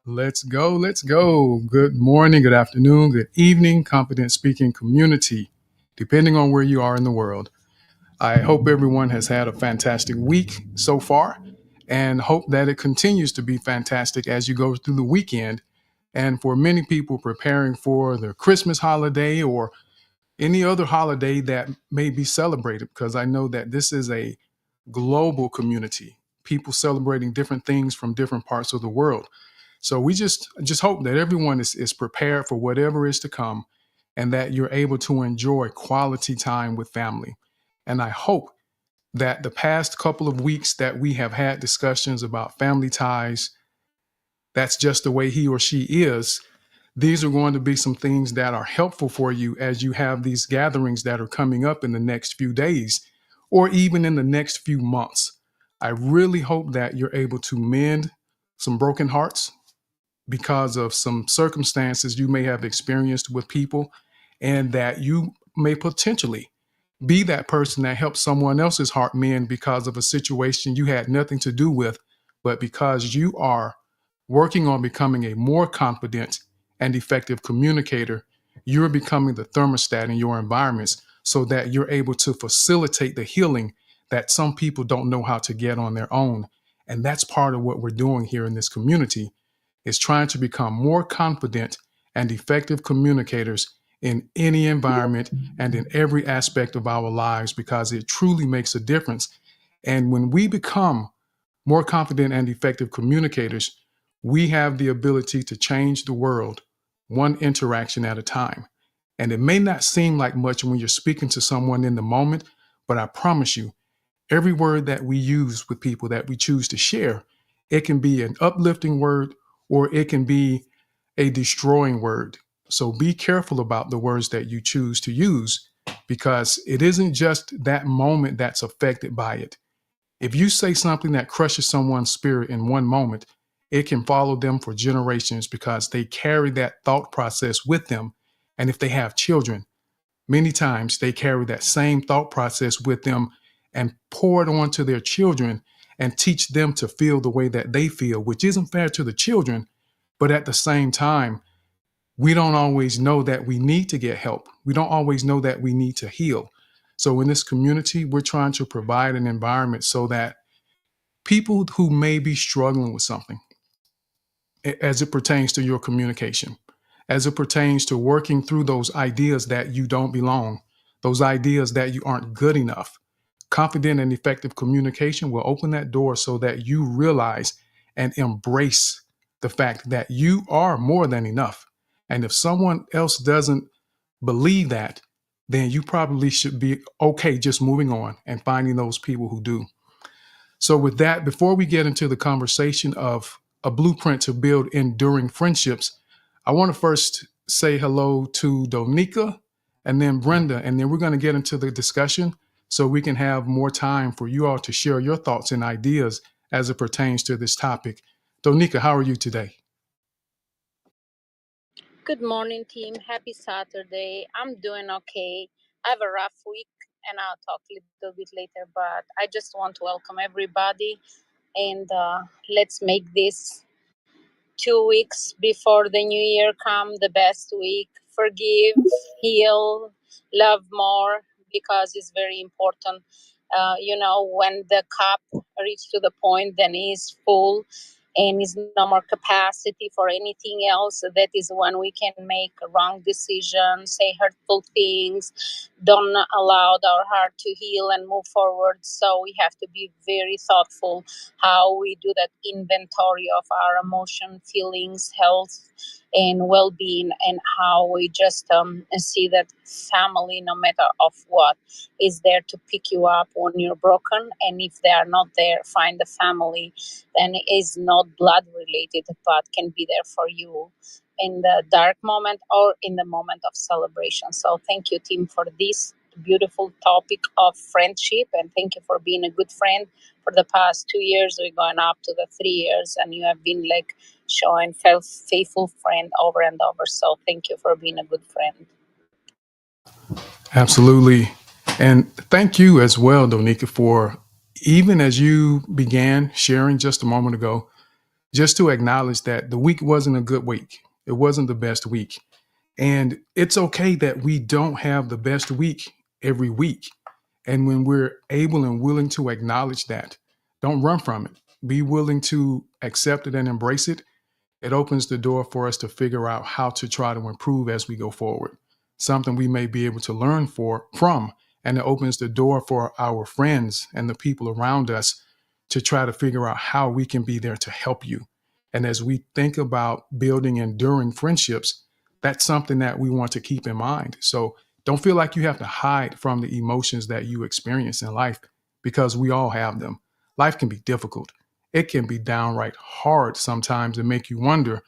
Let's go. Let's go. Good morning, good afternoon, good evening, Confident Speaking community, depending on where you are in the world. I hope everyone has had a fantastic week so far and hope that it continues to be fantastic as you go through the weekend. And for many people preparing for the Christmas holiday or any other holiday that may be celebrated, because I know that this is a global community, people celebrating different things from different parts of the world. So we just hope that everyone is prepared for whatever is to come and that you're able to enjoy quality time with family. And I hope that the past couple of weeks that we have had discussions about family ties, that's just the way he or she is. These are going to be some things that are helpful for you as you have these gatherings that are coming up in the next few days or even in the next few months. I really hope that you're able to mend some broken hearts because of some circumstances you may have experienced with people, and that you may potentially be that person that helps someone else's heart mend because of a situation you had nothing to do with, but because you are working on becoming a more confident and effective communicator, you're becoming the thermostat in your environments so that you're able to facilitate the healing that some people don't know how to get on their own. And that's part of what we're doing here in this community, is trying to become more confident and effective communicators in any environment and in every aspect of our lives, because it truly makes a difference. And when we become more confident and effective communicators, we have the ability to change the world one interaction at a time. And it may not seem like much when you're speaking to someone in the moment, but I promise you, every word that we use with people that we choose to share, it can be an uplifting word or it can be a destroying word. So be careful about the words that you choose to use, because it isn't just that moment that's affected by it. If you say something that crushes someone's spirit in one moment, it can follow them for generations because they carry that thought process with them. And if they have children, many times they carry that same thought process with them and pour it on to their children and teach them to feel the way that they feel, which isn't fair to the children. But at the same time, we don't always know that we need to get help. We don't always know that we need to heal. So in this community, we're trying to provide an environment so that people who may be struggling with something as it pertains to your communication, as it pertains to working through those ideas that you don't belong, those ideas that you aren't good enough. Confident and effective communication will open that door so that you realize and embrace the fact that you are more than enough. And if someone else doesn't believe that, then you probably should be okay just moving on and finding those people who do. So, with that, before we get into the conversation of a blueprint to build enduring friendships, I want to first say hello to Donika and then Brenda, and then we're going to get into the discussion so we can have more time for you all to share your thoughts and ideas as it pertains to this topic. Donika, how are you today? Good morning, team. Happy Saturday. I'm doing okay. I have a rough week and I'll talk a little bit later, but I just want to welcome everybody and let's make this 2 weeks before the new year come the best week. Forgive, heal, love more, because it's very important. When the cup reaches to the point, then it's full and is no more capacity for anything else. That is when we can make wrong decisions, say hurtful things, don't allow our heart to heal and move forward. So we have to be very thoughtful how we do that inventory of our emotion, feelings, health, and well-being, and how we just see that family, no matter of what, is there to pick you up when you're broken. And if they are not there, find a family then is not blood related, but can be there for you in the dark moment or in the moment of celebration. So thank you, team, for this beautiful topic of friendship, and thank you for being a good friend for the past 2 years. We're going up to the 3 years, and you have been like showing faithful friend over and over. So thank you for being a good friend. Absolutely. And thank you as well, Donika, for even as you began sharing just a moment ago, just to acknowledge that the week wasn't a good week. It wasn't the best week. And it's okay that we don't have the best week every week. And when we're able and willing to acknowledge that, don't run from it. Be willing to accept it and embrace it. It opens the door for us to figure out how to try to improve as we go forward. Something we may be able to learn from, and it opens the door for our friends and the people around us to try to figure out how we can be there to help you. And as we think about building enduring friendships, that's something that we want to keep in mind. So don't feel like you have to hide from the emotions that you experience in life, because we all have them. Life can be difficult. It can be downright hard sometimes and make you wonder,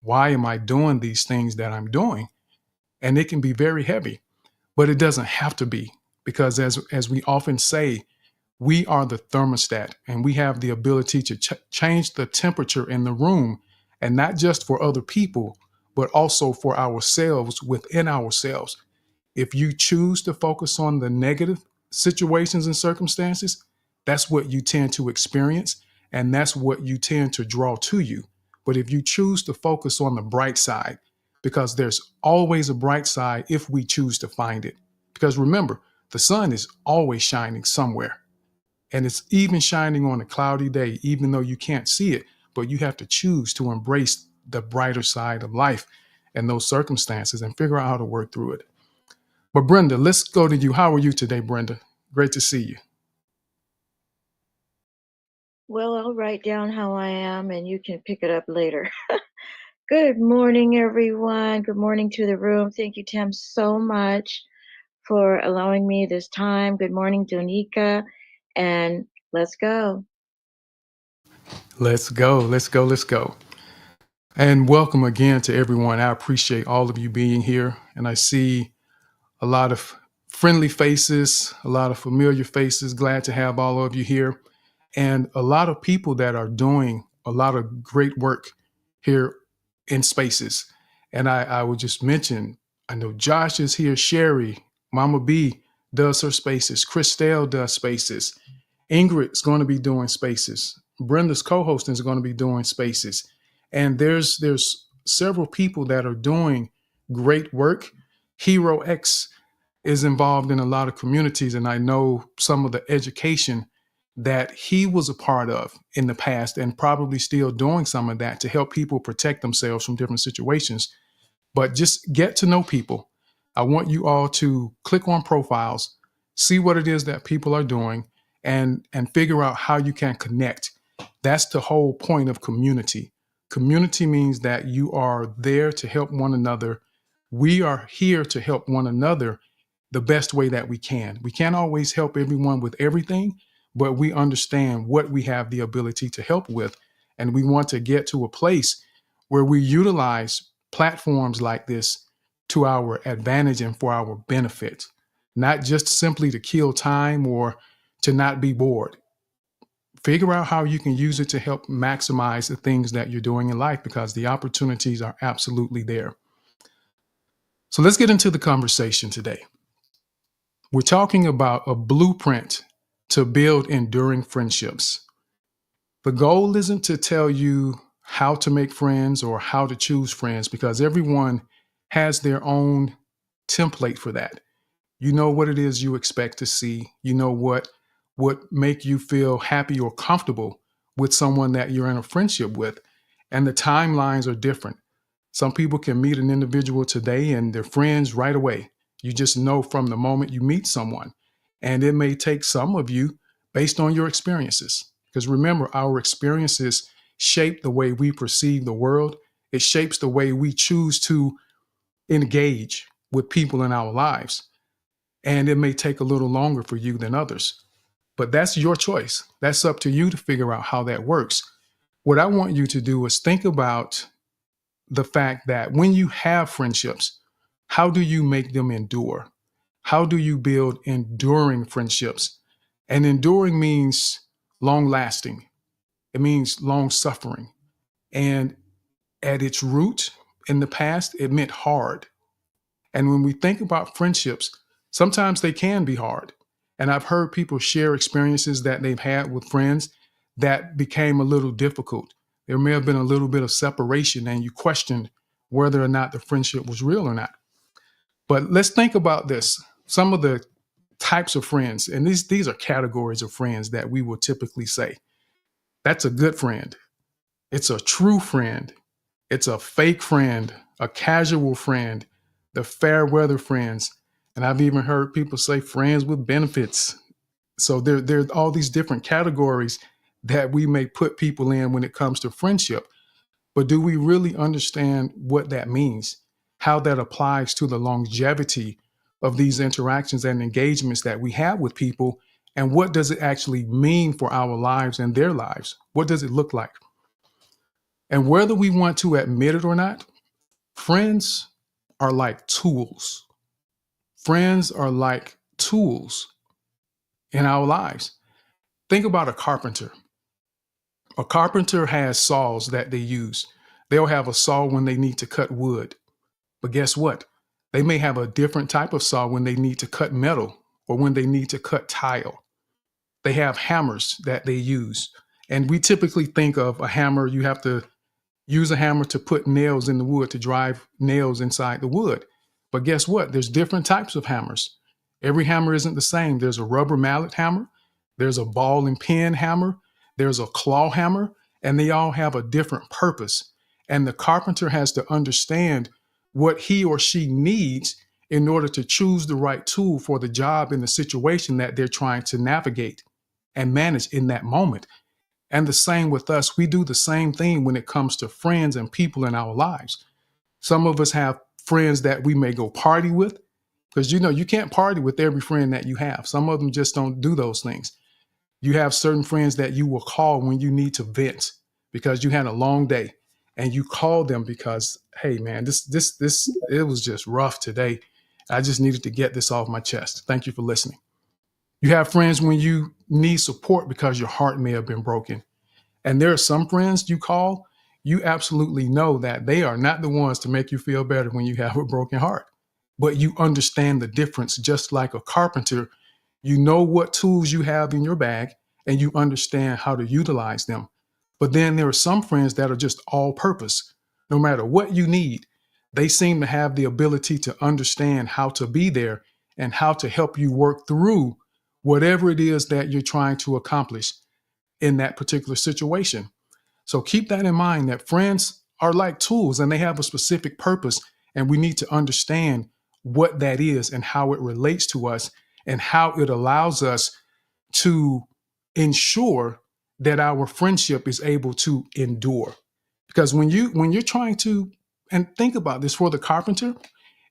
why am I doing these things that I'm doing? And it can be very heavy, but it doesn't have to be, because as we often say, we are the thermostat, and we have the ability to change the temperature in the room, and not just for other people, but also for ourselves within ourselves. If you choose to focus on the negative situations and circumstances, that's what you tend to experience, and that's what you tend to draw to you. But if you choose to focus on the bright side, because there's always a bright side if we choose to find it. Because remember, the sun is always shining somewhere, and it's even shining on a cloudy day, even though you can't see it, but you have to choose to embrace the brighter side of life and those circumstances and figure out how to work through it. But Brenda, let's go to you. How are you today, Brenda? Great to see you. Well, I'll write down how I am and you can pick it up later. Good morning, everyone. Good morning to the room. Thank you, Tim, so much for allowing me this time. Good morning, Donika. And let's go. Let's go. Let's go. Let's go. And welcome again to everyone. I appreciate all of you being here. And I see a lot of friendly faces, a lot of familiar faces. Glad to have all of you here. And a lot of people that are doing a lot of great work here in Spaces. And I would just mention, I know Josh is here, Sherry, Mama B does her Spaces, Christelle does Spaces, Ingrid's going to be doing Spaces, Brenda's co-hosting is going to be doing Spaces. And there's several people that are doing great work. Hero X is involved in a lot of communities, and I know some of the education that he was a part of in the past, and probably still doing some of that to help people protect themselves from different situations. But just get to know people. I want you all to click on profiles, see what it is that people are doing, and figure out how you can connect. That's the whole point of community. Community means that you are there to help one another. We are here to help one another the best way that we can. We can't always help everyone with everything, but we understand what we have the ability to help with. And we want to get to a place where we utilize platforms like this to our advantage and for our benefit, not just simply to kill time or to not be bored. Figure out how you can use it to help maximize the things that you're doing in life, because the opportunities are absolutely there. So let's get into the conversation today. We're talking about a blueprint to build enduring friendships. The goal isn't to tell you how to make friends or how to choose friends, because everyone has their own template for that. You know what it is you expect to see. You know what make you feel happy or comfortable with someone that you're in a friendship with. And the timelines are different. Some people can meet an individual today and they're friends right away. You just know from the moment you meet someone. And it may take some of you based on your experiences. Because remember, our experiences shape the way we perceive the world. It shapes the way we choose to engage with people in our lives. And it may take a little longer for you than others. But that's your choice. That's up to you to figure out how that works. What I want you to do is think about the fact that when you have friendships, how do you make them endure? How do you build enduring friendships? And enduring means long lasting. It means long suffering. And at its root in the past, it meant hard. And when we think about friendships, sometimes they can be hard. And I've heard people share experiences that they've had with friends that became a little difficult. There may have been a little bit of separation and you questioned whether or not the friendship was real or not. But let's think about this. Some of the types of friends, and these are categories of friends that we will typically say. That's a good friend. It's a true friend. It's a fake friend, a casual friend, the fair weather friends. And I've even heard people say friends with benefits. So there are all these different categories that we may put people in when it comes to friendship. But do we really understand what that means? How that applies to the longevity of these interactions and engagements that we have with people? And what does it actually mean for our lives and their lives? What does it look like? And whether we want to admit it or not, friends are like tools. Friends are like tools in our lives. Think about a carpenter. A carpenter has saws that they use. They'll have a saw when they need to cut wood. But guess what? They may have a different type of saw when they need to cut metal or when they need to cut tile. They have hammers that they use. And we typically think of a hammer, you have to use a hammer to put nails in the wood, to drive nails inside the wood. But guess what? There's different types of hammers. Every hammer isn't the same. There's a rubber mallet hammer. There's a ball and pin hammer. There's a claw hammer, and they all have a different purpose. And the carpenter has to understand what he or she needs in order to choose the right tool for the job in the situation that they're trying to navigate and manage in that moment. And the same with us. We do the same thing when it comes to friends and people in our lives. Some of us have friends that we may go party with, because you can't party with every friend that you have. Some of them just don't do those things. You have certain friends that you will call when you need to vent because you had a long day, and you call them because, hey man, this it was just rough today. I just needed to get this off my chest. Thank you for listening. You have friends when you need support because your heart may have been broken. And there are some friends you call, you absolutely know that they are not the ones to make you feel better when you have a broken heart. But you understand the difference. Just like a carpenter, you know what tools you have in your bag and you understand how to utilize them. But then there are some friends that are just all purpose. No matter what you need, they seem to have the ability to understand how to be there and how to help you work through whatever it is that you're trying to accomplish in that particular situation. So keep that in mind, that friends are like tools and they have a specific purpose, and we need to understand what that is and how it relates to us and how it allows us to ensure that our friendship is able to endure. Because when you're trying to, and think about this for the carpenter,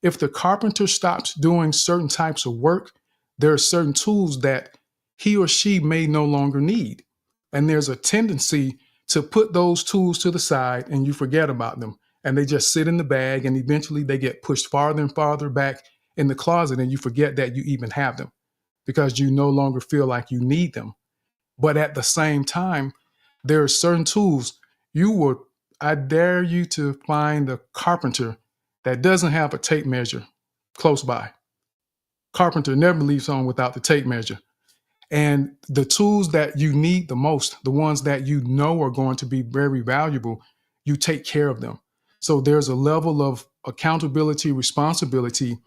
if the carpenter stops doing certain types of work, there are certain tools that he or she may no longer need. And there's a tendency to put those tools to the side and you forget about them. And they just sit in the bag, and eventually they get pushed farther and farther back in the closet, and you forget that you even have them because you no longer feel like you need them. But at the same time, there are certain tools I dare you to find a carpenter that doesn't have a tape measure close by. Carpenter never leaves home without the tape measure. And the tools that you need the most, the ones that you know are going to be very valuable, you take care of them. So there's a level of accountability, responsibility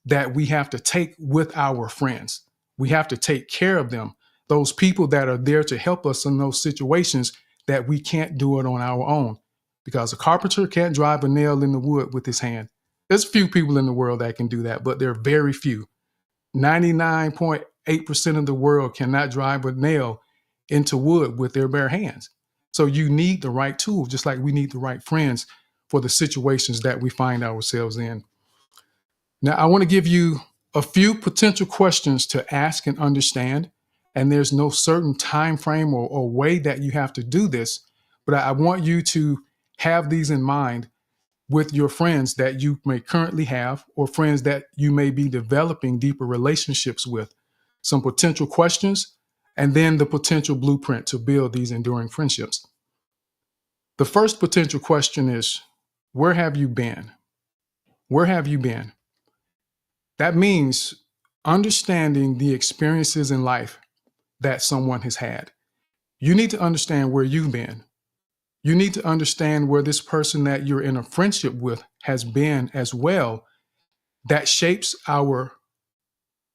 that we have to take with our friends. We have to take care of them, those people that are there to help us in those situations that we can't do it on our own. Because a carpenter can't drive a nail in the wood with his hand. There's a few people in the world that can do that, but there are very few. 99.8% of the world cannot drive a nail into wood with their bare hands. So you need the right tool, just like we need the right friends for the situations that we find ourselves in. Now, I want to give you a few potential questions to ask and understand. And there's no certain time frame or way that you have to do this, but I want you to have these in mind with your friends that you may currently have or friends that you may be developing deeper relationships with. Some potential questions, and then the potential blueprint to build these enduring friendships. The first potential question is, where have you been? Where have you been? That means understanding the experiences in life that someone has had. You need to understand where you've been. You need to understand where this person that you're in a friendship with has been as well. That shapes our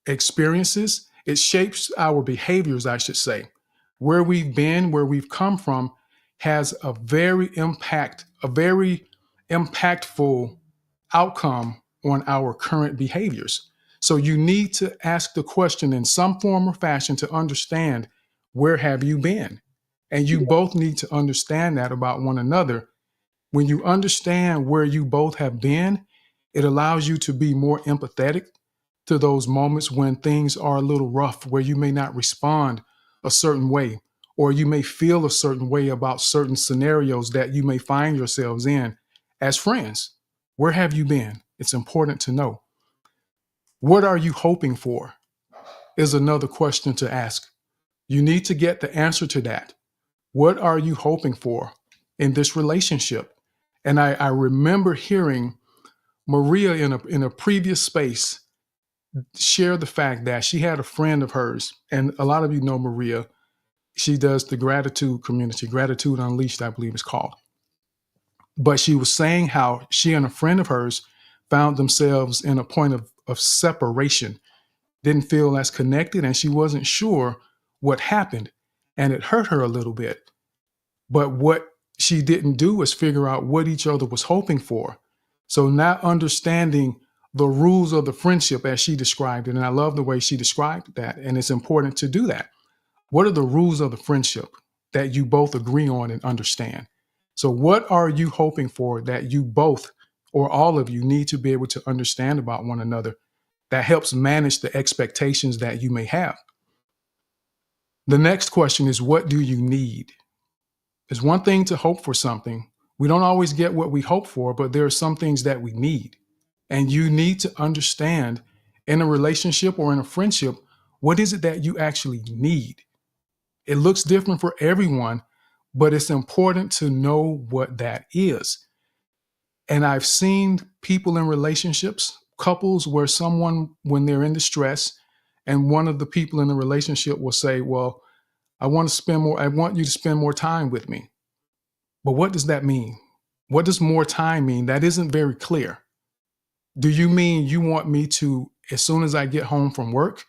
experiences. It shapes our behaviors, I should say. Where we've been, where we've come from, has a very impactful outcome on our current behaviors. So you need to ask the question in some form or fashion to understand, where have you been? And you both need to understand that about one another. When you understand where you both have been, it allows you to be more empathetic to those moments when things are a little rough, where you may not respond a certain way, or you may feel a certain way about certain scenarios that you may find yourselves in as friends. Where have you been? It's important to know. What are you hoping for? Is another question to ask. You need to get the answer to that. What are you hoping for in this relationship? And I remember hearing Maria in a previous space share the fact that she had a friend of hers, and a lot of you know Maria. She does the gratitude community, Gratitude Unleashed, I believe it's called. But she was saying how she and a friend of hers found themselves in a point of separation, didn't feel as connected, and she wasn't sure what happened. And it hurt her a little bit. But what she didn't do is figure out what each other was hoping for. So not understanding the rules of the friendship as she described it, and I love the way she described that, and it's important to do that. What are the rules of the friendship that you both agree on and understand? So what are you hoping for that you both or all of you need to be able to understand about one another that helps manage the expectations that you may have? The next question is, what do you need? It's one thing to hope for something. We don't always get what we hope for, but there are some things that we need. And you need to understand in a relationship or in a friendship, what is it that you actually need? It looks different for everyone, but it's important to know what that is. And I've seen people in relationships, couples where someone, when they're in distress, and one of the people in the relationship will say, well, I want you to spend more time with me. But what does that mean? What does more time mean? That isn't very clear. Do you mean you want me to, as soon as I get home from work,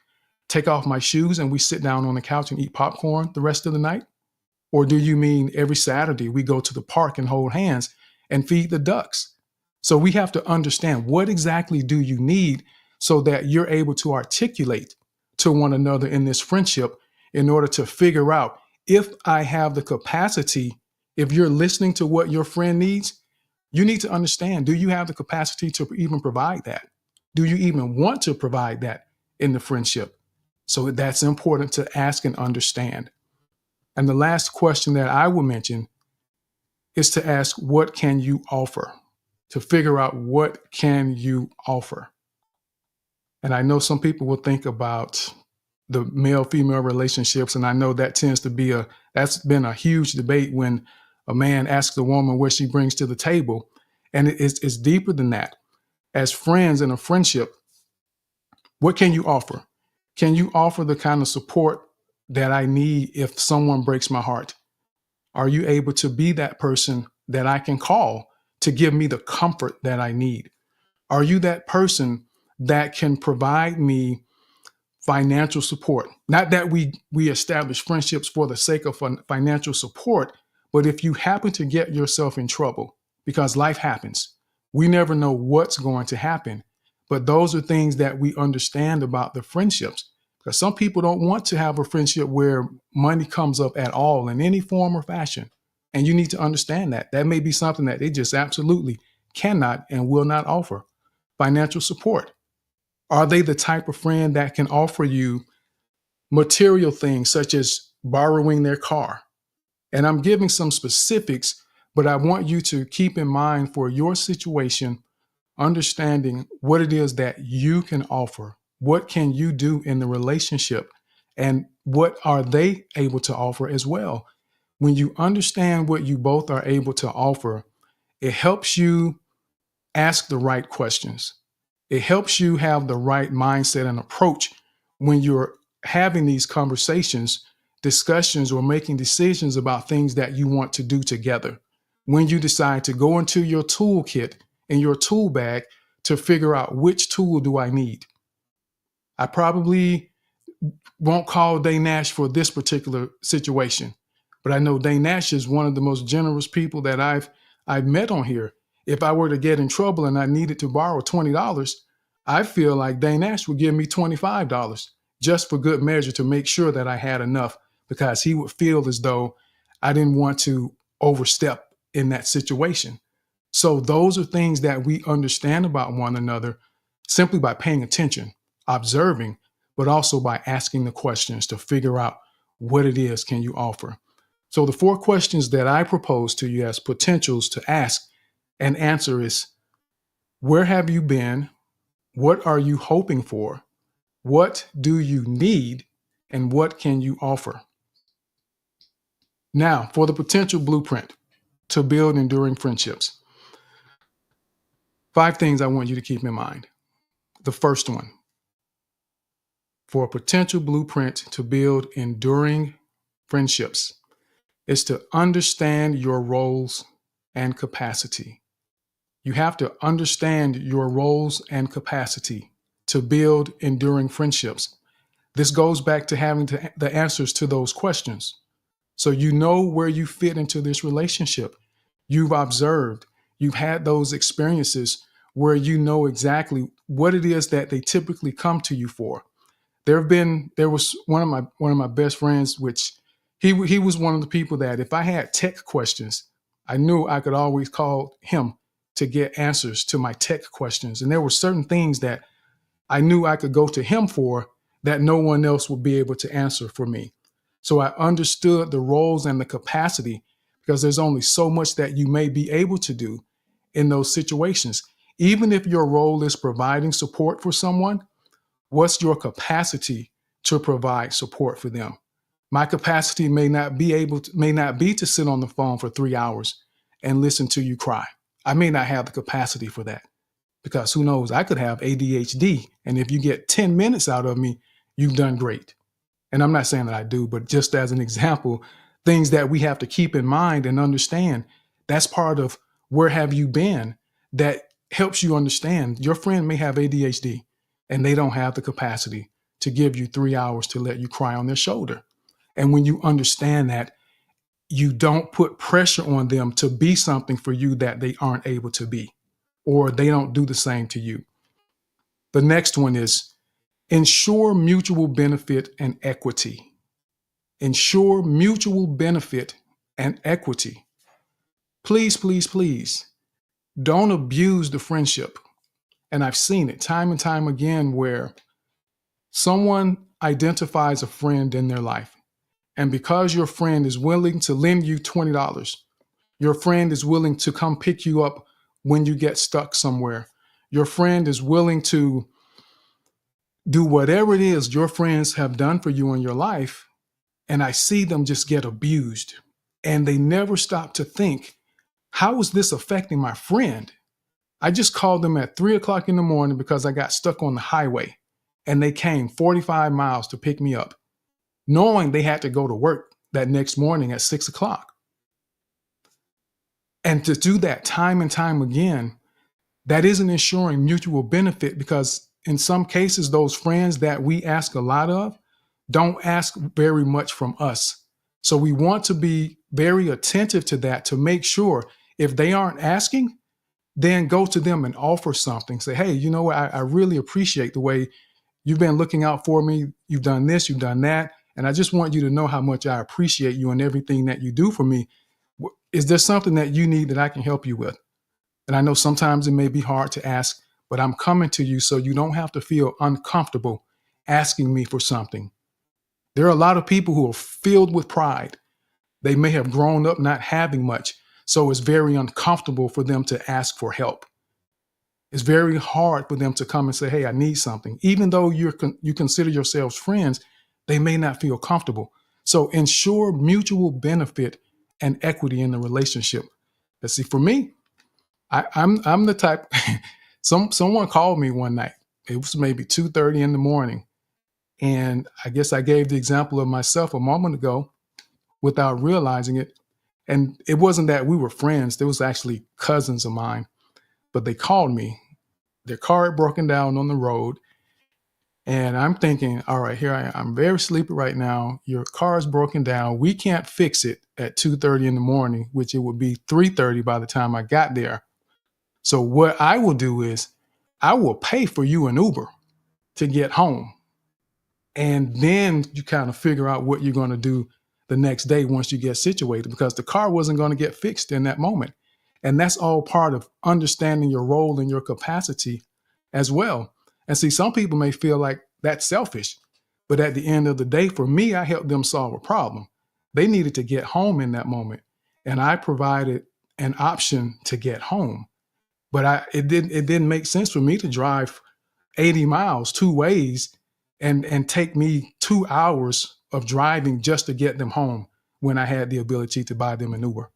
take off my shoes and we sit down on the couch and eat popcorn the rest of the night? Or do you mean every Saturday we go to the park and hold hands and feed the ducks? So we have to understand, what exactly do you need so that you're able to articulate to one another in this friendship in order to figure out, if I have the capacity, if you're listening to what your friend needs, you need to understand, do you have the capacity to even provide that? Do you even want to provide that in the friendship? So that's important to ask and understand. And the last question that I will mention is to ask, what can you offer? To figure out, what can you offer? And I know some people will think about the male-female relationships, and I know that tends to be that's been a huge debate when a man asks a woman what she brings to the table. And it's deeper than that. As friends in a friendship, what can you offer? Can you offer the kind of support that I need if someone breaks my heart? Are you able to be that person that I can call to give me the comfort that I need? Are you that person that can provide me financial support? Not that we establish friendships for the sake of financial support, but if you happen to get yourself in trouble, because life happens, we never know what's going to happen. But those are things that we understand about the friendships. Because some people don't want to have a friendship where money comes up at all in any form or fashion. And you need to understand that. That may be something that they just absolutely cannot and will not offer. Financial support. Are they the type of friend that can offer you material things such as borrowing their car? And I'm giving some specifics, but I want you to keep in mind for your situation, understanding what it is that you can offer. What can you do in the relationship? And what are they able to offer as well? When you understand what you both are able to offer, it helps you ask the right questions. It helps you have the right mindset and approach when you're having these conversations, discussions, or making decisions about things that you want to do together. when you decide to go into your toolkit and your tool bag to figure out which tool do I need. I probably won't call Dane Nash for this particular situation, but I know Dane Nash is one of the most generous people that I've met on here. If I were to get in trouble and I needed to borrow $20, I feel like Dane Nash would give me $25 just for good measure to make sure that I had enough, because he would feel as though I didn't want to overstep in that situation. So those are things that we understand about one another simply by paying attention, observing, but also by asking the questions to figure out what it is can you offer. So the 4 questions that I propose to you as potentials to ask and answer is: where have you been? What are you hoping for? What do you need? And what can you offer? Now, for the potential blueprint to build enduring friendships. 5 things I want you to keep in mind. The first one, for a potential blueprint to build enduring friendships, is to understand your roles and capacity. You have to understand your roles and capacity to build enduring friendships. This goes back to having the answers to those questions. So you know where you fit into this relationship. You've observed, you've had those experiences where you know exactly what it is that they typically come to you for. There was one of my best friends, which he was one of the people that if I had tech questions, I knew I could always call him to get answers to my tech questions. And there were certain things that I knew I could go to him for that no one else would be able to answer for me. So I understood the roles and the capacity, because there's only so much that you may be able to do in those situations. Even if your role is providing support for someone, what's your capacity to provide support for them? My capacity may not be to sit on the phone for 3 hours and listen to you cry. I may not have the capacity for that, because who knows, I could have ADHD. And if you get 10 minutes out of me, you've done great. And I'm not saying that I do, but just as an example, things that we have to keep in mind and understand, that's part of where have you been that helps you understand. Your friend may have ADHD and they don't have the capacity to give you 3 hours to let you cry on their shoulder. And when you understand that, you don't put pressure on them to be something for you that they aren't able to be, or they don't do the same to you. The next one is ensure mutual benefit and equity. Ensure mutual benefit and equity. Please, please, please don't abuse the friendship. And I've seen it time and time again where someone identifies a friend in their life. And because your friend is willing to lend you $20, your friend is willing to come pick you up when you get stuck somewhere, your friend is willing to do whatever it is your friends have done for you in your life, and I see them just get abused. And they never stop to think, how is this affecting my friend? I just called them at 3 o'clock in the morning because I got stuck on the highway, and they came 45 miles to pick me up, knowing they had to go to work that next morning at 6 o'clock. And to do that time and time again, that isn't ensuring mutual benefit, because in some cases, those friends that we ask a lot of don't ask very much from us. So we want to be very attentive to that, to make sure if they aren't asking, then go to them and offer something. Say, hey, you know what? I really appreciate the way you've been looking out for me. You've done this, you've done that. And I just want you to know how much I appreciate you and everything that you do for me. Is there something that you need that I can help you with? And I know sometimes it may be hard to ask, but I'm coming to you so you don't have to feel uncomfortable asking me for something. There are a lot of people who are filled with pride. They may have grown up not having much, so it's very uncomfortable for them to ask for help. It's very hard for them to come and say, hey, I need something. Even though you consider yourselves friends, they may not feel comfortable. So ensure mutual benefit and equity in the relationship. Let's see, for me, I'm the type, someone called me one night. It was maybe 2:30 in the morning. And I guess I gave the example of myself a moment ago without realizing it. And it wasn't that we were friends. There was actually cousins of mine, but they called me. Their car had broken down on the road. And I'm thinking, all right, here I am. I'm very sleepy right now. Your car is broken down. We can't fix it at 2:30 in the morning, which it would be 3:30 by the time I got there. So what I will do is I will pay for you an Uber to get home. And then you kind of figure out what you're going to do the next day once you get situated, because the car wasn't going to get fixed in that moment. And that's all part of understanding your role and your capacity as well. And see, some people may feel like that's selfish, but at the end of the day, for me, I helped them solve a problem. They needed to get home in that moment, and I provided an option to get home. But it didn't make sense for me to drive 80 miles two ways and take me 2 hours of driving just to get them home when I had the ability to buy them an Uber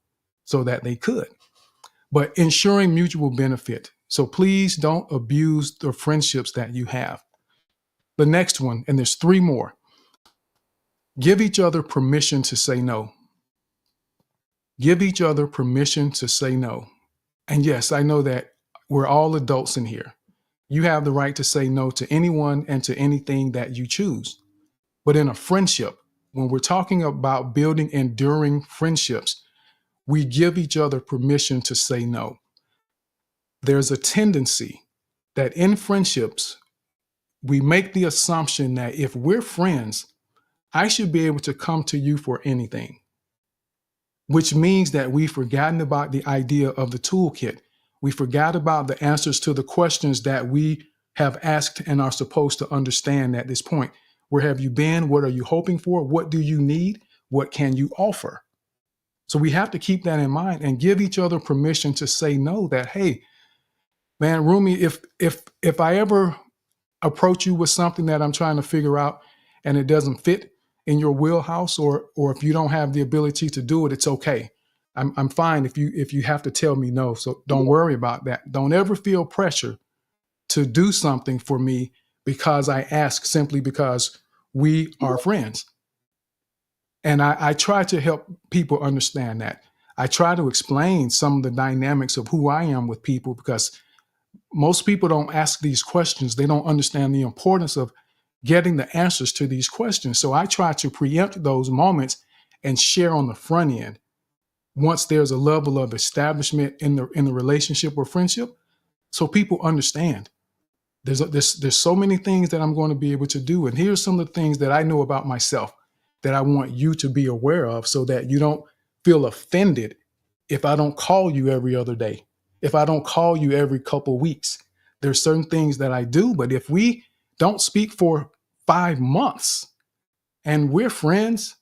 so that they could. But ensuring mutual benefit. So please don't abuse the friendships that you have. The next one, and there's 3 more. Give each other permission to say no. Give each other permission to say no. And yes, I know that we're all adults in here. You have the right to say no to anyone and to anything that you choose. But in a friendship, when we're talking about building enduring friendships, we give each other permission to say no. There's a tendency that in friendships, we make the assumption that if we're friends, I should be able to come to you for anything, which means that we've forgotten about the idea of the toolkit. We forgot about the answers to the questions that we have asked and are supposed to understand at this point. Where have you been? What are you hoping for? What do you need? What can you offer? So we have to keep that in mind and give each other permission to say no, that, hey, man, Rumi, if I ever approach you with something that I'm trying to figure out and it doesn't fit in your wheelhouse, or if you don't have the ability to do it, it's okay. I'm fine if you have to tell me no. So don't worry about that. Don't ever feel pressure to do something for me because I ask, simply because we are friends. And I try to help people understand that. I try to explain some of the dynamics of who I am with people, because most people don't ask these questions. They don't understand the importance of getting the answers to these questions. So I try to preempt those moments and share on the front end. Once there's a level of establishment in the relationship or friendship, so people understand. There's so many things that I'm going to be able to do. And here's some of the things that I know about myself that I want you to be aware of, so that you don't feel offended if I don't call you every other day, if I don't call you every couple weeks. There's certain things that I do, but if we don't speak for 5 months and we're friends,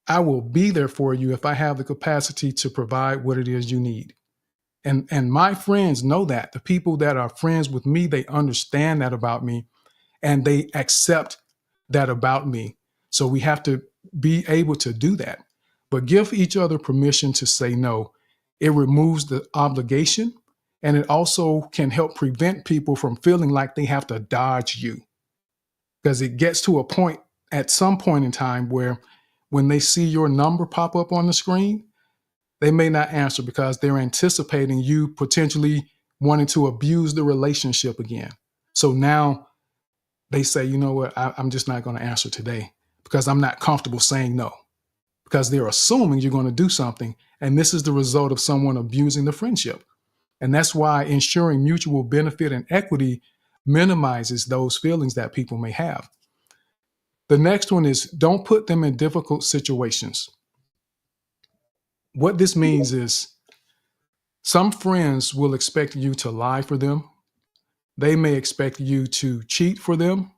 I will be there for you if I have the capacity to provide what it is you need. And my friends know that. The people that are friends with me, they understand that about me, and they accept that about me. So we have to be able to do that. But give each other permission to say no. It removes the obligation, and it also can help prevent people from feeling like they have to dodge you. Because it gets to a point at some point in time where when they see your number pop up on the screen, they may not answer because they're anticipating you potentially wanting to abuse the relationship again. So now they say, you know what, I'm just not going to answer today because I'm not comfortable saying no, because they're assuming you're going to do something. And this is the result of someone abusing the friendship. And that's why ensuring mutual benefit and equity minimizes those feelings that people may have. The next one is don't put them in difficult situations. What this means is some friends will expect you to lie for them. They may expect you to cheat for them.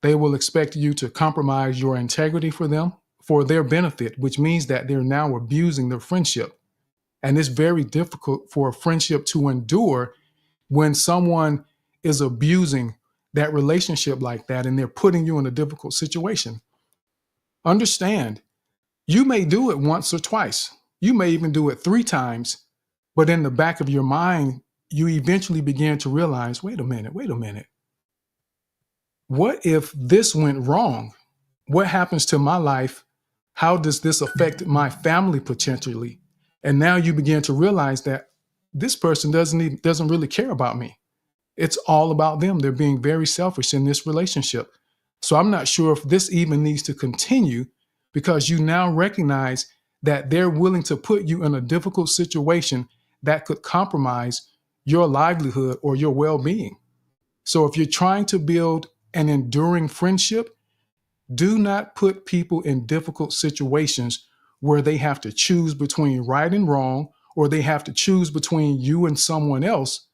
They will expect you to compromise your integrity for them, for their benefit, which means that they're now abusing their friendship. And it's very difficult for a friendship to endure when someone is abusing that relationship like that and they're putting you in a difficult situation. Understand, you may do it once or twice. You may even do it 3 times, but in the back of your mind, you eventually begin to realize, wait a minute. What if this went wrong? What happens to my life? How does this affect my family potentially? And now you begin to realize that this person doesn't really care about me. It's all about them. They're being very selfish in this relationship. So I'm not sure if this even needs to continue, because you now recognize that they're willing to put you in a difficult situation that could compromise your livelihood or your well-being. So if you're trying to build an enduring friendship, do not put people in difficult situations where they have to choose between right and wrong, or they have to choose between you and someone else.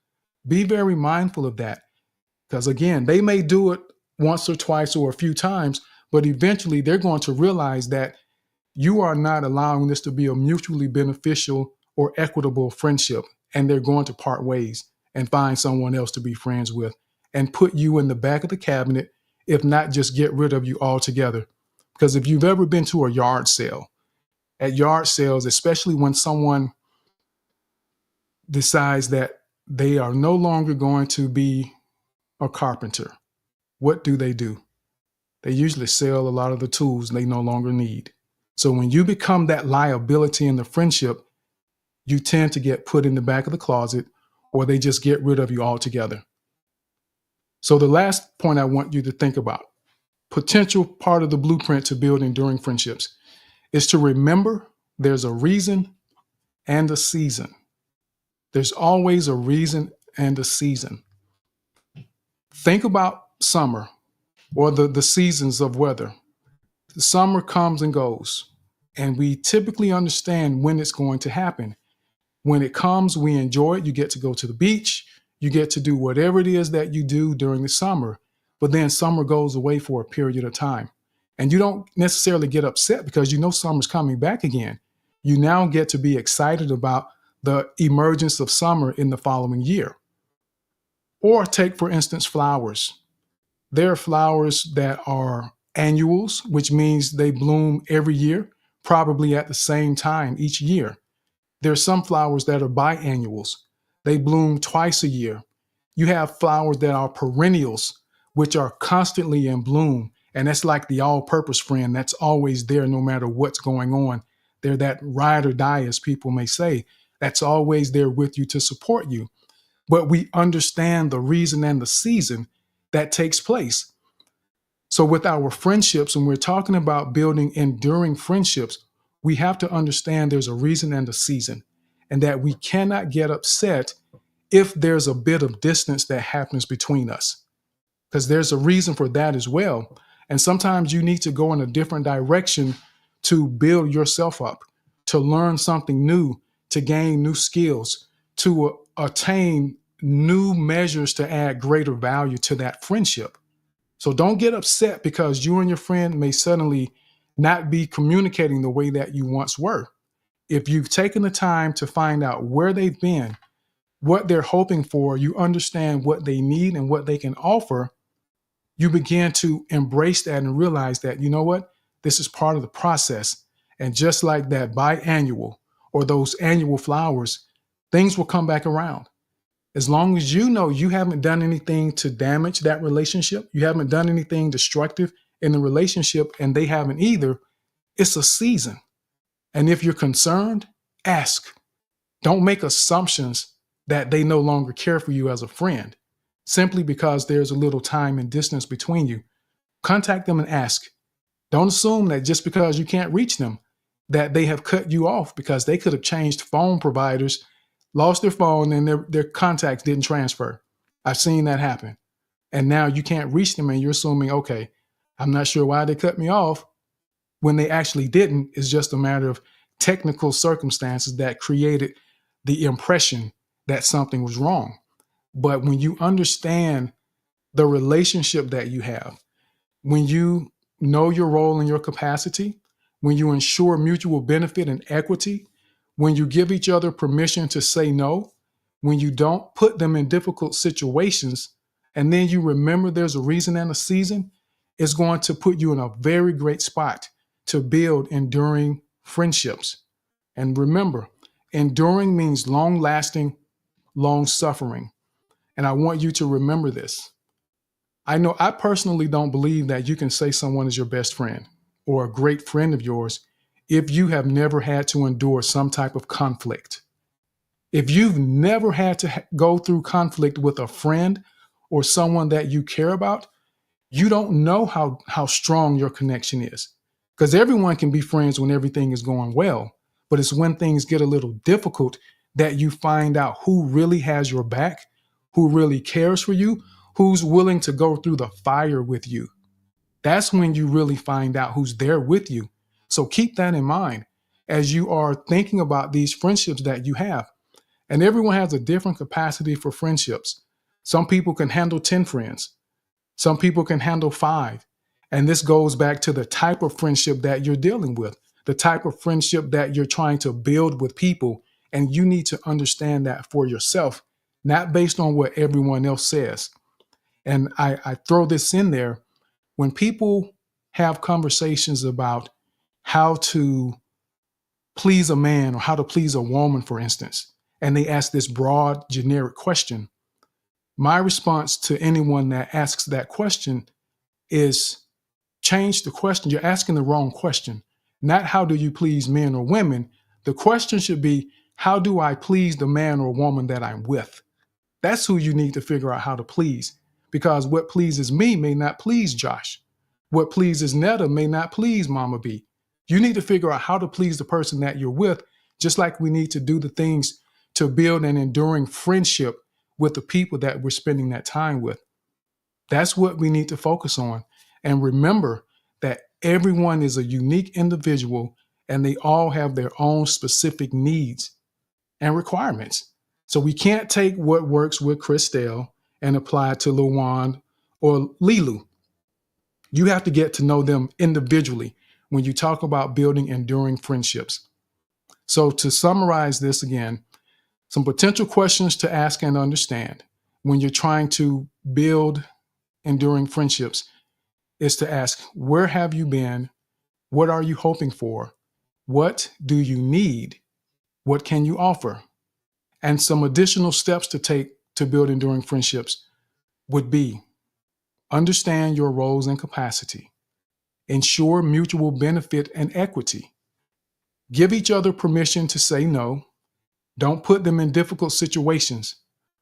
Be very mindful of that, because again, they may do it once or twice or a few times, but eventually they're going to realize that you are not allowing this to be a mutually beneficial or equitable friendship, and they're going to part ways and find someone else to be friends with and put you in the back of the cabinet, if not just get rid of you altogether. Because if you've ever been to a yard sale, at yard sales, especially when someone decides that they are no longer going to be a carpenter, what do? They usually sell a lot of the tools they no longer need. So when you become that liability in the friendship, you tend to get put in the back of the closet, or they just get rid of you altogether. So the last point I want you to think about, potential part of the blueprint to build enduring friendships, is to remember there's a reason and a season. There's always a reason and a season. Think about summer, or the seasons of weather. The summer comes and goes, and we typically understand when it's going to happen. When it comes, we enjoy it. You get to go to the beach. You get to do whatever it is that you do during the summer. But then summer goes away for a period of time. And you don't necessarily get upset, because you know summer's coming back again. You now get to be excited about the emergence of summer in the following year. Or take, for instance, flowers. There are flowers that are annuals, which means they bloom every year, probably at the same time each year. There are some flowers that are biannuals. They bloom twice a year. You have flowers that are perennials, which are constantly in bloom. And that's like the all-purpose friend that's always there no matter what's going on. They're that ride or die, as people may say, that's always there with you to support you. But we understand the reason and the season that takes place. So with our friendships, when we're talking about building enduring friendships, we have to understand there's a reason and a season, and that we cannot get upset if there's a bit of distance that happens between us, because there's a reason for that as well. And sometimes you need to go in a different direction to build yourself up, to learn something new, to gain new skills, to attain new measures to add greater value to that friendship. So don't get upset because you and your friend may suddenly not be communicating the way that you once were. If you've taken the time to find out where they've been, what they're hoping for, you understand what they need and what they can offer, you begin to embrace that and realize that, you know what, this is part of the process. And just like that biannual or those annual flowers, things will come back around. As long as you know you haven't done anything to damage that relationship, you haven't done anything destructive in the relationship, and they haven't either, it's a season. And if you're concerned, ask. Don't make assumptions that they no longer care for you as a friend, simply because there's a little time and distance between you. Contact them and ask. Don't assume that just because you can't reach them, that they have cut you off, because they could have changed phone providers, lost their phone, and their contacts didn't transfer. I've seen that happen. And now you can't reach them, and you're assuming, okay, I'm not sure why they cut me off, when they actually didn't. It's just a matter of technical circumstances that created the impression that something was wrong. But when you understand the relationship that you have, when you know your role and your capacity, when you ensure mutual benefit and equity, when you give each other permission to say no, when you don't put them in difficult situations, and then you remember there's a reason and a season, it's going to put you in a very great spot to build enduring friendships. And remember, enduring means long-lasting, long-suffering. And I want you to remember this. I know I personally don't believe that you can say someone is your best friend or a great friend of yours if you have never had to endure some type of conflict. If you've never had to go through conflict with a friend or someone that you care about, you don't know how strong your connection is. Because everyone can be friends when everything is going well, but it's when things get a little difficult that you find out who really has your back, who really cares for you, who's willing to go through the fire with you. That's when you really find out who's there with you. So keep that in mind as you are thinking about these friendships that you have. And everyone has a different capacity for friendships. Some people can handle 10 friends. Some people can handle 5. And this goes back to the type of friendship that you're dealing with, the type of friendship that you're trying to build with people. And you need to understand that for yourself, not based on what everyone else says. And I throw this in there when people have conversations about how to please a man or how to please a woman, for instance, and they ask this broad, generic question. My response to anyone that asks that question is change the question. You're asking the wrong question. Not how do you please men or women. The question should be, how do I please the man or woman that I'm with? That's who you need to figure out how to please. Because what pleases me may not please Josh. What pleases Netta may not please Mama B. You need to figure out how to please the person that you're with, just like we need to do the things to build an enduring friendship with the people that we're spending that time with. That's what we need to focus on. And remember that everyone is a unique individual and they all have their own specific needs and requirements. So we can't take what works with Christelle and apply it to Luwan or Lilu. You have to get to know them individually when you talk about building enduring friendships. So to summarize this again, some potential questions to ask and understand when you're trying to build enduring friendships is to ask, where have you been? What are you hoping for? What do you need? What can you offer? And some additional steps to take to build enduring friendships would be understand your roles and capacity, ensure mutual benefit and equity, give each other permission to say no, don't put them in difficult situations,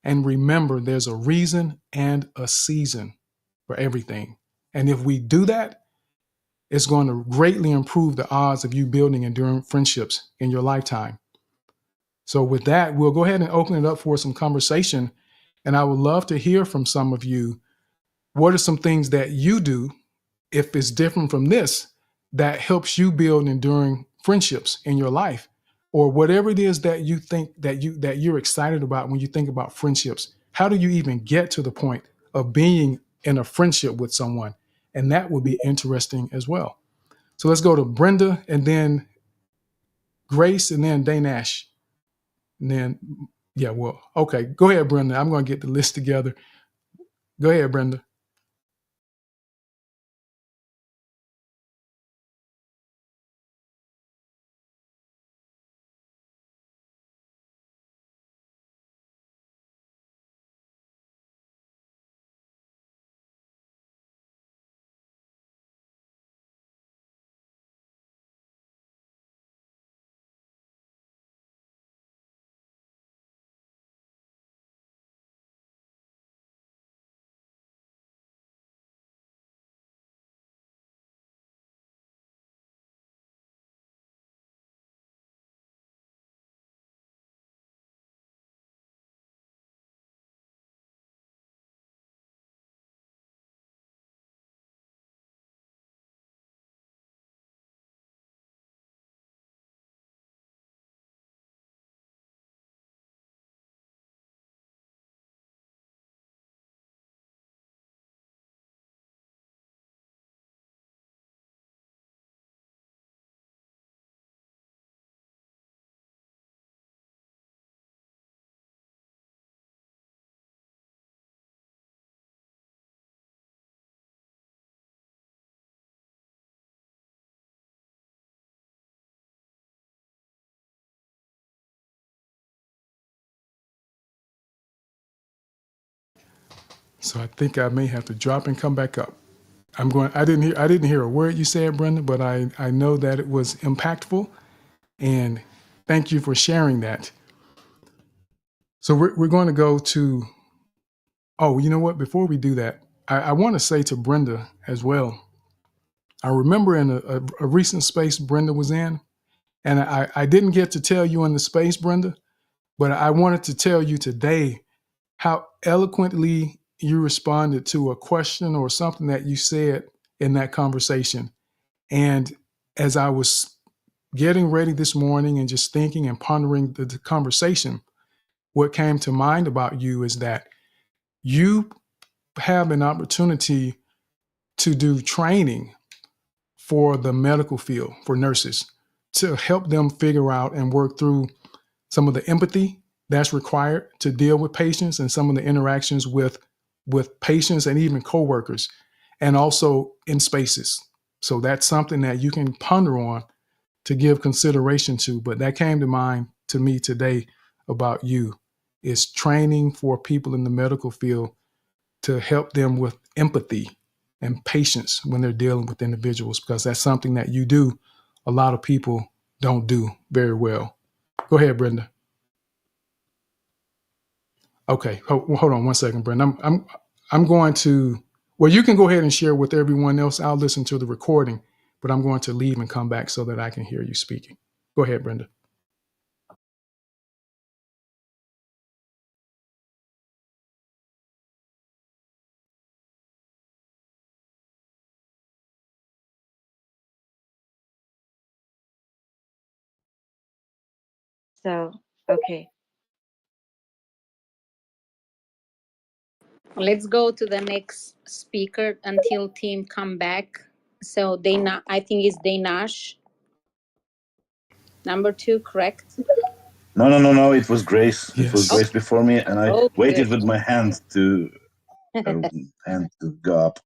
and remember there's a reason and a season for everything. And if we do that, it's going to greatly improve the odds of you building enduring friendships in your lifetime. So with that, we'll go ahead and open it up for some conversation. And I would love to hear from some of you. What are some things that you do, if it's different from this, that helps you build enduring friendships in your life? Or whatever it is that you think that you're excited about when you think about friendships. How do you even get to the point of being in a friendship with someone? And that would be interesting as well. So let's go to Brenda and then Grace and then Danash. And then, yeah, well, okay. Go ahead, Brenda. I'm going to get the list together. Go ahead, Brenda. So I think I may have to drop and come back up. I didn't hear a word you said, Brenda, but I know that it was impactful, and thank you for sharing that. So we're going to go to. Oh, you know what? Before we do that, I want to say to Brenda as well. I remember in a recent space Brenda was in, and I didn't get to tell you in the space, Brenda, but I wanted to tell you today how eloquently you responded to a question or something that you said in that conversation. And as I was getting ready this morning and just thinking and pondering the conversation, what came to mind about you is that you have an opportunity to do training for the medical field, for nurses, to help them figure out and work through some of the empathy that's required to deal with patients and some of the interactions with patients and even coworkers, and also in spaces. So that's something that you can ponder on to give consideration to. But that came to mind to me today about you, is training for people in the medical field to help them with empathy and patience when they're dealing with individuals, because that's something that you do. A lot of people don't do very well. Go ahead, Brenda. Okay, hold on one second, Brenda. I'm going to. Well, you can go ahead and share with everyone else. I'll listen to the recording, but I'm going to leave and come back so that I can hear you speaking. Go ahead, Brenda. So, okay. Let's go to the next speaker until team come back. So Dana, I think it's Danash. Number 2, correct? No. It was Grace. It was Yes. Grace before me, and I waited good. with my hand to go up.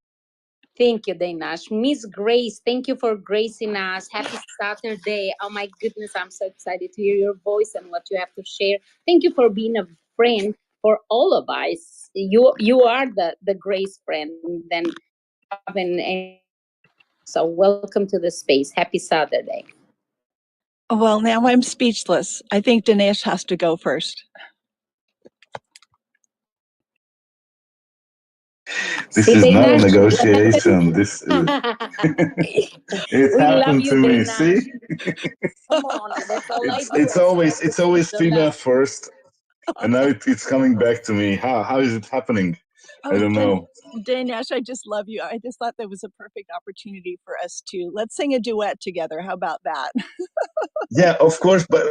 Thank you, Danash. Miss Grace, thank you for gracing us. Happy Saturday. Oh my goodness, I'm so excited to hear your voice and what you have to share. Thank you for being a friend for all of us. You are the Grace friend. Then so welcome to the space. Happy Saturday. Well, now I'm speechless. I think Dinesh has to go first. This is not a negotiation. This is it happened to me. See, come on, that's all I do. It's always female first, and now it's coming back to me. How is it happening? I don't know. Dinesh, I just love you. I just thought that was a perfect opportunity for us to let's sing a duet together. How about that? Yeah, of course. But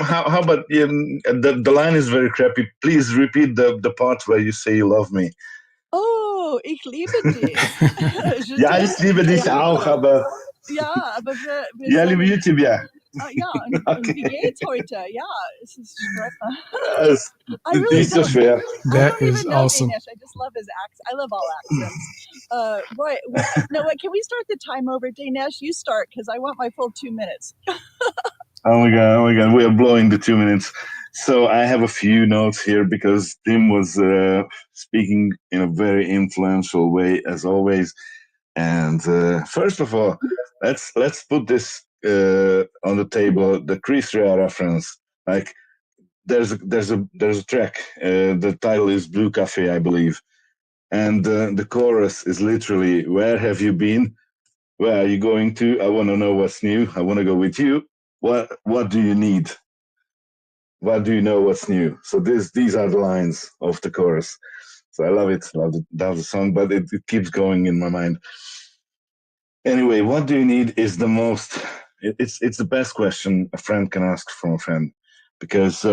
how about the line is very crappy. Please repeat the part where you say you love me. Oh, ich liebe dich. Ja, ich liebe dich auch, aber ja, aber wir ja, liebe YouTube, ja. Ja, und Okay. wie geht's heute? Ja, es ist Es I ist really nicht so don't. schwer. That I don't is even know awesome. Danish. I just love his accent. I love all accents. Boy, no, what? Can we start the time over, Dinesh? You start because I want my full 2 minutes. Oh my god, we are blowing the 2 minutes. So I have a few notes here because Tim was speaking in a very influential way as always. And first of all, let's put this on the table. The Chris Rea reference, like there's a track. The title is Blue Cafe, I believe, and the chorus is literally, "Where have you been? Where are you going to? I want to know what's new. I want to go with you. What do you need? What do you know? What's new?" So these are the lines of the chorus. So I love it. Love the song, but it keeps going in my mind. Anyway, what do you need is the most. It's the best question a friend can ask from a friend, because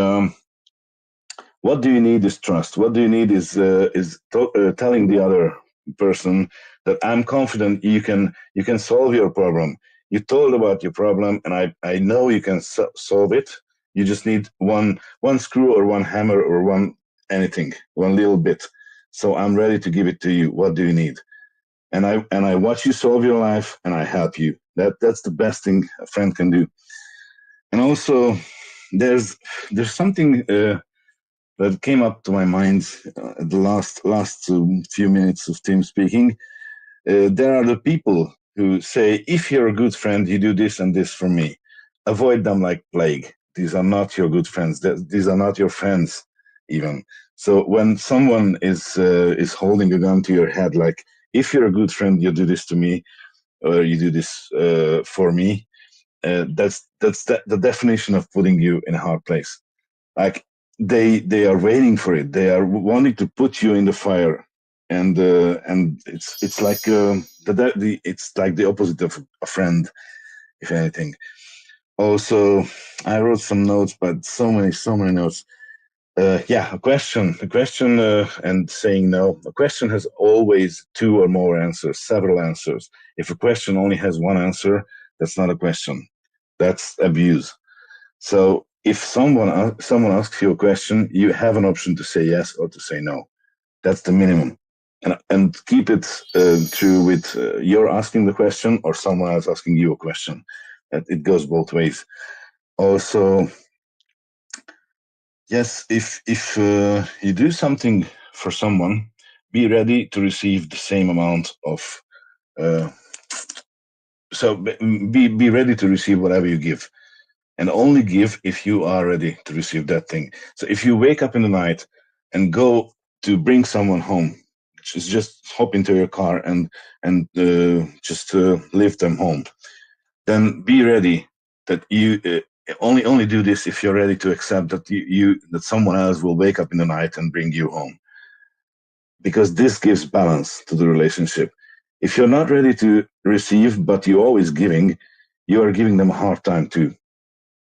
what do you need is trust. What do you need is telling the other person that I'm confident you can solve your problem. You told about your problem, and I know you can solve it. You just need one screw or one hammer or anything, one little bit. So I'm ready to give it to you. What do you need? And I watch you solve your life, and I help you. That's the best thing a friend can do. And also, there's something that came up to my mind the last few minutes of Tim speaking. There are the people who say, if you're a good friend, you do this and this for me. Avoid them like plague. These are not your good friends. These are not your friends, even. So when someone is holding a gun to your head, like, if you're a good friend, you do this to me, or you do this for me. That's the definition of putting you in a hard place. Like, they are waiting for it. They are wanting to put you in the fire, and it's like it's like the opposite of a friend, if anything. Also, I wrote some notes, but so many notes. Yeah, a question, and saying no. A question has always two or more answers, several answers. If a question only has one answer, that's not a question. That's abuse. So if someone asks you a question, you have an option to say yes or to say no. That's the minimum. And keep it true with you're asking the question or someone else asking you a question. It goes both ways. Also, yes, if you do something for someone, be ready to receive the same amount of. Uh, so be ready to receive whatever you give, and only give if you are ready to receive that thing. So if you wake up in the night and go to bring someone home, just hop into your car and just lift them home, then be ready that you only do this if you're ready to accept that that someone else will wake up in the night and bring you home, because this gives balance to the relationship. If you're not ready to receive but you're always giving, you are giving them a hard time too.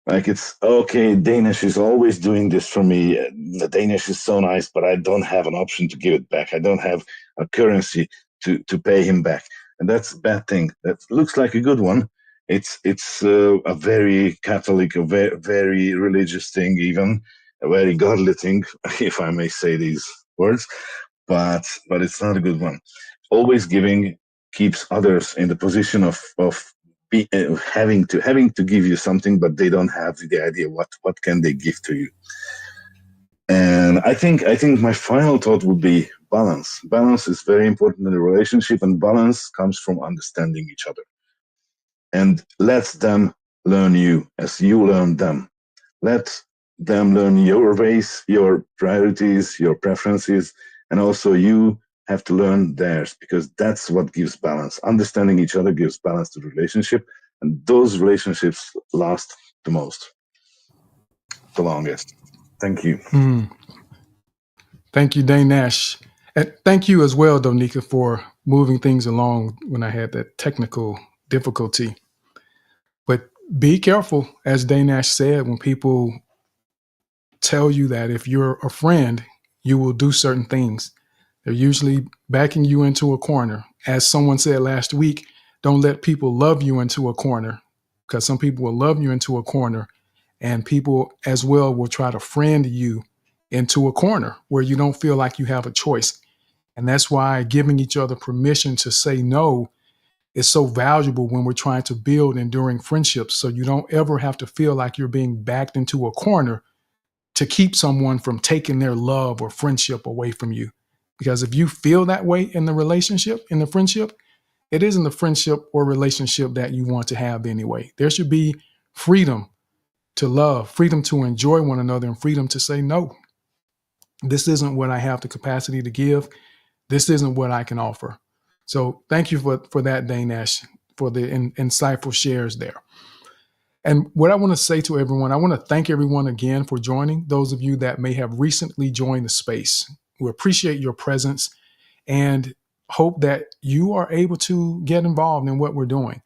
Like, it's okay, Danish is always doing this for me. The Danish is so nice, but I don't have an option to give it back. I don't have a currency to pay him back. And that's a bad thing. That looks like a good one. It's a very Catholic, a very, very religious thing, even a very godly thing, if I may say these words. But it's not a good one. Always giving keeps others in the position of having to give you something, but they don't have the idea what can they give to you. And I think my final thought would be balance. Balance is very important in a relationship, and balance comes from understanding each other. And let them learn you as you learn them. Let them learn your ways, your priorities, your preferences, and also you have to learn theirs, because that's what gives balance. Understanding each other gives balance to the relationship, and those relationships last the most, the longest. Thank you. Thank you, Dane Nash. And thank you as well, Donika, for moving things along when I had that technical difficulty. But be careful, as Dane Nash said, when people tell you that if you're a friend, you will do certain things. They're usually backing you into a corner. As someone said last week, don't let people love you into a corner, because some people will love you into a corner, and people as well will try to friend you into a corner where you don't feel like you have a choice. And that's why giving each other permission to say no is so valuable when we're trying to build enduring friendships. So you don't ever have to feel like you're being backed into a corner to keep someone from taking their love or friendship away from you. Because if you feel that way in the relationship, in the friendship, it isn't the friendship or relationship that you want to have anyway. There should be freedom to love, freedom to enjoy one another, and freedom to say no. This isn't what I have the capacity to give. This isn't what I can offer. So thank you for that, Dane Nash, for the insightful shares there. And what I want to say to everyone, I want to thank everyone again for joining. Those of you that may have recently joined the space, we appreciate your presence and hope that you are able to get involved in what we're doing.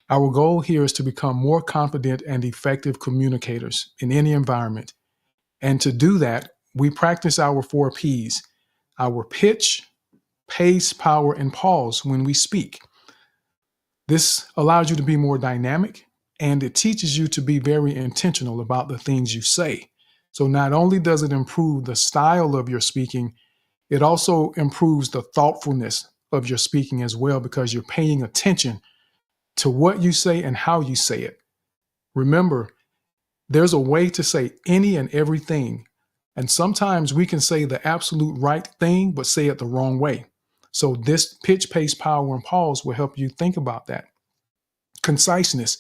Our goal here is to become more confident and effective communicators in any environment. And to do that, we practice our 4 Ps, our pitch, pace, power, and pause when we speak. This allows you to be more dynamic, and it teaches you to be very intentional about the things you say. So not only does it improve the style of your speaking, it also improves the thoughtfulness of your speaking as well, because you're paying attention to what you say and how you say it. Remember, there's a way to say any and everything, and sometimes we can say the absolute right thing, but say it the wrong way. So this pitch, pace, power, and pause will help you think about that. Conciseness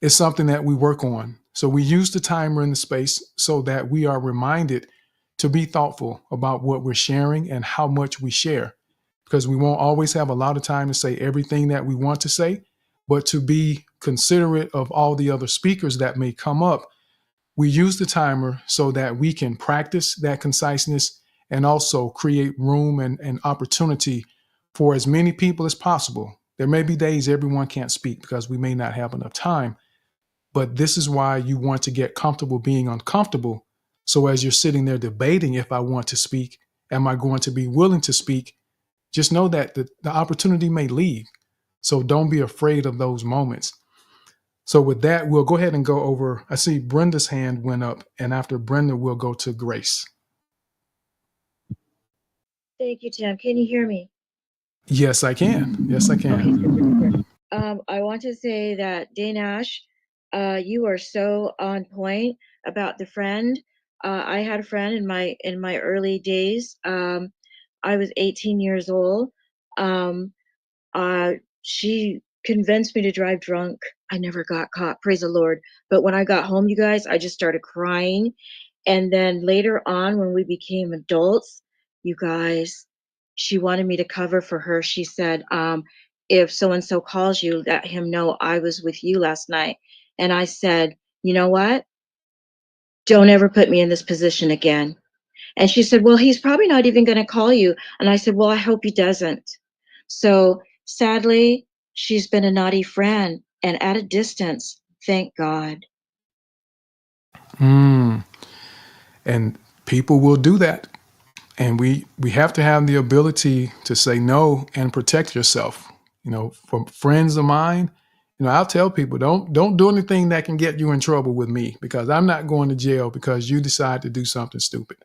is something that we work on. So we use the timer in the space so that we are reminded to be thoughtful about what we're sharing and how much we share, because we won't always have a lot of time to say everything that we want to say, but to be considerate of all the other speakers that may come up. We use the timer so that we can practice that conciseness and also create room and opportunity for as many people as possible. There may be days everyone can't speak because we may not have enough time, but this is why you want to get comfortable being uncomfortable. So as you're sitting there debating, if I want to speak, am I going to be willing to speak? Just know that the opportunity may leave. So don't be afraid of those moments. So with that, we'll go ahead and go over. I see Brenda's hand went up, and after Brenda, we'll go to Grace. Thank you, Tim. Can you hear me? Yes, I can. Yes, I can. Okay, super. I want to say that Danash, you are so on point about the friend. I had a friend in my early days. I was 18 years old. She convinced me to drive drunk. I never got caught, praise the Lord. But when I got home, you guys, I just started crying. And then later on, when we became adults, you guys, she wanted me to cover for her. She said, if so-and-so calls you, let him know I was with you last night. And I said, you know what? Don't ever put me in this position again. And she said, well, he's probably not even going to call you. And I said, well, I hope he doesn't. So sadly, she's been a naughty friend and at a distance, thank God. And people will do that. And we have to have the ability to say no and protect yourself. You know, from friends of mine, you know, I'll tell people, don't do anything that can get you in trouble with me, because I'm not going to jail because you decide to do something stupid.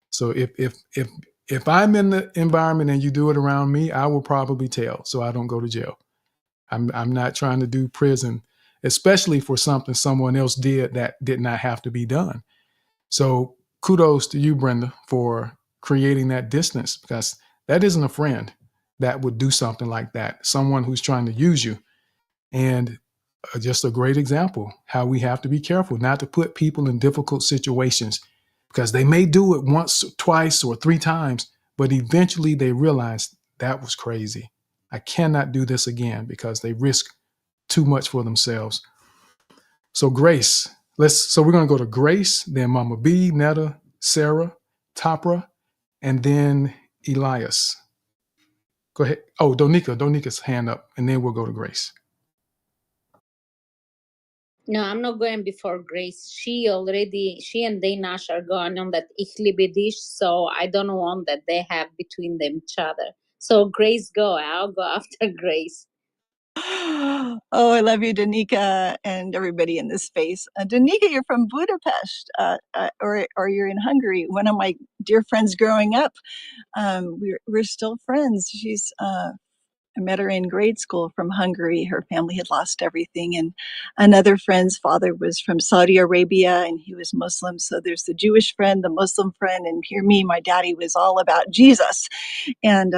So if I'm in the environment and you do it around me, I will probably tell so I don't go to jail. I'm not trying to do prison, especially for something someone else did that did not have to be done. So kudos to you, Brenda, for creating that distance, because that isn't a friend that would do something like that. Someone who's trying to use you. And just a great example how we have to be careful not to put people in difficult situations, because they may do it once, twice, or three times, but eventually they realize that was crazy. I cannot do this again, because they risk too much for themselves. So Grace, so we're going to go to Grace, then Mama B, Netta, Sarah, Tapra, and then Elias. Go ahead. Oh, Donika's hand up, and then we'll go to Grace. No, I'm not going before Grace. She and Danash are going on that Ichlibi dish, so I don't want that they have between them each other. So Grace, go. I'll go after Grace. Oh, I love you, Danica, and everybody in this space. Danica, you're from Budapest, or you're in Hungary. One of my dear friends growing up. We're still friends. I met her in grade school from Hungary. Her family had lost everything. And another friend's father was from Saudi Arabia, and he was Muslim. So there's the Jewish friend, the Muslim friend, and here me, my daddy was all about Jesus. And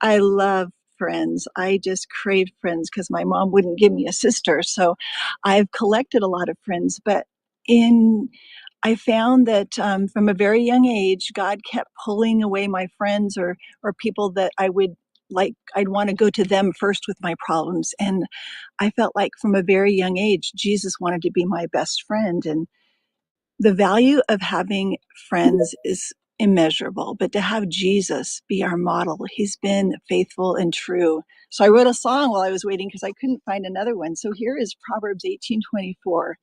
I love friends. I just craved friends because my mom wouldn't give me a sister. So I've collected a lot of friends. But I found that from a very young age, God kept pulling away my friends or people that I'd want to go to them first with my problems. And I felt like from a very young age, Jesus wanted to be my best friend. And the value of having friends is immeasurable, but to have Jesus be our model, he's been faithful and true. So I wrote a song while I was waiting because I couldn't find another one. So here is Proverbs 18:24.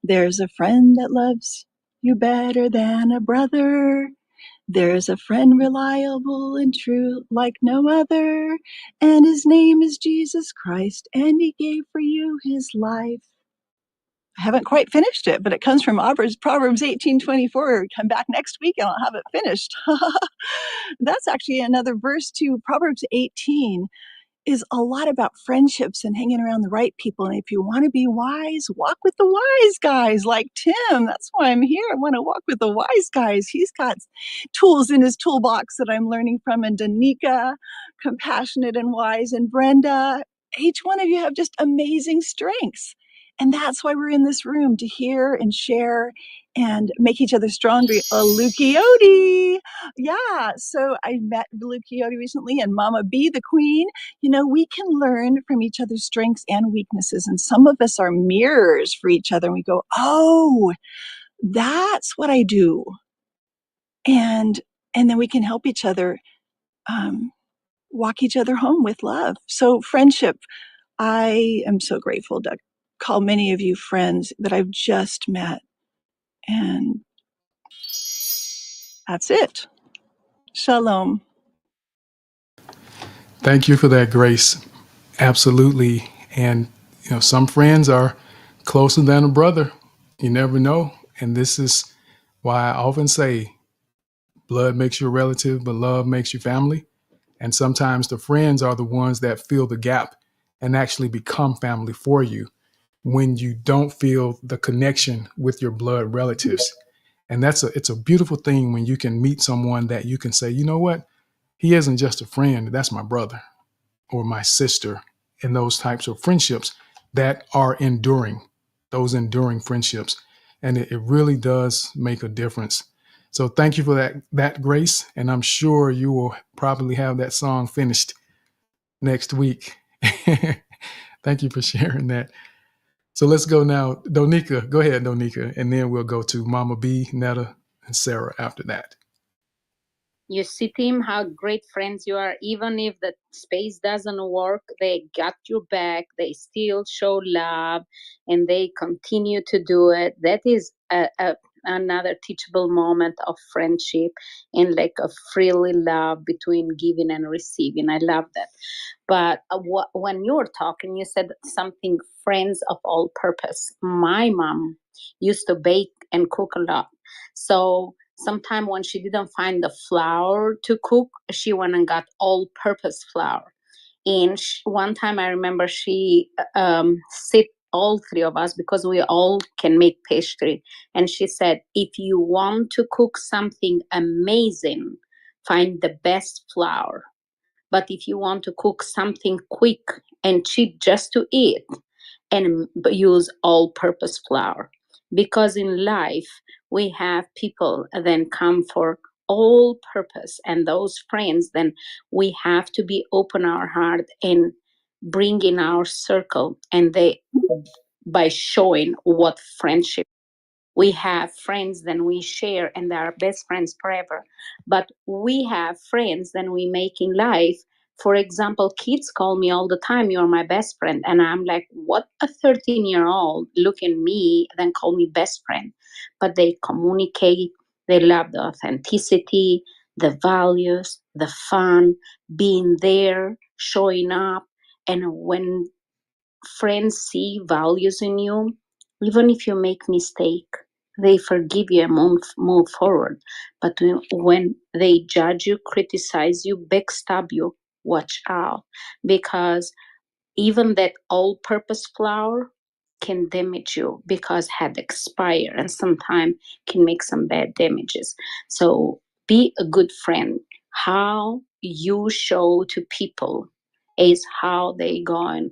There's a friend that loves you better than a brother. There's a friend reliable and true like no other, and his name is Jesus Christ, and he gave for you his life. I haven't quite finished it, but it comes from Proverbs 18:24. Come back next week and I'll have it finished. That's actually another verse to Proverbs 18. is a lot about friendships and hanging around the right people. And if you want to be wise, walk with the wise guys like Tim. That's why I'm here. I want to walk with the wise guys. He's got tools in his toolbox that I'm learning from. And Danica, compassionate and wise, and Brenda, each one of you have just amazing strengths. And that's why we're in this room, to hear and share and make each other stronger. Luke Yote. Yeah, so I met Luke Yote recently, and Mama B, the queen. You know, we can learn from each other's strengths and weaknesses. And some of us are mirrors for each other. And we go, oh, that's what I do. And then we can help each other walk each other home with love. So friendship, I am so grateful to call many of you friends that I've just met. And that's it. Shalom. Thank you for that, Grace. Absolutely. And, some friends are closer than a brother. You never know. And this is why I often say blood makes you a relative, but love makes you family. And sometimes the friends are the ones that fill the gap and actually become family for you when you don't feel the connection with your blood relatives. And it's a beautiful thing when you can meet someone that you can say, you know what? He isn't just a friend. That's my brother or my sister, and those types of friendships that are enduring, those enduring friendships. And it really does make a difference. So thank you for that, Grace. And I'm sure you will probably have that song finished next week. Thank you for sharing that. So let's go now. Donika, go ahead, Donika. And then we'll go to Mama B, Netta, and Sarah after that. You see, Tim, how great friends you are. Even if the space doesn't work, they got your back. They still show love, and they continue to do it. That is another teachable moment of friendship, and like a freely love between giving and receiving. I love that. But when you were talking, you said something, friends of all purpose. My mom used to bake and cook a lot. So sometime when she didn't find the flour to cook, she went and got all-purpose flour. And one time I remember she sit all three of us, because we all can make pastry. And she said, if you want to cook something amazing, find the best flour. But if you want to cook something quick and cheap just to eat, and use all-purpose flour. Because in life, we have people then come for all purpose, and those friends, then we have to be open our heart and bring in our circle, and they, by showing what friendship. We have friends, then we share, and they are best friends forever. But we have friends, then we make in life. For example, kids call me all the time, you're my best friend. And I'm like, what a 13-year-old look at me, then call me best friend. But they communicate, they love the authenticity, the values, the fun, being there, showing up. And when friends see values in you, even if you make mistake, they forgive you and move forward. But when they judge you, criticize you, backstab you, watch out, because even that all-purpose flour can damage you because had expired, and sometimes can make some bad damages. So be a good friend. How you show to people is how they going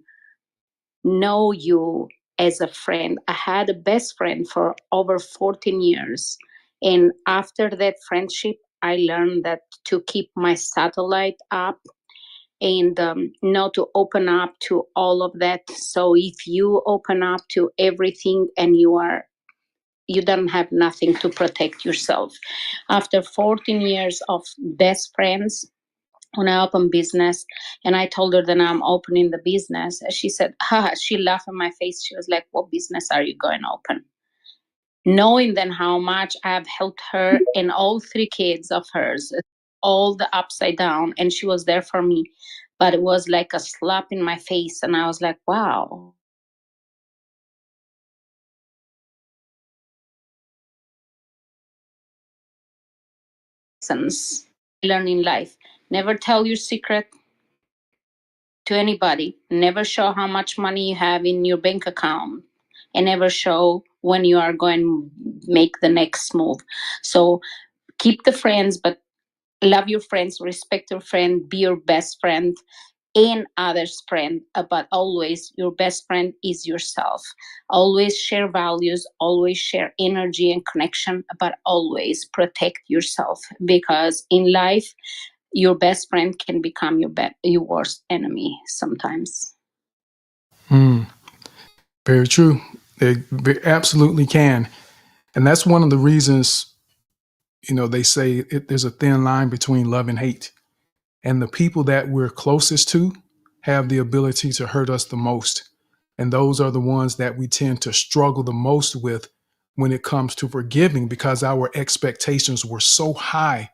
know you as a friend. I had a best friend for over 14 years. And after that friendship, I learned that to keep my satellite up and not to open up to all of that. So if you open up to everything and you don't have nothing to protect yourself. After 14 years of best friends, when I opened business and I told her that I'm opening the business, she said, she laughed in my face. She was like, what business are you going to open? Knowing then how much I've helped her and all three kids of hers, all the upside down, and she was there for me. But it was like a slap in my face. And I was like, wow. Lessons learn in life. Never tell your secret to anybody. Never show how much money you have in your bank account, and never show when you are going to make the next move. So keep the friends, but love your friends, respect your friend, be your best friend and others' friend, but always your best friend is yourself. Always share values, always share energy and connection, but always protect yourself, because in life, your best friend can become your worst enemy sometimes. Very true. They absolutely can. And that's one of the reasons, they say there's a thin line between love and hate. And the people that we're closest to have the ability to hurt us the most. And those are the ones that we tend to struggle the most with when it comes to forgiving, because our expectations were so high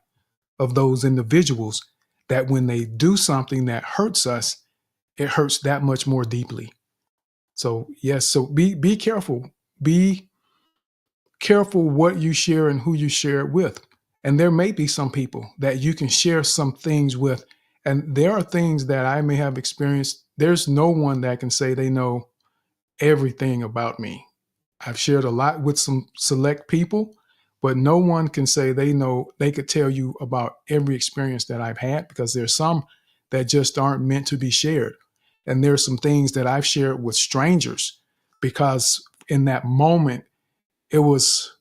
of those individuals that when they do something that hurts us, it hurts that much more deeply. So yes, so be careful. Be careful what you share and who you share it with. And there may be some people that you can share some things with. And there are things that I may have experienced. There's no one that can say they know everything about me. I've shared a lot with some select people, but no one can say they could tell you about every experience that I've had, because there's some that just aren't meant to be shared. And there's some things that I've shared with strangers because in that moment, it was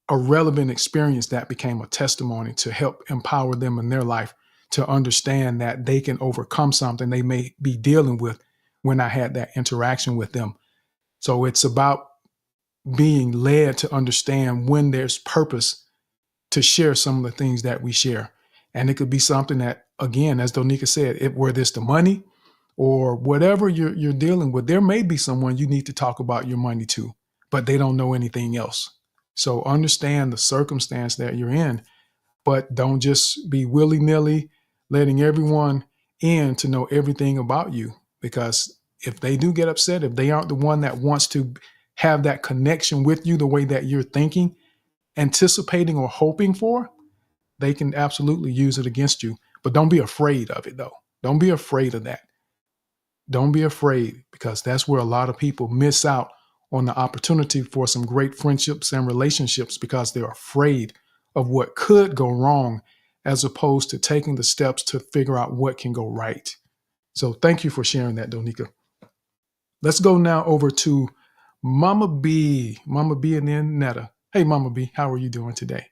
a relevant experience that became a testimony to help empower them in their life to understand that they can overcome something they may be dealing with when I had that interaction with them. So it's about being led to understand when there's purpose to share some of the things that we share. And it could be something that, again, as Donika said, whether it's the money or whatever you're dealing with, there may be someone you need to talk about your money to, but they don't know anything else. So understand the circumstance that you're in, but don't just be willy-nilly letting everyone in to know everything about you. Because if they do get upset, if they aren't the one that wants to have that connection with you the way that you're thinking, anticipating, or hoping for, they can absolutely use it against you. But don't be afraid of it, though. Don't be afraid of that. Don't be afraid, because that's where a lot of people miss out on the opportunity for some great friendships and relationships, because they're afraid of what could go wrong as opposed to taking the steps to figure out what can go right. So thank you for sharing that, Donika. Let's go now over to Mama B and then Netta. Hey, Mama B, how are you doing today?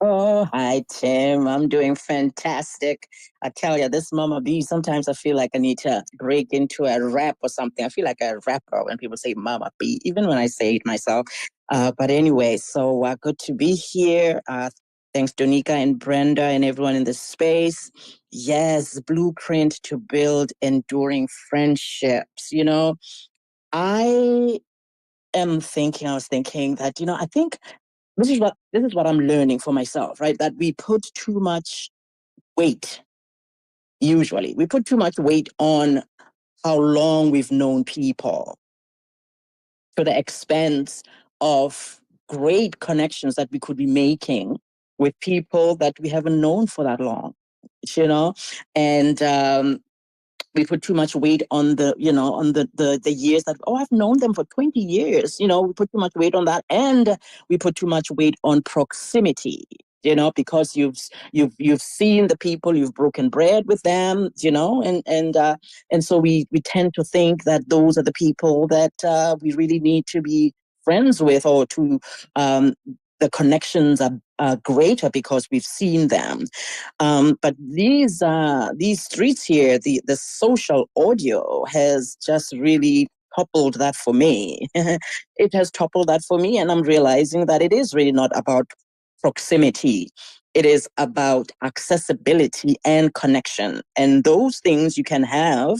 Oh, hi, Tim. I'm doing fantastic. I tell you, this Mama B, sometimes I feel like I need to break into a rap or something. I feel like a rapper when people say Mama B, even when I say it myself. But anyway, so good to be here. Thanks, Donika and Brenda and everyone in the space. Yes, blueprint to build enduring friendships. I was thinking that, I think this is what I'm learning for myself, right? That we put too much weight. Usually, we put too much weight on how long we've known people, to the expense of great connections that we could be making with people that we haven't known for that long. And we put too much weight on the years that, I've known them for 20 years. We put too much weight on that, and we put too much weight on proximity, because you've seen the people, you've broken bread with them, and so we tend to think that those are the people that we really need to be friends with, or to the connections are greater because we've seen them. But these streets here, the social audio has just really toppled that for me. It has toppled that for me, and I'm realizing that it is really not about proximity. It is about accessibility and connection. And those things you can have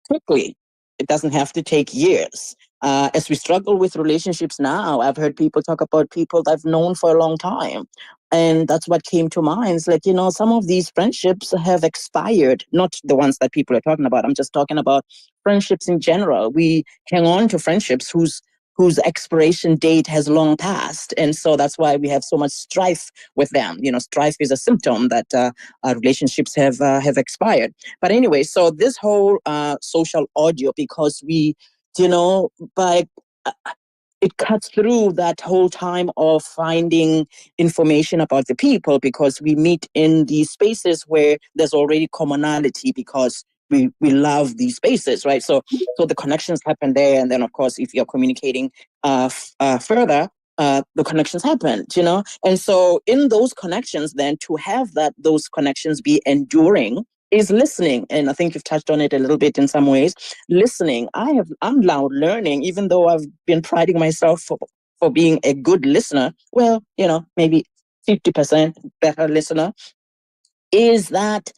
quickly. It doesn't have to take years. As we struggle with relationships now, I've heard people talk about people that I've known for a long time. And that's what came to mind. It's like, some of these friendships have expired, not the ones that people are talking about. I'm just talking about friendships in general. We hang on to friendships whose whose expiration date has long passed. And so that's why we have so much strife with them. Strife is a symptom that our relationships have expired. But anyway, so this whole social audio, because we, by it cuts through that whole time of finding information about the people, because we meet in these spaces where there's already commonality, because we love these spaces, right? So the connections happen there. And then, of course, if you're communicating further, the connections happen, And so in those connections, then to have those connections be enduring is listening. And I think you've touched on it a little bit in some ways. Listening. I'm now learning, even though I've been priding myself for being a good listener. Well, maybe 50% better listener, is that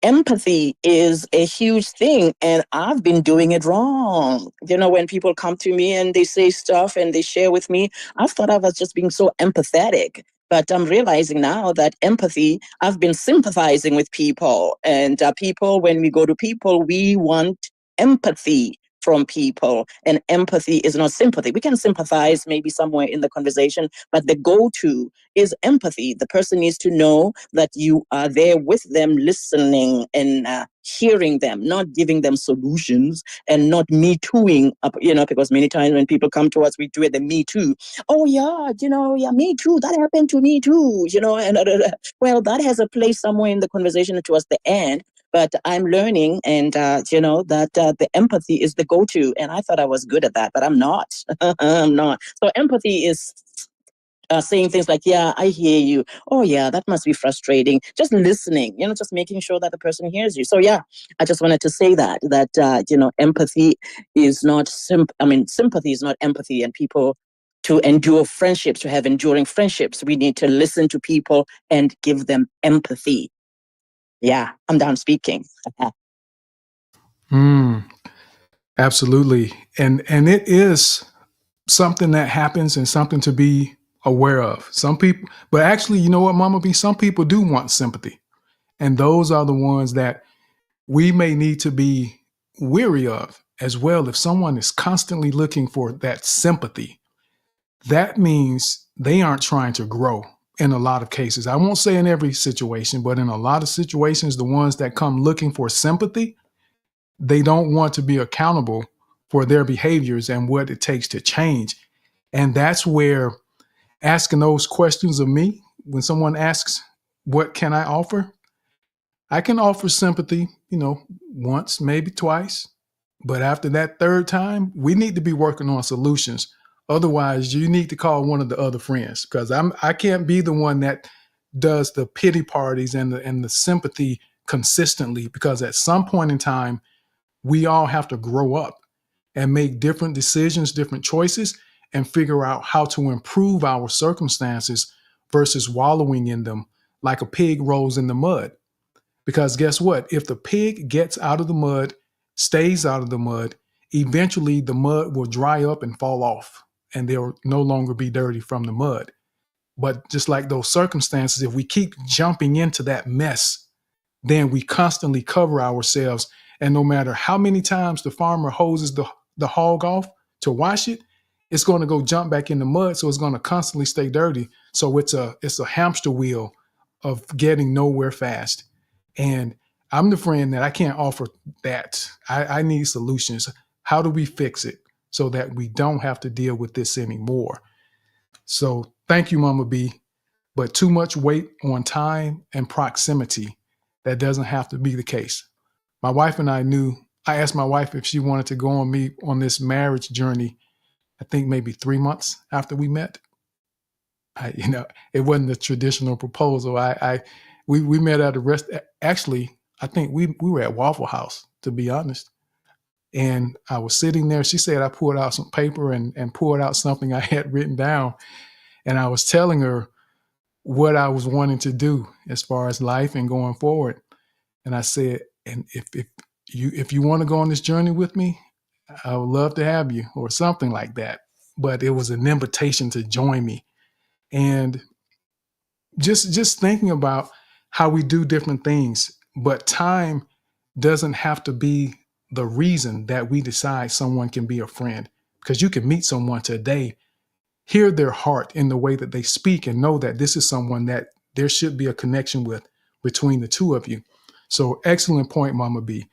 empathy is a huge thing, and I've been doing it wrong. When people come to me and they say stuff and they share with me, I thought I was just being so empathetic. But I'm realizing now that empathy, I've been sympathizing with people. And people, when we go to people, we want empathy from people. And empathy is not sympathy. We can sympathize maybe somewhere in the conversation, but the go-to is empathy. The person needs to know that you are there with them, listening and hearing them, not giving them solutions and not me tooing up, because many times when people come to us, we do it the me too. Oh yeah, yeah, me too. That happened to me too, and well, that has a place somewhere in the conversation towards the end. But I'm learning, and that the empathy is the go-to. And I thought I was good at that, but I'm not. I'm not. So empathy is saying things like, yeah, I hear you. Oh, yeah, that must be frustrating. Just listening, just making sure that the person hears you. So, yeah, I just wanted to say that empathy is not sympathy is not empathy. And people, to endure friendships, to have enduring friendships, we need to listen to people and give them empathy. Yeah, I'm done speaking. Absolutely. And it is something that happens and something to be aware of. Some people, but actually, you know what, Mama B, some people do want sympathy. And those are the ones that we may need to be weary of as well. If someone is constantly looking for that sympathy, that means they aren't trying to grow in a lot of cases. I won't say in every situation, but in a lot of situations, the ones that come looking for sympathy, they don't want to be accountable for their behaviors and what it takes to change. And that's where asking those questions of me, when someone asks, what can I offer? I can offer sympathy, once, maybe twice. But after that third time, we need to be working on solutions. Otherwise, you need to call one of the other friends, because I can't be the one that does the pity parties and the sympathy consistently, because at some point in time, we all have to grow up and make different decisions, different choices, and figure out how to improve our circumstances versus wallowing in them like a pig rolls in the mud. Because guess what? If the pig gets out of the mud, stays out of the mud, eventually the mud will dry up and fall off, and they'll no longer be dirty from the mud. But just like those circumstances, if we keep jumping into that mess, then we constantly cover ourselves. And no matter how many times the farmer hoses the hog off to wash it, it's going to go jump back in the mud. So it's going to constantly stay dirty. So it's a hamster wheel of getting nowhere fast. And I'm the friend that I can't offer that. I need solutions. How do we fix it so that we don't have to deal with this anymore? So thank you, Mama B. But too much weight on time and proximity, that doesn't have to be the case. My wife and I asked my wife if she wanted to go on this marriage journey, I think maybe 3 months after we met. It wasn't a traditional proposal. We met at a restaurant. Actually, I think we were at Waffle House, to be honest. And I was sitting there. She said I pulled out some paper and pulled out something I had written down. And I was telling her what I was wanting to do as far as life and going forward. And I said, and if you want to go on this journey with me, I would love to have you, or something like that. But it was an invitation to join me. And just thinking about how we do different things, but time doesn't have to be the reason that we decide someone can be a friend, because you can meet someone today, hear their heart in the way that they speak, and know that this is someone that there should be a connection with between the two of you. So excellent point, Mama B.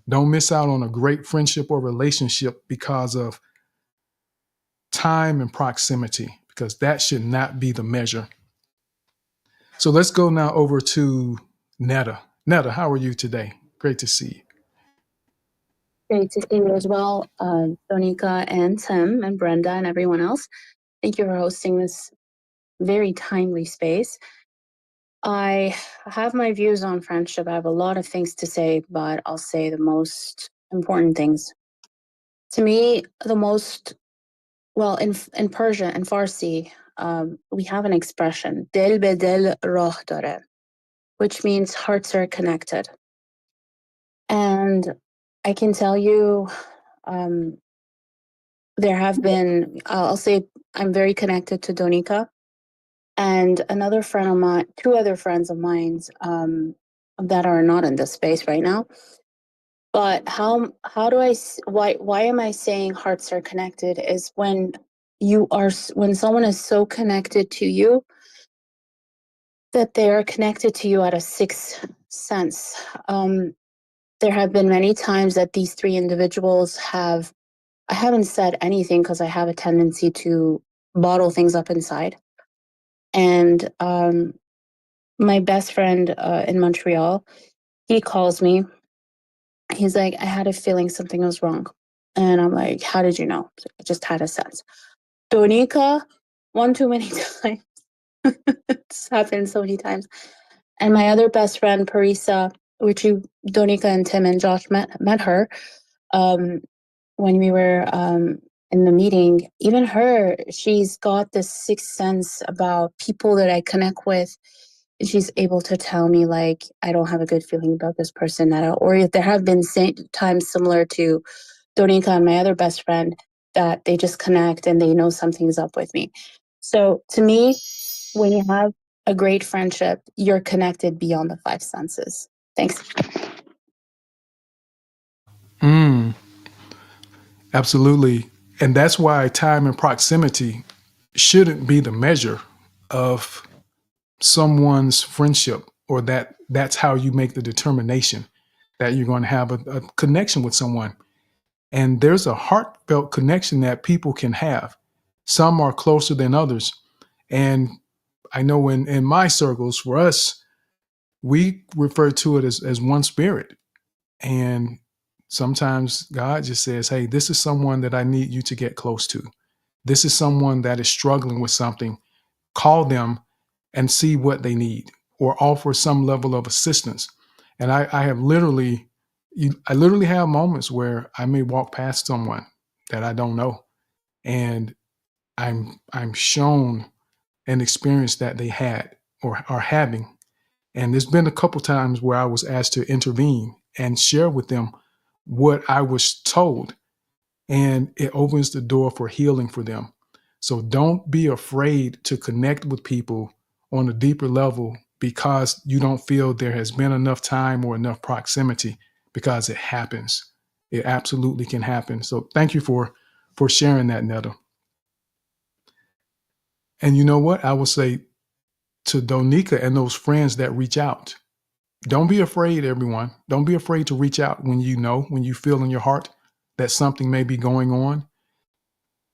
Don't miss out on a great friendship or relationship because of time and proximity, because that should not be the measure. So let's go now over to Netta. Netta, how are you today? Great to see you. Great to see you as well, Donika and Tim and Brenda and everyone else. Thank you for hosting this very timely space. I have my views on friendship. I have a lot of things to say, but I'll say the most important things. To me, the most, well, in Persian and Farsi, we have an expression, dil be dil rah dare, which means hearts are connected. And I can tell you, there have been, I'll say I'm very connected to Donika and another friend of mine, two other friends of mine that are not in this space right now. But how do I, why am I saying hearts are connected is when someone is so connected to you that they are connected to you at a sixth sense. There have been many times that these three individuals I haven't said anything because I have a tendency to bottle things up inside. And my best friend in Montreal, he calls me. He's like, I had a feeling something was wrong. And I'm like, how did you know? I just had a sense. Donika, one too many times. It's happened so many times. And my other best friend, Parisa, which Donika and Tim and Josh met her when we were in the meeting. Even her, she's got this sixth sense about people that I connect with. She's able to tell me, like, I don't have a good feeling about this person at all. Or if there have been times similar to Donika and my other best friend that they just connect and they know something's up with me. So to me, when you have a great friendship, you're connected beyond the five senses. Thanks. Absolutely. And that's why time and proximity shouldn't be the measure of someone's friendship, or that's how you make the determination that you're going to have a connection with someone. And there's a heartfelt connection that people can have. Some are closer than others. And I know in my circles, for us, we refer to it as one spirit. And sometimes God just says, hey, this is someone that I need you to get close to. This is someone that is struggling with something. Call them and see what they need, or offer some level of assistance. And I literally have moments where I may walk past someone that I don't know, and I'm shown an experience that they had or are having. And there's been a couple times where I was asked to intervene and share with them what I was told, and it opens the door for healing for them. So don't be afraid to connect with people on a deeper level because you don't feel there has been enough time or enough proximity, because it happens. It absolutely can happen. So thank you for sharing that, Netta. And you know what? I will say to Donika and those friends that reach out, don't be afraid, everyone. Don't be afraid to reach out when you feel in your heart that something may be going on.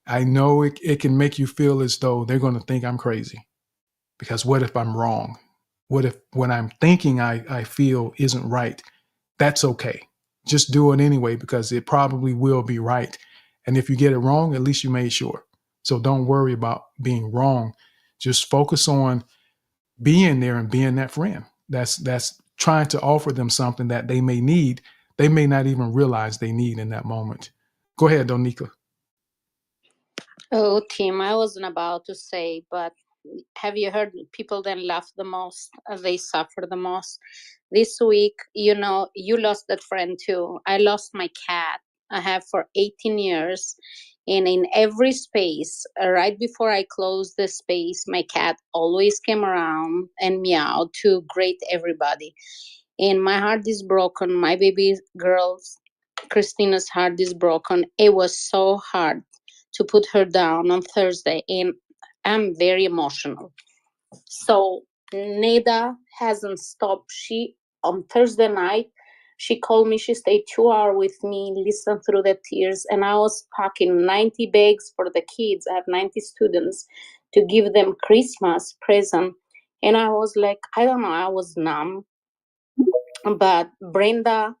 I know it can make you feel as though they're going to think I'm crazy, because what if I'm wrong? What if what I'm thinking I feel isn't right? That's okay. Just do it anyway, because it probably will be right. And if you get it wrong, at least you made sure. So don't worry about being wrong. Just focus on being there and being that friend. That's trying to offer them something that they may need. They may not even realize they need in that moment. Go ahead, Donika. Oh, Tim, I wasn't about to say, but have you heard people that laugh the most? They suffer the most. This week, you lost that friend too. I lost my cat. I have for 18 years. And in every space, right before I closed the space, my cat always came around and meowed to greet everybody. And my heart is broken. My baby girl's, Christina's heart is broken. It was so hard to put her down on Thursday, and I'm very emotional. So Neda hasn't stopped. She on Thursday night, she called me. She stayed 2 hours with me, listened through the tears, and I was packing 90 bags for the kids. I have 90 students to give them Christmas present, and I was like, I don't know, I was numb. But Brenda,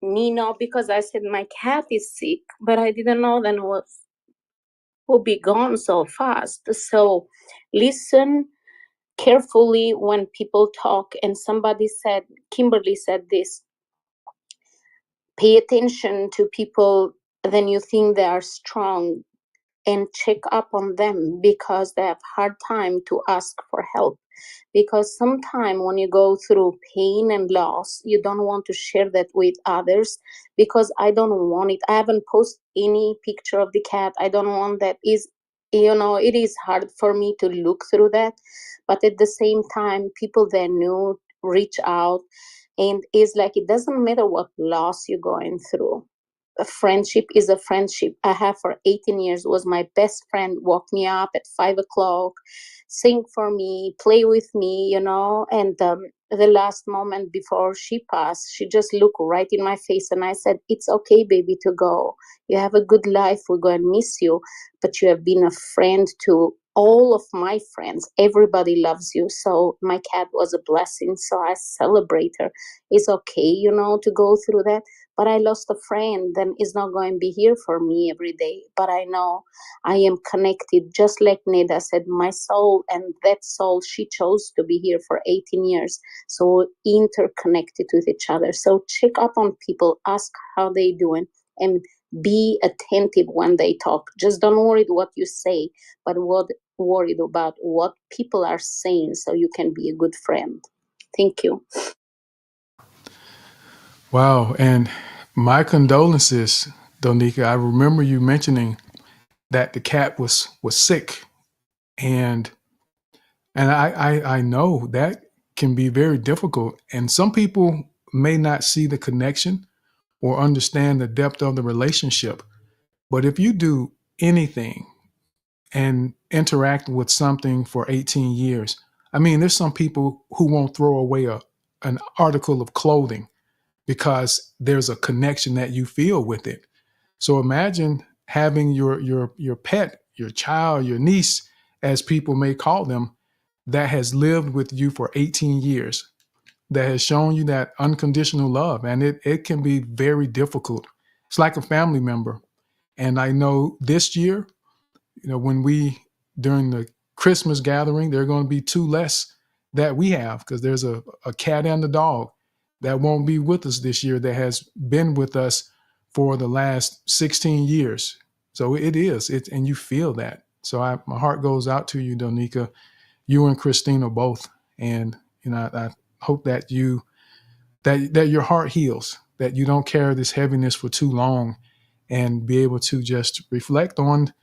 Nino, because I said my cat is sick, but I didn't know then will be gone so fast. So listen carefully when people talk. And somebody said, Kimberly said this, pay attention to people then you think they are strong, and check up on them because they have hard time to ask for help. Because sometimes when you go through pain and loss, you don't want to share that with others, because I don't want it. I haven't posted any picture of the cat. I don't want that. It is hard for me to look through that. But at the same time, people that knew reach out, and it's like, it doesn't matter what loss you're going through. A friendship is a friendship. I have for 18 years, was my best friend, woke me up at 5 o'clock, sing for me, play with me, and the last moment before she passed, she just looked right in my face, and I said, it's okay, baby, to go. You have a good life. We're going to miss you, but you have been a friend to all of my friends. Everybody loves you. So my cat was a blessing. So I celebrate her. It's okay, to go through that. But I lost a friend, then is not going to be here for me every day. But I know I am connected, just like Neda said, my soul and that soul, she chose to be here for 18 years. So interconnected with each other. So check up on people, ask how they doing, and be attentive when they talk. Just don't worry what you say, but worried about what people are saying, so you can be a good friend. Thank you. Wow. And my condolences, Donika. I remember you mentioning that the cat was sick. And I know that can be very difficult. And some people may not see the connection or understand the depth of the relationship. But if you do anything and interact with something for 18 years, I mean, there's some people who won't throw away an article of clothing because there's a connection that you feel with it. So imagine having your pet, your child, your niece, as people may call them, that has lived with you for 18 years, that has shown you that unconditional love. And it can be very difficult. It's like a family member. And I know this year, when during the Christmas gathering, there are going to be 2 less that we have, because there's a cat and a dog that won't be with us this year that has been with us for the last 16 years. So and you feel that. So my heart goes out to you, Donika, you and Christina both. And, I hope that that your heart heals, that you don't carry this heaviness for too long, and be able to just reflect on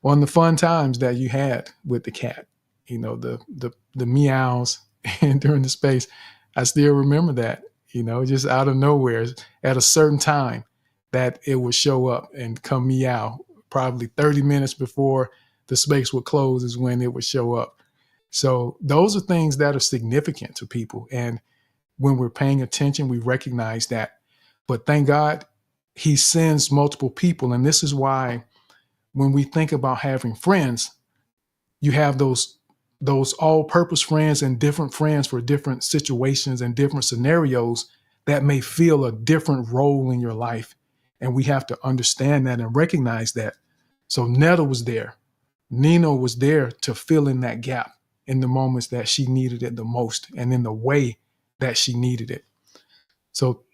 the fun times that you had with the cat, the meows and during the space. I still remember that, just out of nowhere at a certain time that it would show up and come meow. Probably 30 minutes before the space would close is when it would show up. So those are things that are significant to people. And when we're paying attention, we recognize that. But thank God he sends multiple people. And this is why when we think about having friends, you have those all-purpose friends and different friends for different situations and different scenarios that may fill a different role in your life. And we have to understand that and recognize that. So Netta was there. Nino was there to fill in that gap in the moments that she needed it the most and in the way that she needed it. So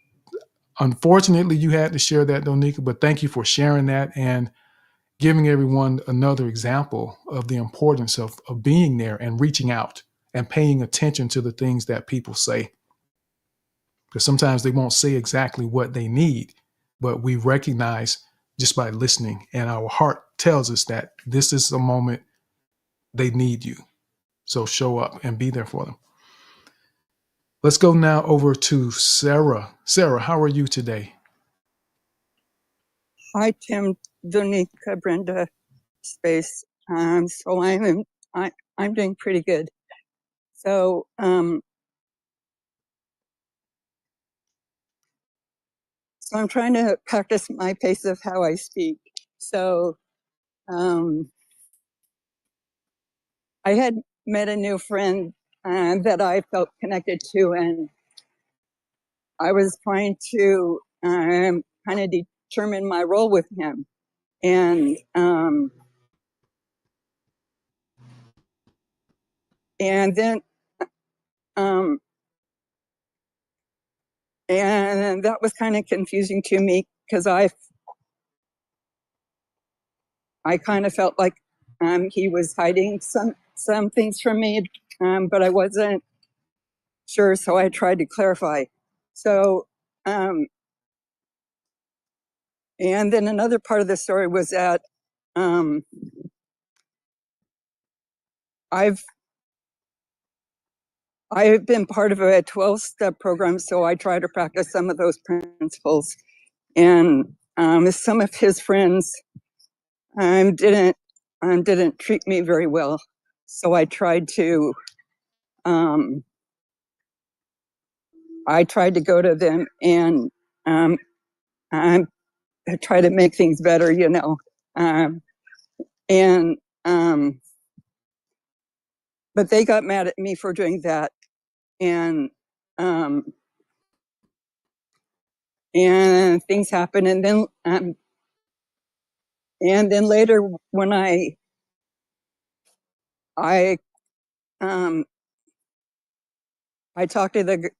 unfortunately, you had to share that, Donika, but thank you for sharing that and giving everyone another example of the importance of being there and reaching out and paying attention to the things that people say. Because sometimes they won't say exactly what they need, but we recognize just by listening, and our heart tells us that this is a moment they need you. So show up and be there for them. Let's go now over to Sarah. Sarah, how are you today? Hi, Tim, Donika, Brenda, Space. So I'm doing pretty good. So so I'm trying to practice my pace of how I speak. So I had met a new friend that I felt connected to, and I was trying to kind of determine my role with him, and then and that was kind of confusing to me because I kind of felt like he was hiding some things from me, but I wasn't sure, so I tried to clarify. So, and then another part of the story was that I've been part of a 12-step program, so I try to practice some of those principles. And some of his friends didn't treat me very well, so I tried to go to them and try to make things better, you know. And but they got mad at me for doing that, and things happened, and then later when I talked to the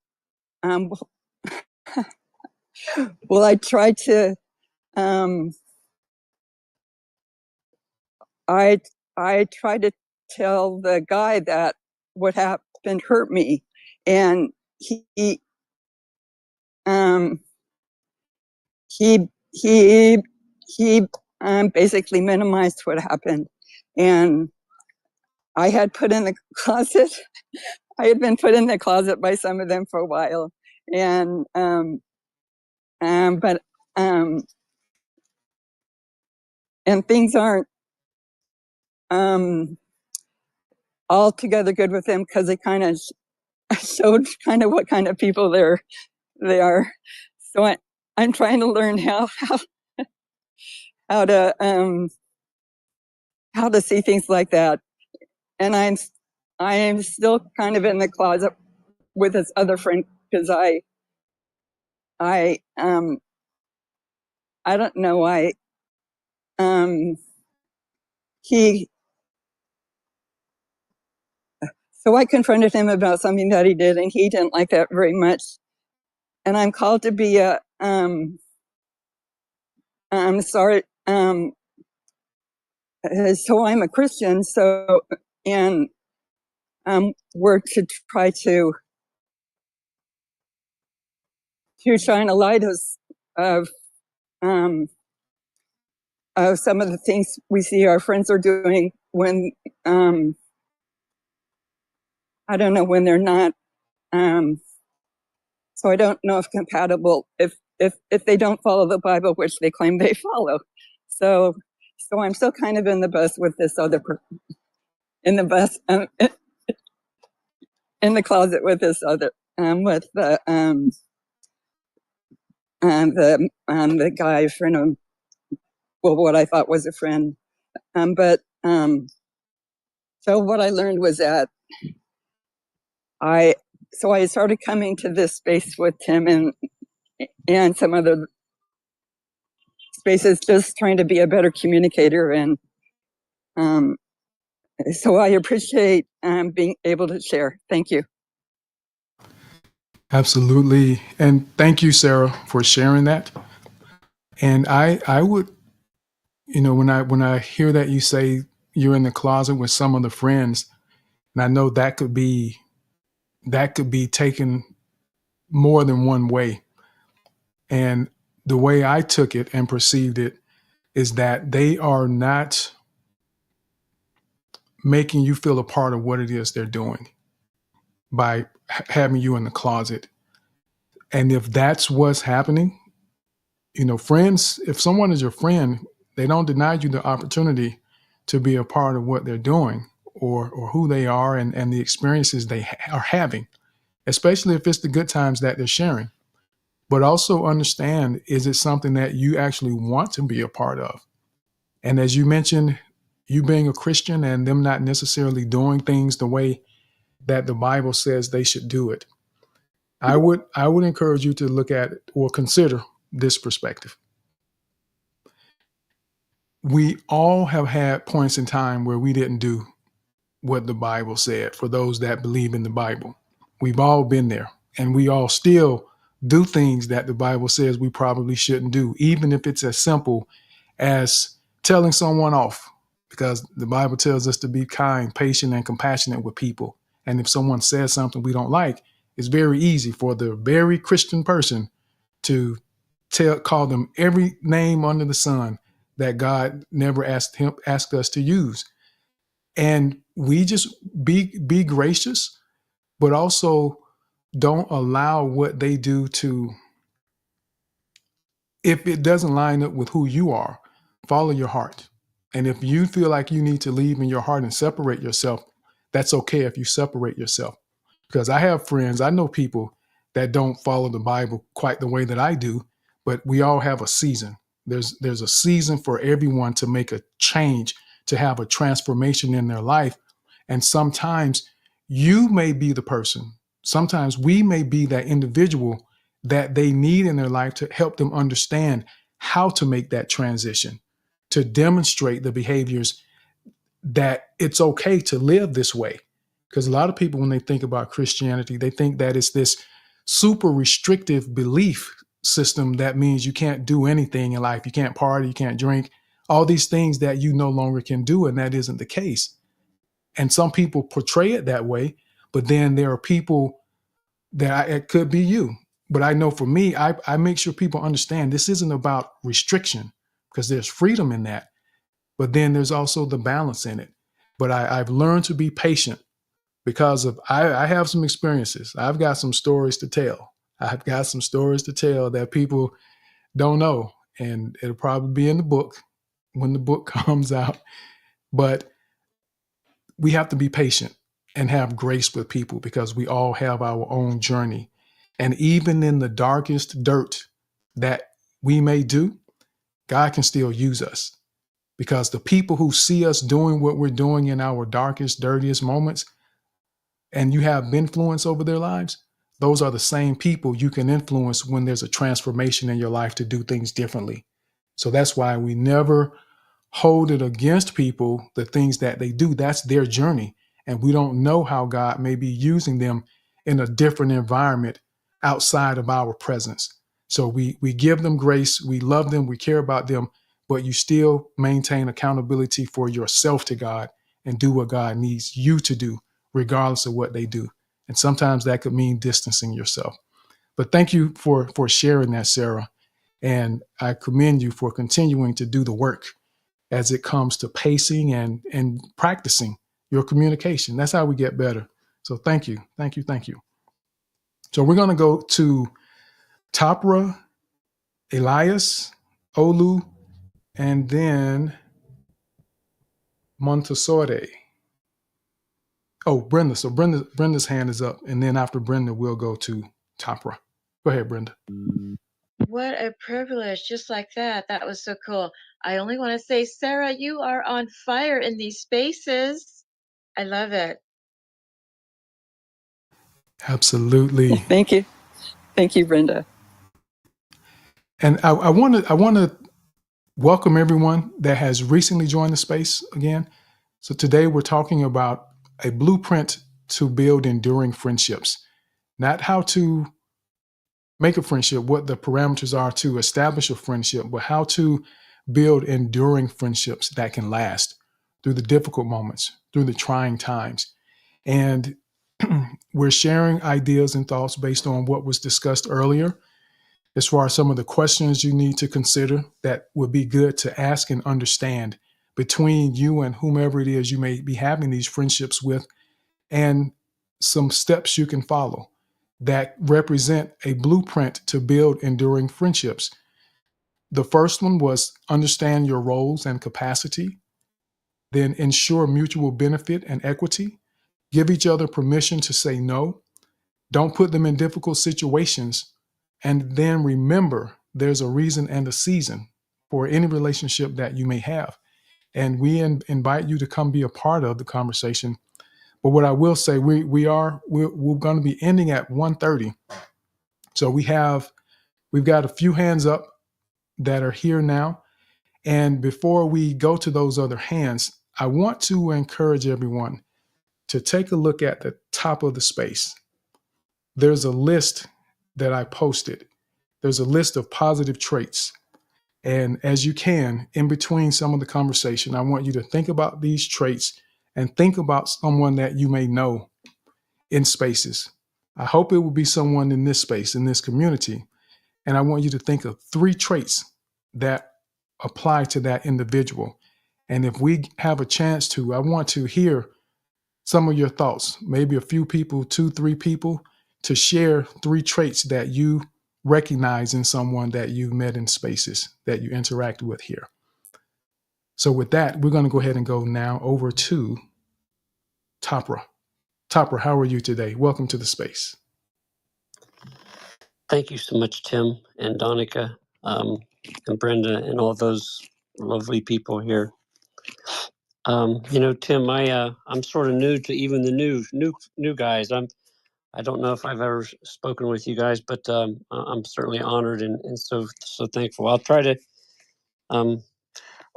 well, I tried to I tried to tell the guy that what happened hurt me, and he basically minimized what happened, and I had put in the closet. I had been put in the closet by some of them for a while, and but and things aren't altogether good with them because they kind of showed kind of what kind of people they are. So I'm trying to learn how to see things like that, and I am still kind of in the closet with this other friend because I don't know why so I confronted him about something that he did, and he didn't like that very much. And I'm called to be a sorry so I'm a Christian, so and work to try to shine a light of some of the things we see our friends are doing when I don't know, when they're not so I don't know if compatible if they don't follow the Bible, which they claim they follow. So I'm still kind of in the bus with this other in the bus in the closet with this other with the guy friend of, well, what I thought was a friend, but so what I learned was that I started coming to this space with Tim and some other spaces, just trying to be a better communicator, and so I appreciate being able to share. Thank you. Absolutely. And thank you, Sarah, for sharing that. And I would, you know, when I hear that you say you're in the closet with some of the friends, and I know that could be taken more than one way. And the way I took it and perceived it is that they are not making you feel a part of what it is they're doing by having you in the closet. And if that's what's happening, Friends, if someone is your friend, they don't deny you the opportunity to be a part of what they're doing or who they are and the experiences they are having, especially if it's the good times that they're sharing. But also understand, is it something that you actually want to be a part of? And as you mentioned, you being a Christian and them not necessarily doing things the way that the Bible says they should do it. I would encourage you to look at it or consider this perspective. We all have had points in time where we didn't do what the Bible said for those that believe in the Bible. We've all been there, and we all still do things that the Bible says we probably shouldn't do, even if it's as simple as telling someone off, because the Bible tells us to be kind, patient, and compassionate with people. And if someone says something we don't like, it's very easy for the very Christian person to call them every name under the sun that God never asked us to use. And we just be gracious, but also don't allow what they do to, if it doesn't line up with who you are, follow your heart. And if you feel like you need to leave in your heart and separate yourself, that's okay if you separate yourself. Because I have friends, I know people that don't follow the Bible quite the way that I do, but we all have a season. There's a season for everyone to make a change, to have a transformation in their life. And sometimes you may be the person, sometimes we may be that individual that they need in their life to help them understand how to make that transition, to demonstrate the behaviors that it's okay to live this way. Because a lot of people, when they think about Christianity, they think that it's this super restrictive belief system that means you can't do anything in life. You can't party, you can't drink, all these things that you no longer can do. And that isn't the case. And some people portray it that way, but then there are people that it could be you. But I know for me, I make sure people understand this isn't about restriction, because there's freedom in that. But then there's also the balance in it. But I've learned to be patient because I have some experiences. I've got some stories to tell. I've got some stories to tell that people don't know. And it'll probably be in the book when the book comes out. But we have to be patient and have grace with people because we all have our own journey. And even in the darkest dirt that we may do, God can still use us. Because the people who see us doing what we're doing in our darkest, dirtiest moments, and you have influence over their lives, those are the same people you can influence when there's a transformation in your life to do things differently. So that's why we never hold it against people, the things that they do. That's their journey. And we don't know how God may be using them in a different environment outside of our presence. So we give them grace, we love them, we care about them, but you still maintain accountability for yourself to God and do what God needs you to do, regardless of what they do. And sometimes that could mean distancing yourself. But thank you for sharing that, Sarah. And I commend you for continuing to do the work as it comes to pacing and practicing your communication. That's how we get better. So thank you. Thank you. Thank you. So we're going to go to Tapra, Elias, Olu, and then Montessori. Oh, Brenda. So Brenda's hand is up. And then after Brenda, we'll go to Tapra. Go ahead, Brenda. What a privilege. Just like that. That was so cool. I only want to say, Sarah, you are on fire in these spaces. I love it. Absolutely. Thank you. Thank you, Brenda. And I want to welcome everyone that has recently joined the space again. So today we're talking about a blueprint to build enduring friendships, not how to make a friendship, what the parameters are to establish a friendship, but how to build enduring friendships that can last through the difficult moments, through the trying times. And we're sharing ideas and thoughts based on what was discussed earlier, as far as some of the questions you need to consider that would be good to ask and understand between you and whomever it is you may be having these friendships with, and some steps you can follow that represent a blueprint to build enduring friendships. The first one was understand your roles and capacity, then ensure mutual benefit and equity, give each other permission to say no, don't put them in difficult situations, and then remember there's a reason and a season for any relationship that you may have. And we invite you to come be a part of the conversation. But what I will say, we're going to be ending at 1:30. So we've got a few hands up that are here now. And before we go to those other hands, I want to encourage everyone to take a look at the top of the space. There's a list that I posted. There's a list of positive traits. And as you can, in between some of the conversation, I want you to think about these traits and think about someone that you may know in spaces. I hope it will be someone in this space, in this community. And I want you to think of 3 traits that apply to that individual. And if we have a chance to, I want to hear some of your thoughts, maybe a few people, 2, 3 people, to share 3 traits that you recognize in someone that you've met in spaces that you interact with here. So with that, we're going to go ahead and go now over to Tapra. Tapra, how are you today? Welcome to the space. Thank you so much, Tim and Donica, and Brenda, and all those lovely people here. Tim, I'm sort of new to even the new guys. I don't know if I've ever spoken with you guys, but I'm certainly honored and so thankful. I'll try to.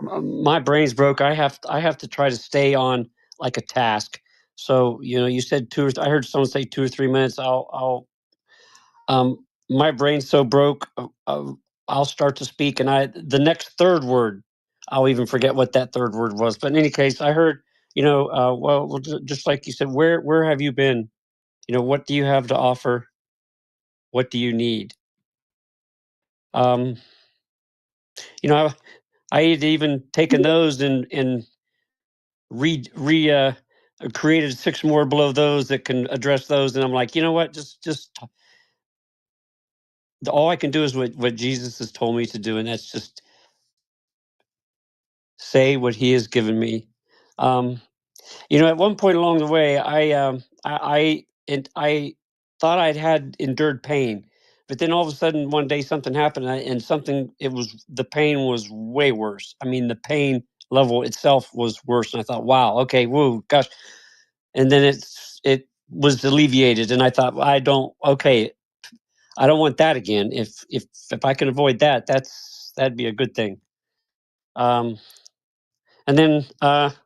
My brain's broke. I have to try to stay on like a task. So you said I heard someone say 2 or 3 minutes. My brain's so broke. I'll start to speak, and the next third word, I'll even forget what that third word was. But in any case, I heard, just like you said, where have you been? What do you have to offer? What do you need? I had even taken those and created 6 more below those that can address those. And I'm like, you know what? Just all I can do is what Jesus has told me to do, and that's just say what He has given me. At one point along the way, I thought I'd had endured pain, but then all of a sudden one day something happened, and the pain was way worse. I mean, the pain level itself was worse, and I thought, wow, okay, whoa, gosh, and then it was alleviated, and I thought, I don't want that again. If I can avoid that, that'd be a good thing. And then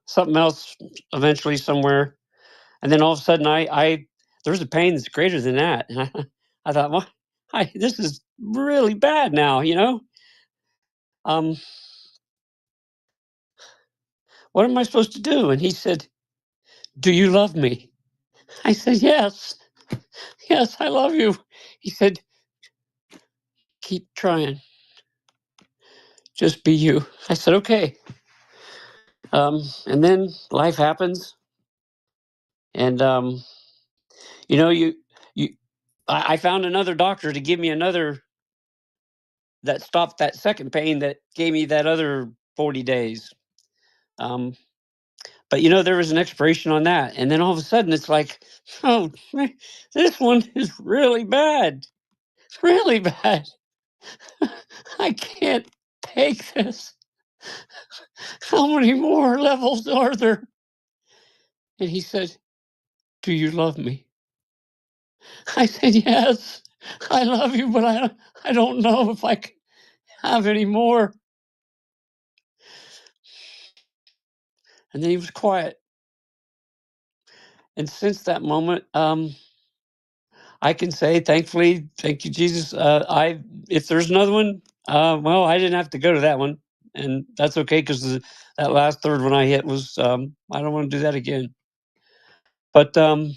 something else eventually somewhere. And then all of a sudden there's a pain that's greater than that. And I thought, well, this is really bad now, what am I supposed to do? And He said, do you love me? I said, yes, I love you. He said, keep trying. Just be you. I said, okay. And then life happens. And, I found another doctor to give me another that stopped that second pain that gave me that other 40 days. But there was an expiration on that. And then all of a sudden it's like, oh, this one is really bad. It's really bad. I can't take this. How many more levels are there? And He said, do you love me? I said, yes, I love you, but I don't know if I can have any more. And then He was quiet. And since that moment, I can say, thankfully, thank you, Jesus. If there's another one, well, I didn't have to go to that one, and that's okay because that last third one I hit was I don't want to do that again. But I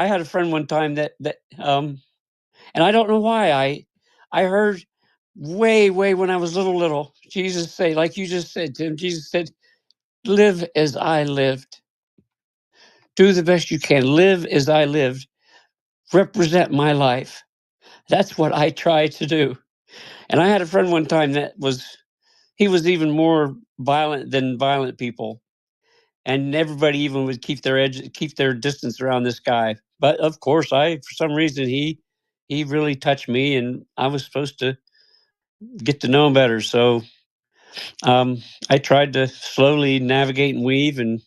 had a friend one time that and I don't know why I heard way when I was little Jesus say, like you just said, Tim. Jesus said, "Live as I lived. Do the best you can. Live as I lived. Represent my life." That's what I try to do. And I had a friend one time he was even more violent than violent people. And everybody even would keep their distance around this guy. But of course, for some reason, he really touched me, and I was supposed to get to know him better. So I tried to slowly navigate and weave, and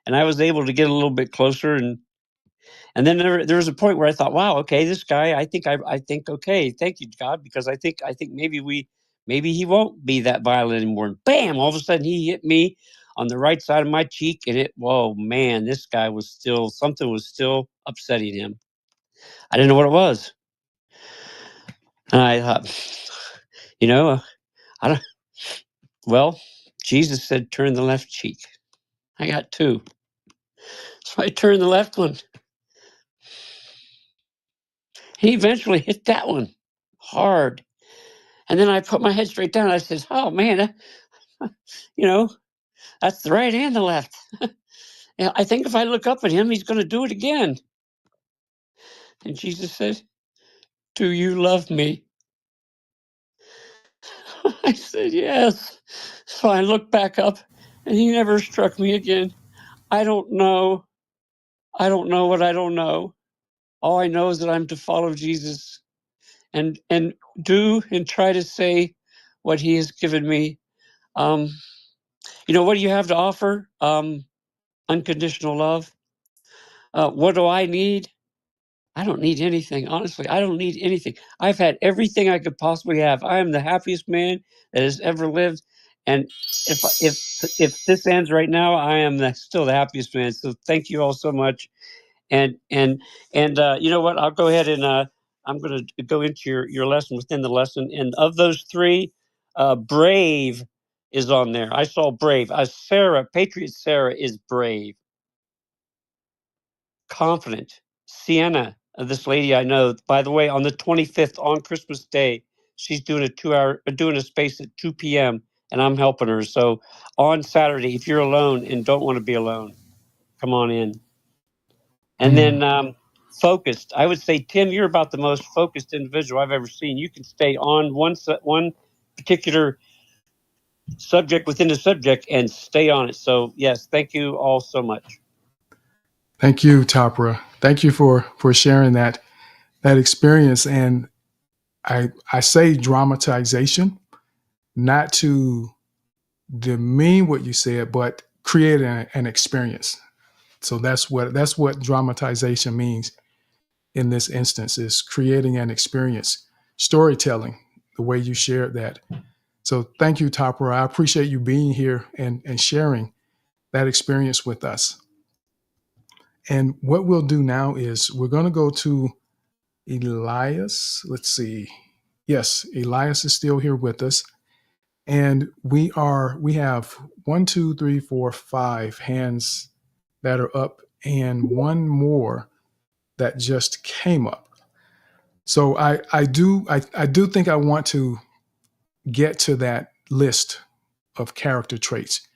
I was able to get a little bit closer. And then there was a point where I thought, wow, okay, this guy, I think, okay, thank you, God, because I think maybe he won't be that violent anymore. And bam, all of a sudden he hit me on the right side of my cheek, and whoa, man, this guy something was still upsetting him. I didn't know what it was. And I thought, Jesus said, turn the left cheek. I got two. So I turned the left one. He eventually hit that one hard. And then I put my head straight down. I said, oh, man, that's the right and the left. I think if I look up at him, he's going to do it again. And Jesus said, do you love me? I said, yes. So I looked back up, and he never struck me again. I don't know. I don't know what I don't know. All I know is that I'm to follow Jesus and do and try to say what he has given me. What do you have to offer? Unconditional love. What do I need? I don't need anything. Honestly, I don't need anything. I've had everything I could possibly have. I am the happiest man that has ever lived. And if this ends right now, I am still the happiest man. So thank you all so much. And you know what? I'll go ahead and I'm going to go into your lesson within the lesson. And of those three, brave is on there. I saw brave. Sarah, Patriot Sarah is brave. Confident. Sienna, this lady I know, by the way, on the 25th, on Christmas Day, she's doing a space at 2 p.m. and I'm helping her. So on Saturday, if you're alone and don't want to be alone, come on in. And then focused. I would say, Tim, you're about the most focused individual I've ever seen. You can stay on one particular subject within the subject and stay on it. So yes, thank you all so much. Thank you, Tapra. Thank you for sharing that experience. And I say dramatization, not to demean what you said, but create an experience. So that's what dramatization means in this instance, is creating an experience, storytelling, the way you shared that. So thank you, Tapra. I appreciate you being here and sharing that experience with us. And what we'll do now is we're going to go to Elias. Let's see. Yes, Elias is still here with us. And we have 1, 2, 3, 4, 5 hands that are up and one more that just came up. So I do think I want to get to that list of character traits.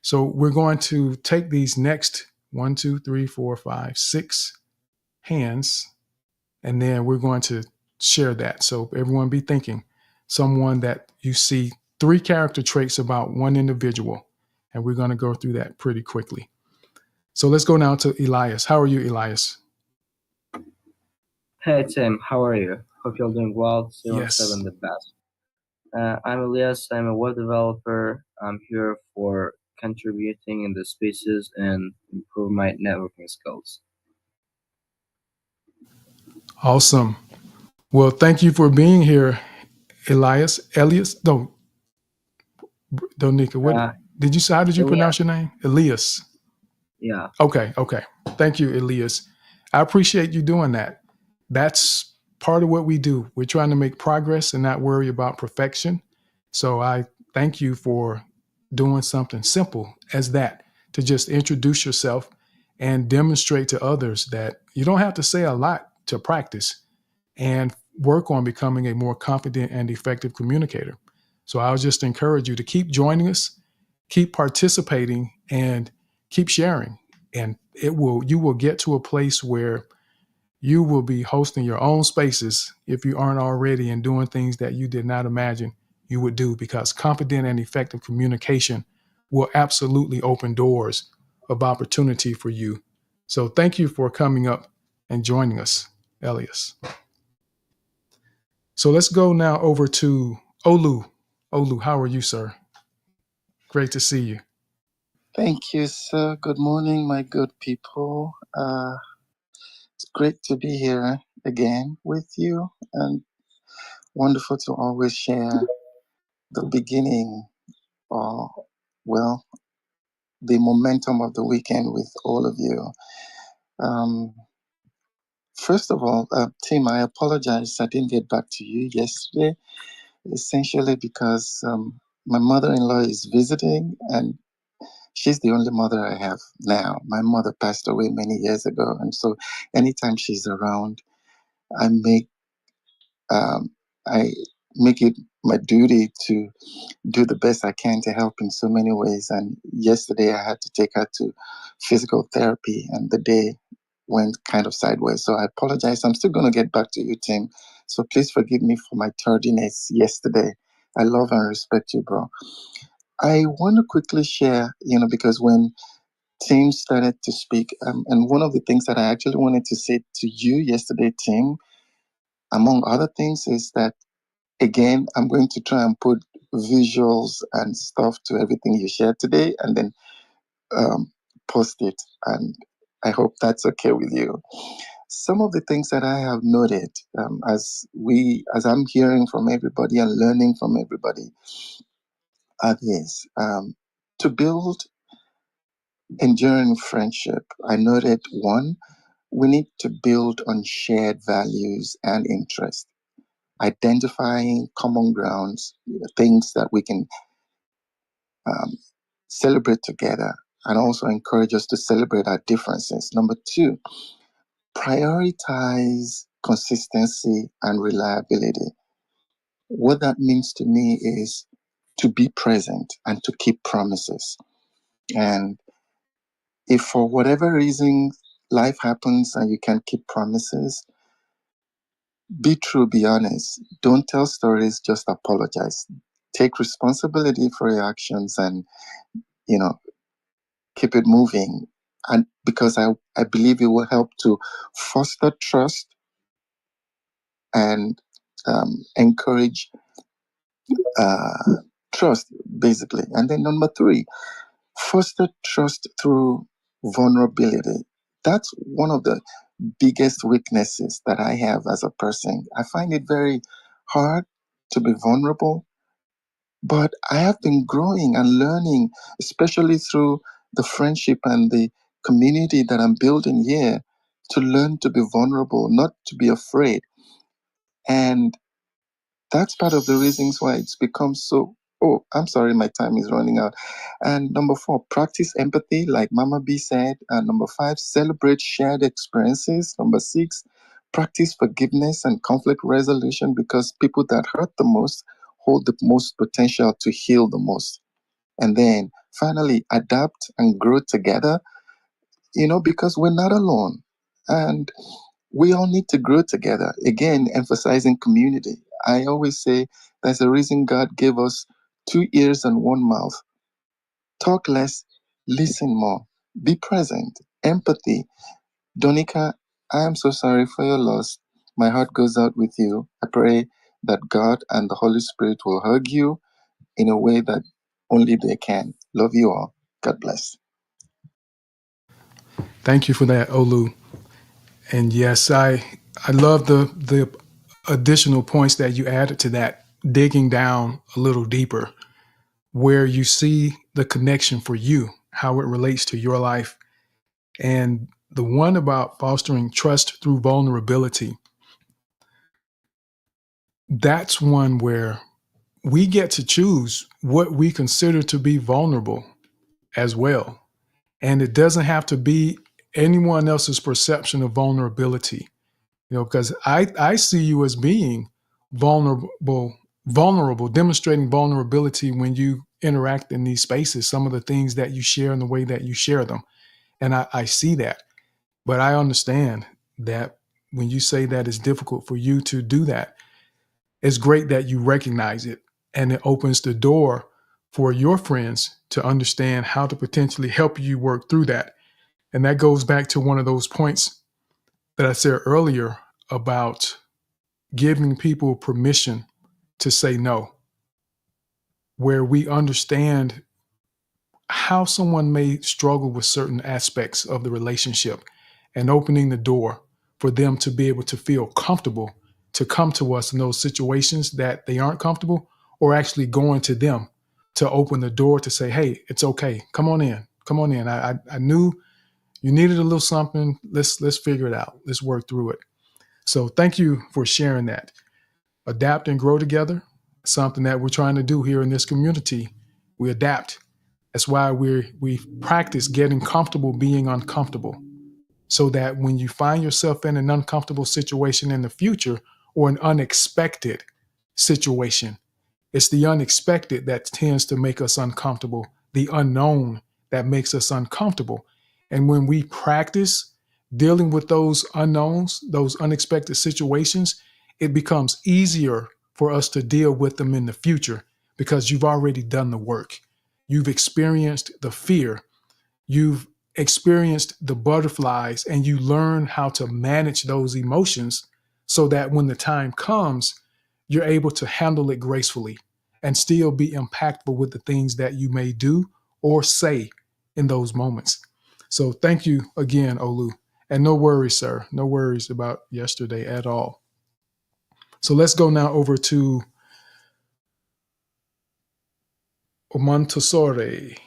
So we're going to take these next 1, 2, 3, 4, 5, 6 hands, and then we're going to share that. So everyone be thinking someone that you see 3 character traits about one individual, and we're going to go through that pretty quickly. So let's go now to Elias. How are you, Elias? Hey Tim, how are you? Hope you're doing well. Yes. 07 the best. I'm Elias. I'm a web developer. I'm here for contributing in the spaces and improve my networking skills. Awesome. Well, thank you for being here, Elias. Donika. What did you say? How did you pronounce your name? Elias. Yeah. Okay. Thank you, Elias. I appreciate you doing that. That's part of what we do. We're trying to make progress and not worry about perfection. So I thank you for doing something simple as that, to just introduce yourself and demonstrate to others that you don't have to say a lot to practice and work on becoming a more confident and effective communicator. So I'll just encourage you to keep joining us, keep participating, and keep sharing. And you will get to a place where You will be hosting your own spaces if you aren't already, and doing things that you did not imagine you would do, because confident and effective communication will absolutely open doors of opportunity for you. So thank you for coming up and joining us, Elias. So let's go now over to Olu. Olu, how are you, sir? Great to see you. Thank you, sir. Good morning, my good people. It's great to be here again with you, and wonderful to always share the beginning, or, well, the momentum of the weekend with all of you. Um, First of all, Tim, I apologize. I didn't get back to you yesterday, essentially because my mother in law is visiting, and she's the only mother I have now. My mother passed away many years ago, and so anytime she's around, I make um, I make it my duty to do the best I can to help in so many ways. And yesterday, I had to take her to physical therapy, and the day went kind of sideways. So I apologize. I'm still going to get back to you, Tim. So please forgive me for my tardiness yesterday. I love and respect you, bro. I want to quickly share, because when Tim started to speak, and one of the things that I actually wanted to say to you yesterday, Tim, among other things, is that, again, I'm going to try and put visuals and stuff to everything you shared today, and then post it. And I hope that's okay with you. Some of the things that I have noted, as I'm hearing from everybody and learning from everybody, are this: to build enduring friendship. I noted, one, we need to build on shared values and interests, identifying common grounds, things that we can celebrate together, and also encourage us to celebrate our differences. Number two, prioritize consistency and reliability. What that means to me is to be present and to keep promises. And if for whatever reason life happens and you can't keep promises, be true, be honest. Don't tell stories, just apologize. Take responsibility for your actions, and, keep it moving. And because I believe it will help to foster trust and encourage trust, basically. And then number three, foster trust through vulnerability. That's one of the biggest weaknesses that I have as a person. I find it very hard to be vulnerable, but I have been growing and learning, especially through the friendship and the community that I'm building here, to learn to be vulnerable, not to be afraid. And that's part of the reasons why it's become so. Oh, I'm sorry, my time is running out. And number four, practice empathy, like Mama B said. And number five, celebrate shared experiences. Number six, practice forgiveness and conflict resolution, because people that hurt the most hold the most potential to heal the most. And then finally, adapt and grow together, because we're not alone. And we all need to grow together. Again, emphasizing community. I always say there's a reason God gave us 2 ears and 1 mouth. Talk less, listen more, be present, empathy. Donika, I am so sorry for your loss. My heart goes out with you. I pray that God and the Holy Spirit will hug you in a way that only they can. Love you all. God bless. Thank you for that, Olu. And yes, I love the additional points that you added to that, digging down a little deeper, where you see the connection for you, how it relates to your life. And the one about fostering trust through vulnerability, that's one where we get to choose what we consider to be vulnerable as well. And it doesn't have to be anyone else's perception of vulnerability, because I see you as being vulnerable, demonstrating vulnerability when you interact in these spaces, some of the things that you share and the way that you share them. And I see that. But I understand that when you say that it's difficult for you to do that, it's great that you recognize it, and it opens the door for your friends to understand how to potentially help you work through that. And that goes back to one of those points that I said earlier about giving people permission to say no, where we understand how someone may struggle with certain aspects of the relationship, and opening the door for them to be able to feel comfortable to come to us in those situations that they aren't comfortable, or actually going to them to open the door to say, hey, it's okay. Come on in. Come on in. I knew you needed a little something. Let's figure it out. Let's work through it. So thank you for sharing that. Adapt and grow together. Something that we're trying to do here in this community. We adapt. That's why we practice getting comfortable being uncomfortable, so that when you find yourself in an uncomfortable situation in the future, or an unexpected situation, it's the unexpected that tends to make us uncomfortable, the unknown that makes us uncomfortable. And when we practice dealing with those unknowns, those unexpected situations, it becomes easier for us to deal with them in the future, because you've already done the work. You've experienced the fear. You've experienced the butterflies, and you learn how to manage those emotions, so that when the time comes, you're able to handle it gracefully and still be impactful with the things that you may do or say in those moments. So thank you again, Olu. And no worries, sir. No worries about yesterday at all. So let's go now over to Omontosore.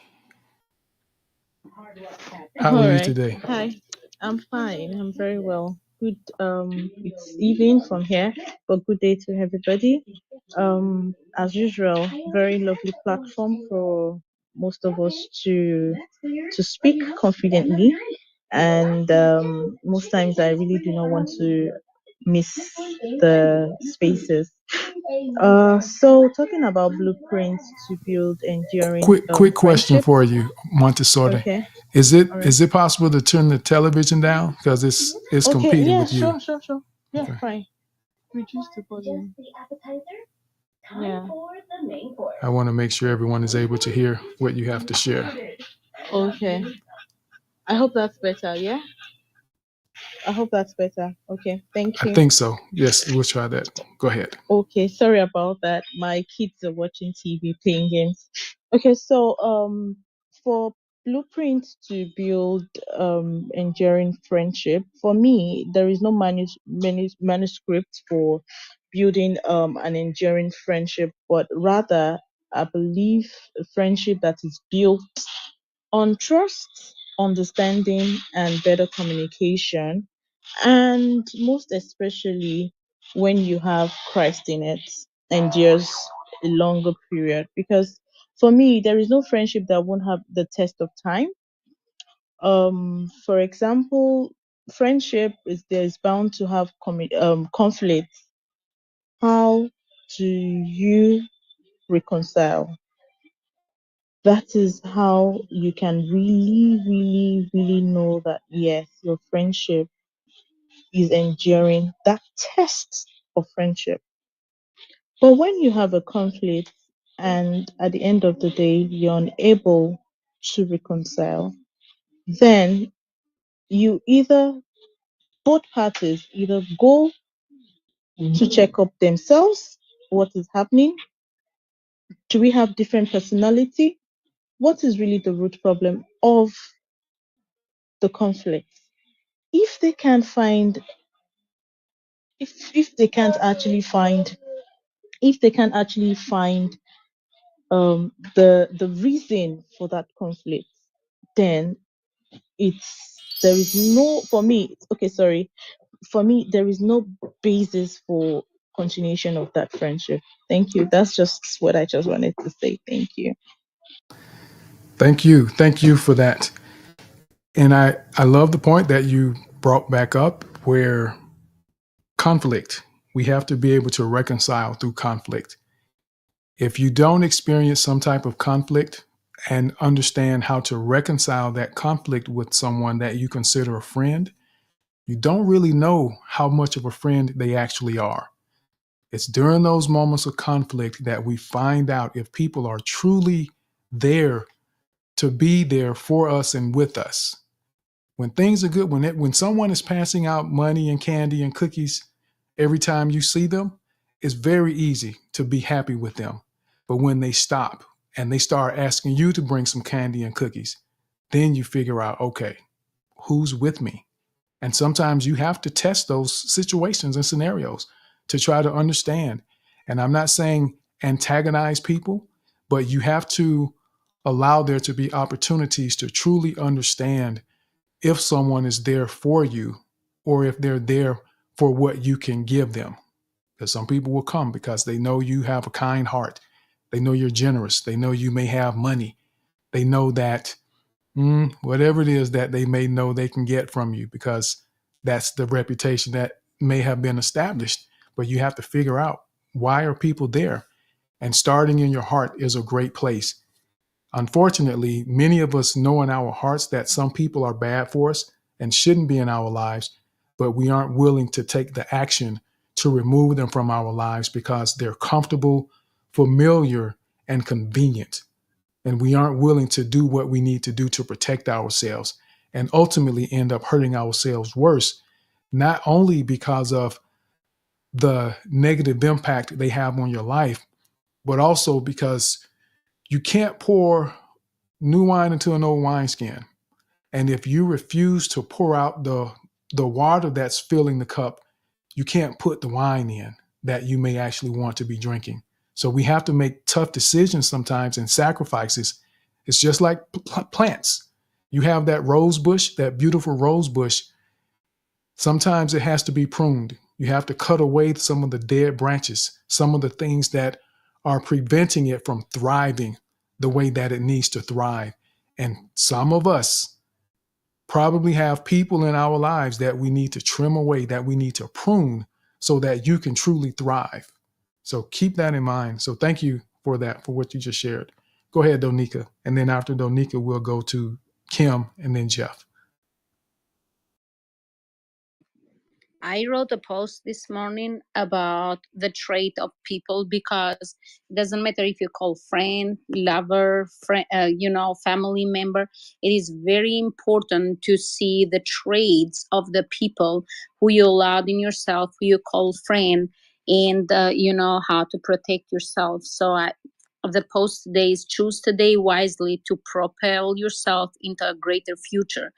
How are you today? Hi, I'm fine. I'm very well. Good it's evening from here, but good day to everybody. As usual, very lovely platform for most of us to speak confidently, and most times I really do not want to miss the spaces. So talking about blueprints to build enduring Quick question friendships. for you, Montessori. Okay. Is it All right. is it possible to turn the television down, because it's Okay, competing yeah, with you? sure. Yeah, Okay. fine. Reduce the volume. Yeah. I want to make sure everyone is able to hear what you have to share. Okay. I hope that's better, yeah? I hope that's better. Okay, thank I you. think so. Yes, we'll try that. Go ahead. Okay, sorry about that. My kids are watching TV, playing games. Okay, so for blueprints to build enduring friendship, for me, there is no manuscript for building an enduring friendship, but rather I believe a friendship that is built on trust, understanding, and better communication, and most especially when you have Christ in it, endures a longer period. Because for me, there is no friendship that won't have the test of time. For example, friendship is bound to have conflict. How do you reconcile? That is how you can really know that yes, your friendship is enduring that test of friendship. But when you have a conflict and at the end of the day you're unable to reconcile, then you either both parties either go to check up themselves, what is happening? Do we have different personality? What is really the root problem of the conflict? If they can't find if they can't actually find if they can actually find the reason for that conflict, then there is no for me okay sorry for me there is no basis for continuation of that friendship. Thank you. That's just what I just wanted to say. Thank you. Thank you. Thank you for that. And I love the point that you brought back up, where conflict, we have to be able to reconcile through conflict. If you don't experience some type of conflict and understand how to reconcile that conflict with someone that you consider a friend, you don't really know how much of a friend they actually are. It's during those moments of conflict that we find out if people are truly there to be there for us and with us. When things are good, when someone is passing out money and candy and cookies every time you see them, it's very easy to be happy with them. But when they stop and they start asking you to bring some candy and cookies, then you figure out, okay, who's with me? And sometimes you have to test those situations and scenarios to try to understand. And I'm not saying antagonize people, but you have to allow there to be opportunities to truly understand if someone is there for you or if they're there for what you can give them. Because some people will come because they know you have a kind heart. They know you're generous. They know you may have money. They know that whatever it is that they may know they can get from you, because that's the reputation that may have been established. But you have to figure out, why are people there? And starting in your heart is a great place. Unfortunately, many of us know in our hearts that some people are bad for us and shouldn't be in our lives, but we aren't willing to take the action to remove them from our lives because they're comfortable, familiar, and convenient. And we aren't willing to do what we need to do to protect ourselves, and ultimately end up hurting ourselves worse, not only because of the negative impact they have on your life, but also because you can't pour new wine into an old wineskin. And if you refuse to pour out the water that's filling the cup, you can't put the wine in that you may actually want to be drinking. So we have to make tough decisions sometimes and sacrifices. It's just like plants. You have that rose bush, that beautiful rose bush. Sometimes it has to be pruned. You have to cut away some of the dead branches, some of the things that are preventing it from thriving the way that it needs to thrive. And some of us probably have people in our lives that we need to trim away, that we need to prune so that you can truly thrive. So keep that in mind. So thank you for that, for what you just shared. Go ahead, Donika. And then after Donika, we'll go to Kim and then Jeff. I wrote a post this morning about the trait of people, because it doesn't matter if you call friend, lover, family member. It is very important to see the traits of the people who you allowed in yourself, who you call friend, and how to protect yourself. So the post today is: choose today wisely to propel yourself into a greater future.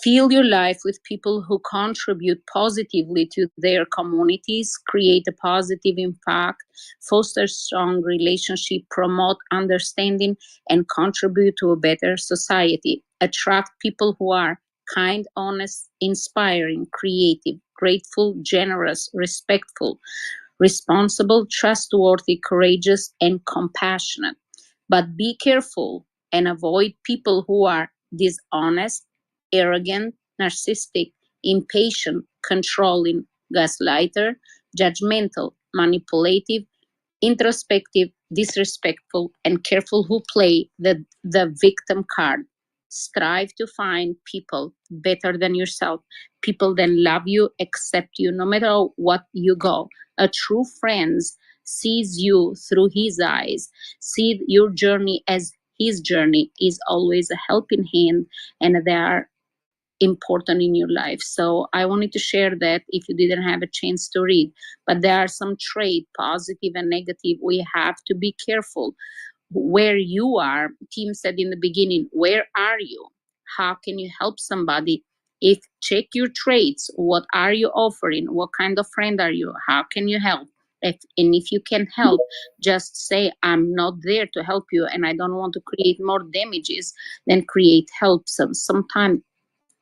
Fill your life with people who contribute positively to their communities, create a positive impact, foster strong relationship, promote understanding, and contribute to a better society. Attract people who are kind, honest, inspiring, creative, grateful, generous, respectful, responsible, trustworthy, courageous, and compassionate. But be careful and avoid people who are dishonest, arrogant, narcissistic, impatient, controlling, gaslighter, judgmental, manipulative, introspective, disrespectful, and careful who play the victim card. Strive to find people better than yourself, people that love you, accept you, no matter what you go. A true friend sees you through his eyes, see your journey as his journey, is always a helping hand, and they are important in your life. So I wanted to share that if you didn't have a chance to read. But there are some traits, positive and negative. We have to be careful where you are. Tim said in the beginning, where are you? How can you help somebody? If check your traits, what are you offering? What kind of friend are you? How can you help? And if you can help, just say, I'm not there to help you and I don't want to create more damages than create help. Sometimes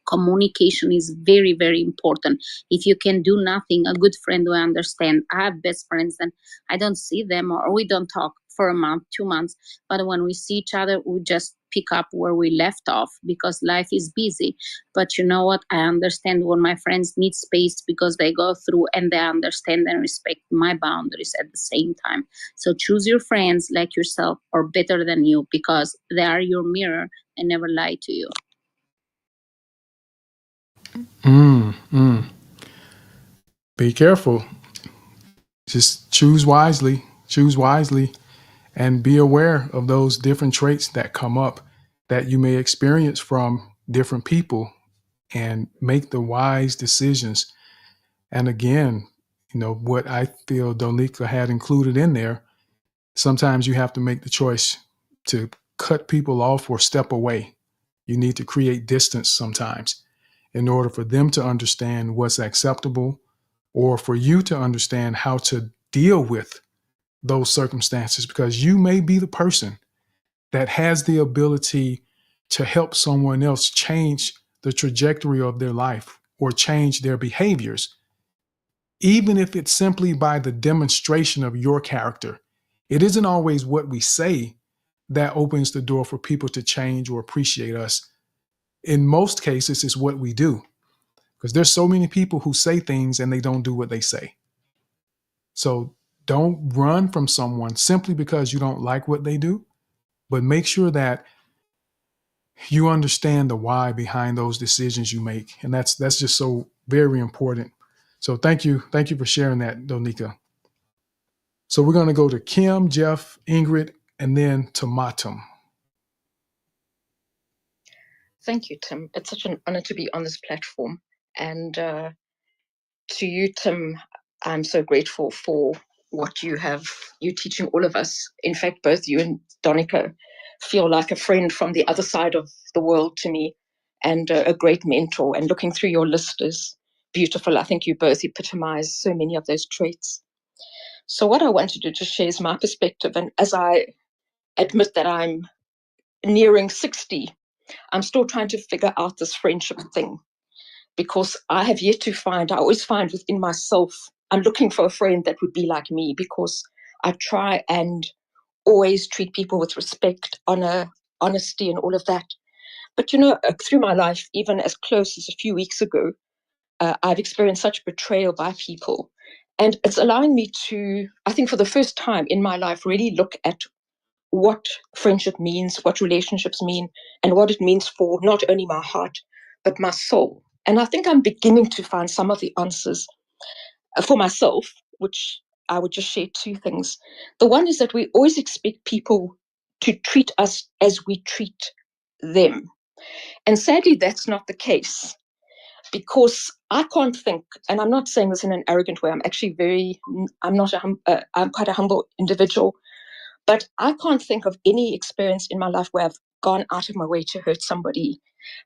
communication is very, very important. If you can do nothing, a good friend will understand. I have best friends and I don't see them or we don't talk for a month, 2 months. But when we see each other, we just pick up where we left off because life is busy. But you know what? I understand when my friends need space because they go through and they understand and respect my boundaries at the same time. So choose your friends like yourself or better than you, because they are your mirror and never lie to you. Mm, mm. Be careful. Just choose wisely. Choose wisely. And be aware of those different traits that come up that you may experience from different people, and make the wise decisions. And again, what I feel Donika had included in there, sometimes you have to make the choice to cut people off or step away. You need to create distance sometimes in order for them to understand what's acceptable, or for you to understand how to deal with those circumstances, because you may be the person that has the ability to help someone else change the trajectory of their life or change their behaviors, even if it's simply by the demonstration of your character. It isn't always what we say that opens the door for people to change or appreciate us. In most cases, it's what we do, because there's so many people who say things and they don't do what they say. So don't run from someone simply because you don't like what they do, but make sure that you understand the why behind those decisions you make. And that's just so very important. So thank you for sharing that, Donika. So we're going to go to Kim, Jeff, Ingrid, and then to Matum. Thank you, Tim. It's such an honor to be on this platform. And to you, Tim, I'm so grateful for what you're teaching all of us. In fact, both you and Donika feel like a friend from the other side of the world to me, and a great mentor. And looking through your list is beautiful. I think you both epitomize so many of those traits. So what I wanted to just share is my perspective. And as I admit that I'm nearing 60, I'm still trying to figure out this friendship thing, because I have yet to find, I always find within myself, I'm looking for a friend that would be like me, because I try and always treat people with respect, honor, honesty, and all of that. But through my life, even as close as a few weeks ago, I've experienced such betrayal by people. And it's allowing me to, I think for the first time in my life, really look at what friendship means, what relationships mean, and what it means for not only my heart, but my soul. And I think I'm beginning to find some of the answers for myself, which I would just share two things. The one is that we always expect people to treat us as we treat them. And sadly, that's not the case, because I can't think, and I'm not saying this in an arrogant way, I'm actually I'm quite a humble individual, but I can't think of any experience in my life where I've gone out of my way to hurt somebody,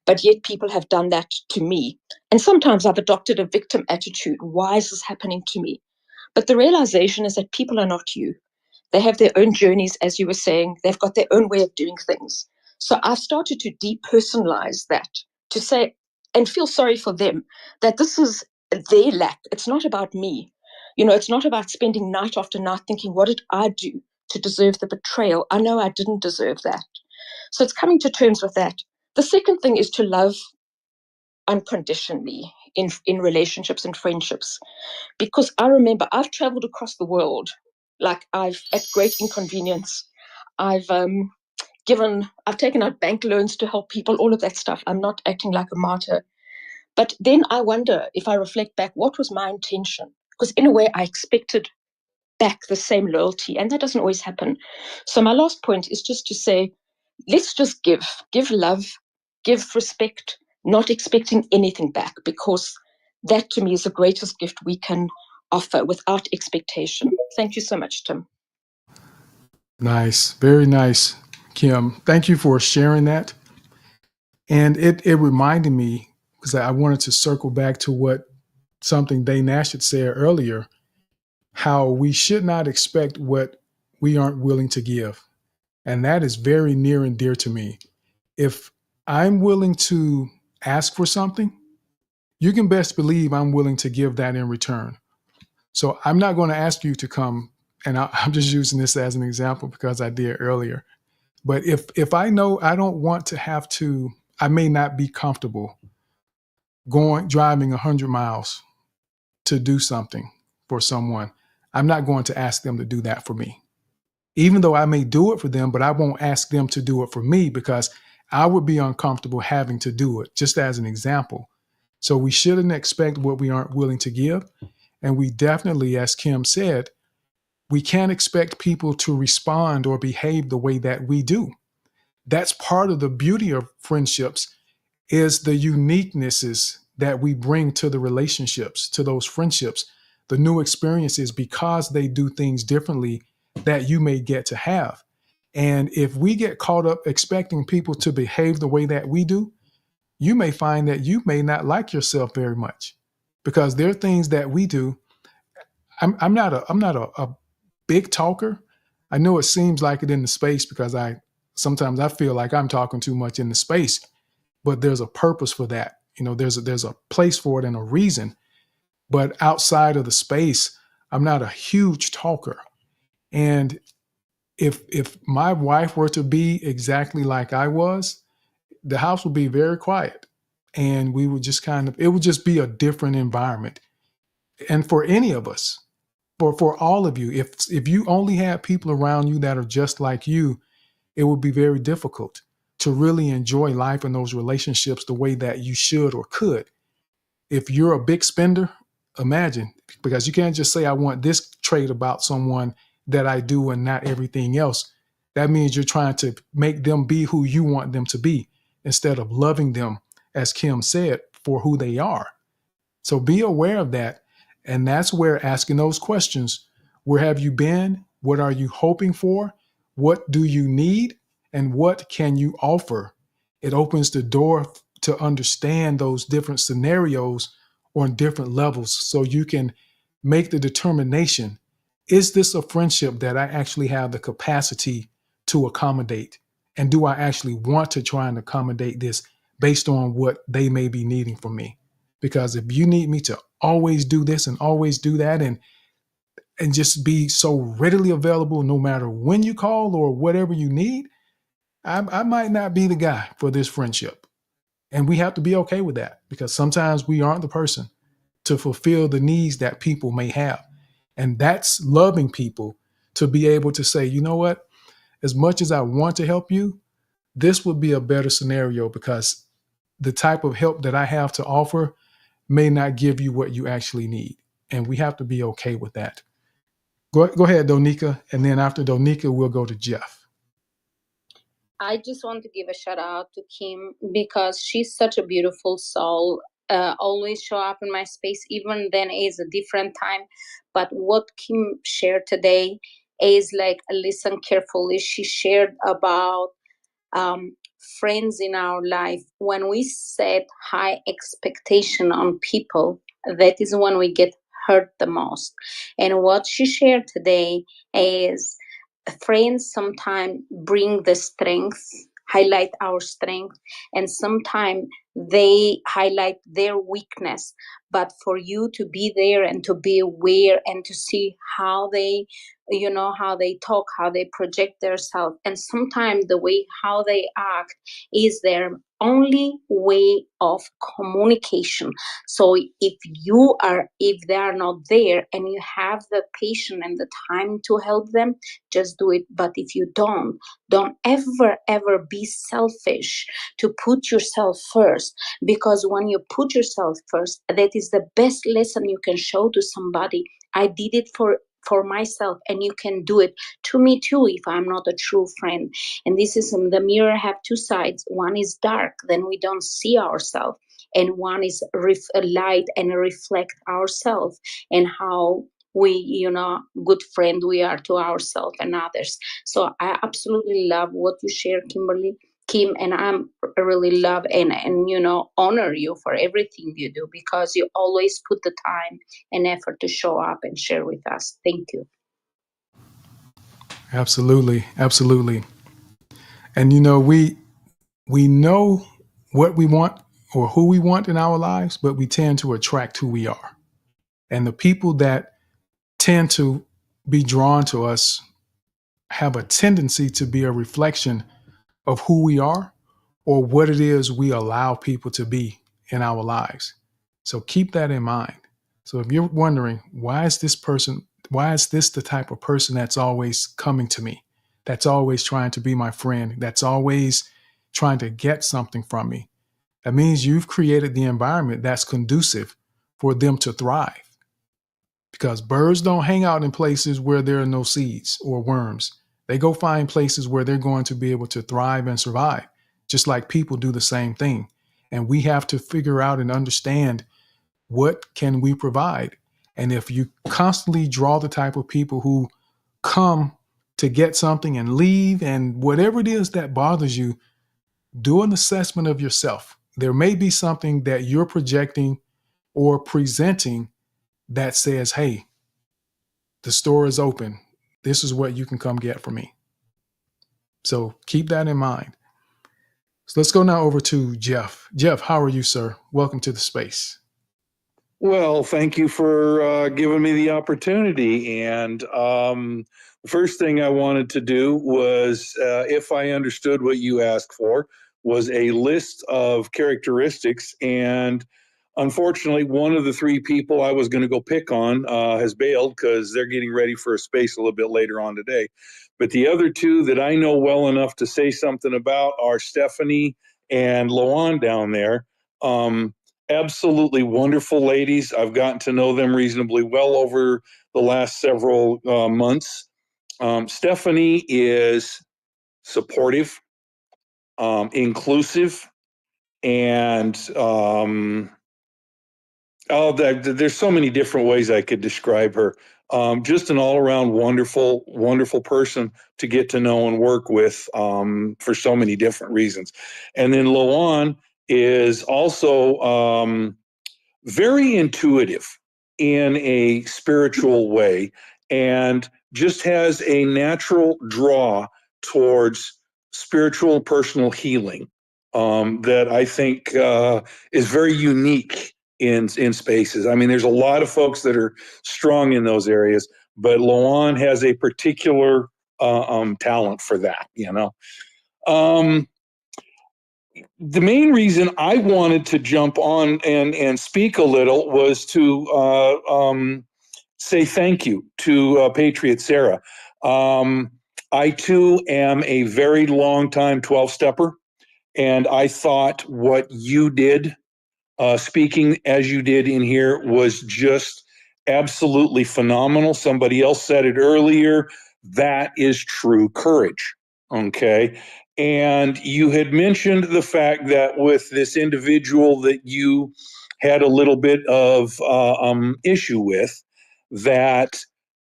but yet people have done that to me. And sometimes I've adopted a victim attitude. Why is this happening to me? But the realization is that people are not you. They have their own journeys, as you were saying. They've got their own way of doing things. So I've started to depersonalize that, to say and feel sorry for them, that this is their lack. It's not about me. It's not about spending night after night thinking, what did I do to deserve the betrayal? I know I didn't deserve that. So it's coming to terms with that. The second thing is to love unconditionally in relationships and friendships. Because I remember I've traveled across the world, like at great inconvenience. I've taken out bank loans to help people, all of that stuff. I'm not acting like a martyr. But then I wonder, if I reflect back, what was my intention? Because in a way I expected back the same loyalty, and that doesn't always happen. So my last point is just to say, let's just give love, give respect, not expecting anything back, because that to me is the greatest gift we can offer, without expectation. Thank you so much, Tim. Nice. Very nice, Kim. Thank you for sharing that. And it reminded me, because I wanted to circle back to what something Dane Nash had said earlier, how we should not expect what we aren't willing to give. And that is very near and dear to me. If I'm willing to ask for something, you can best believe I'm willing to give that in return. So I'm not going to ask you to come, and I'm just using this as an example because I did earlier. But if I know I don't want to have to, I may not be comfortable driving 100 miles to do something for someone, I'm not going to ask them to do that for me. Even though I may do it for them, but I won't ask them to do it for me, because I would be uncomfortable having to do it, just as an example. So we shouldn't expect what we aren't willing to give. And we definitely, as Kim said, we can't expect people to respond or behave the way that we do. That's part of the beauty of friendships, is the uniquenesses that we bring to the relationships, to those friendships, the new experiences, because they do things differently that you may get to have. And if we get caught up expecting people to behave the way that we do, you may find that you may not like yourself very much, because there are things that we do. I'm not a big talker. I know it seems like it in the space, because sometimes I feel like I'm talking too much in the space, but there's a purpose for that. There's a place for it and a reason. But outside of the space, I'm not a huge talker. And if my wife were to be exactly like I was, the house would be very quiet, and we would just it would just be a different environment. And for any of us, for all of you, if you only had people around you that are just like you, it would be very difficult to really enjoy life in those relationships the way that you should or could. If you're a big spender, imagine, because you can't just say, I want this trait about someone that I do and not everything else. That means you're trying to make them be who you want them to be, instead of loving them, as Kim said, for who they are. So be aware of that. And that's where asking those questions, where have you been? What are you hoping for? What do you need? And what can you offer? It opens the door to understand those different scenarios on different levels, so you can make the determination, is this a friendship that I actually have the capacity to accommodate? And do I actually want to try and accommodate this based on what they may be needing from me? Because if you need me to always do this and always do that, and just be so readily available no matter when you call or whatever you need, I might not be the guy for this friendship. And we have to be okay with that, because sometimes we aren't the person to fulfill the needs that people may have. And that's loving people, to be able to say, you know what, as much as I want to help you, this would be a better scenario, because the type of help that I have to offer may not give you what you actually need. And we have to be okay with that. Go ahead, Donika. And then after Donika, we'll go to Jeff. I just want to give a shout out to Kim, because she's such a beautiful soul. Always show up in my space, even then is a different time. But what Kim shared today is like, listen carefully. She shared about friends in our life. When we set high expectation on people, that is when we get hurt the most. And what she shared today is, friends sometimes bring the strength, highlight our strength, and sometimes they highlight their weakness. But for you to be there and to be aware and to see how they, how they talk, how they project themselves, and sometimes the way how they act is their only way of communication. So if they are not there and you have the patience and the time to help them, just do it. But if you don't ever be selfish to put yourself first, because when you put yourself first, that is the best lesson you can show to somebody. I did it for myself, and you can do it to me too if I'm not a true friend. And this is the mirror have two sides. One is dark, then we don't see ourselves, and one is light and reflect ourselves, and how we, good friend we are to ourselves and others. So I absolutely love what you share, Kim, and I'm really love and honor you for everything you do, because you always put the time and effort to show up and share with us. Thank you. Absolutely. And we know what we want or who we want in our lives, but we tend to attract who we are. And the people that tend to be drawn to us have a tendency to be a reflection of who we are or what it is we allow people to be in our lives. So keep that in mind. So if you're wondering, why is this the type of person that's always coming to me, that's always trying to be my friend, that's always trying to get something from me? That means you've created the environment that's conducive for them to thrive. Because birds don't hang out in places where there are no seeds or worms. They go find places where they're going to be able to thrive and survive, just like people do the same thing. And we have to figure out and understand, what can we provide? And if you constantly draw the type of people who come to get something and leave, and whatever it is that bothers you, do an assessment of yourself. There may be something that you're projecting or presenting that says, hey, the store is open. This is what you can come get from me. So keep that in mind. So let's go now over to Jeff. Jeff, how are you, sir? Welcome to the space. Well, thank you for giving me the opportunity. And the first thing I wanted to do was, if I understood what you asked for, was a list of characteristics. And unfortunately, one of the three people I was going to go pick on has bailed because they're getting ready for a space a little bit later on today. But the other two that I know well enough to say something about are Stephanie and Loan down there. Absolutely wonderful ladies. I've gotten to know them reasonably well over the last several months. Stephanie is supportive, inclusive, and there's so many different ways I could describe her. Just an all-around wonderful, wonderful person to get to know and work with for so many different reasons. And then Loan is also very intuitive in a spiritual way, and just has a natural draw towards spiritual personal healing that I think is very unique in spaces. I mean, there's a lot of folks that are strong in those areas, but Loan has a particular talent for that, you know. The main reason I wanted to jump on and speak a little was to say thank you to Patriot Sarah. I too am a very long time 12-stepper, and I thought what you did, speaking as you did in here, was just absolutely phenomenal. Somebody else said it earlier. That is true courage. Okay. And you had mentioned the fact that with this individual that you had a little bit of issue with, that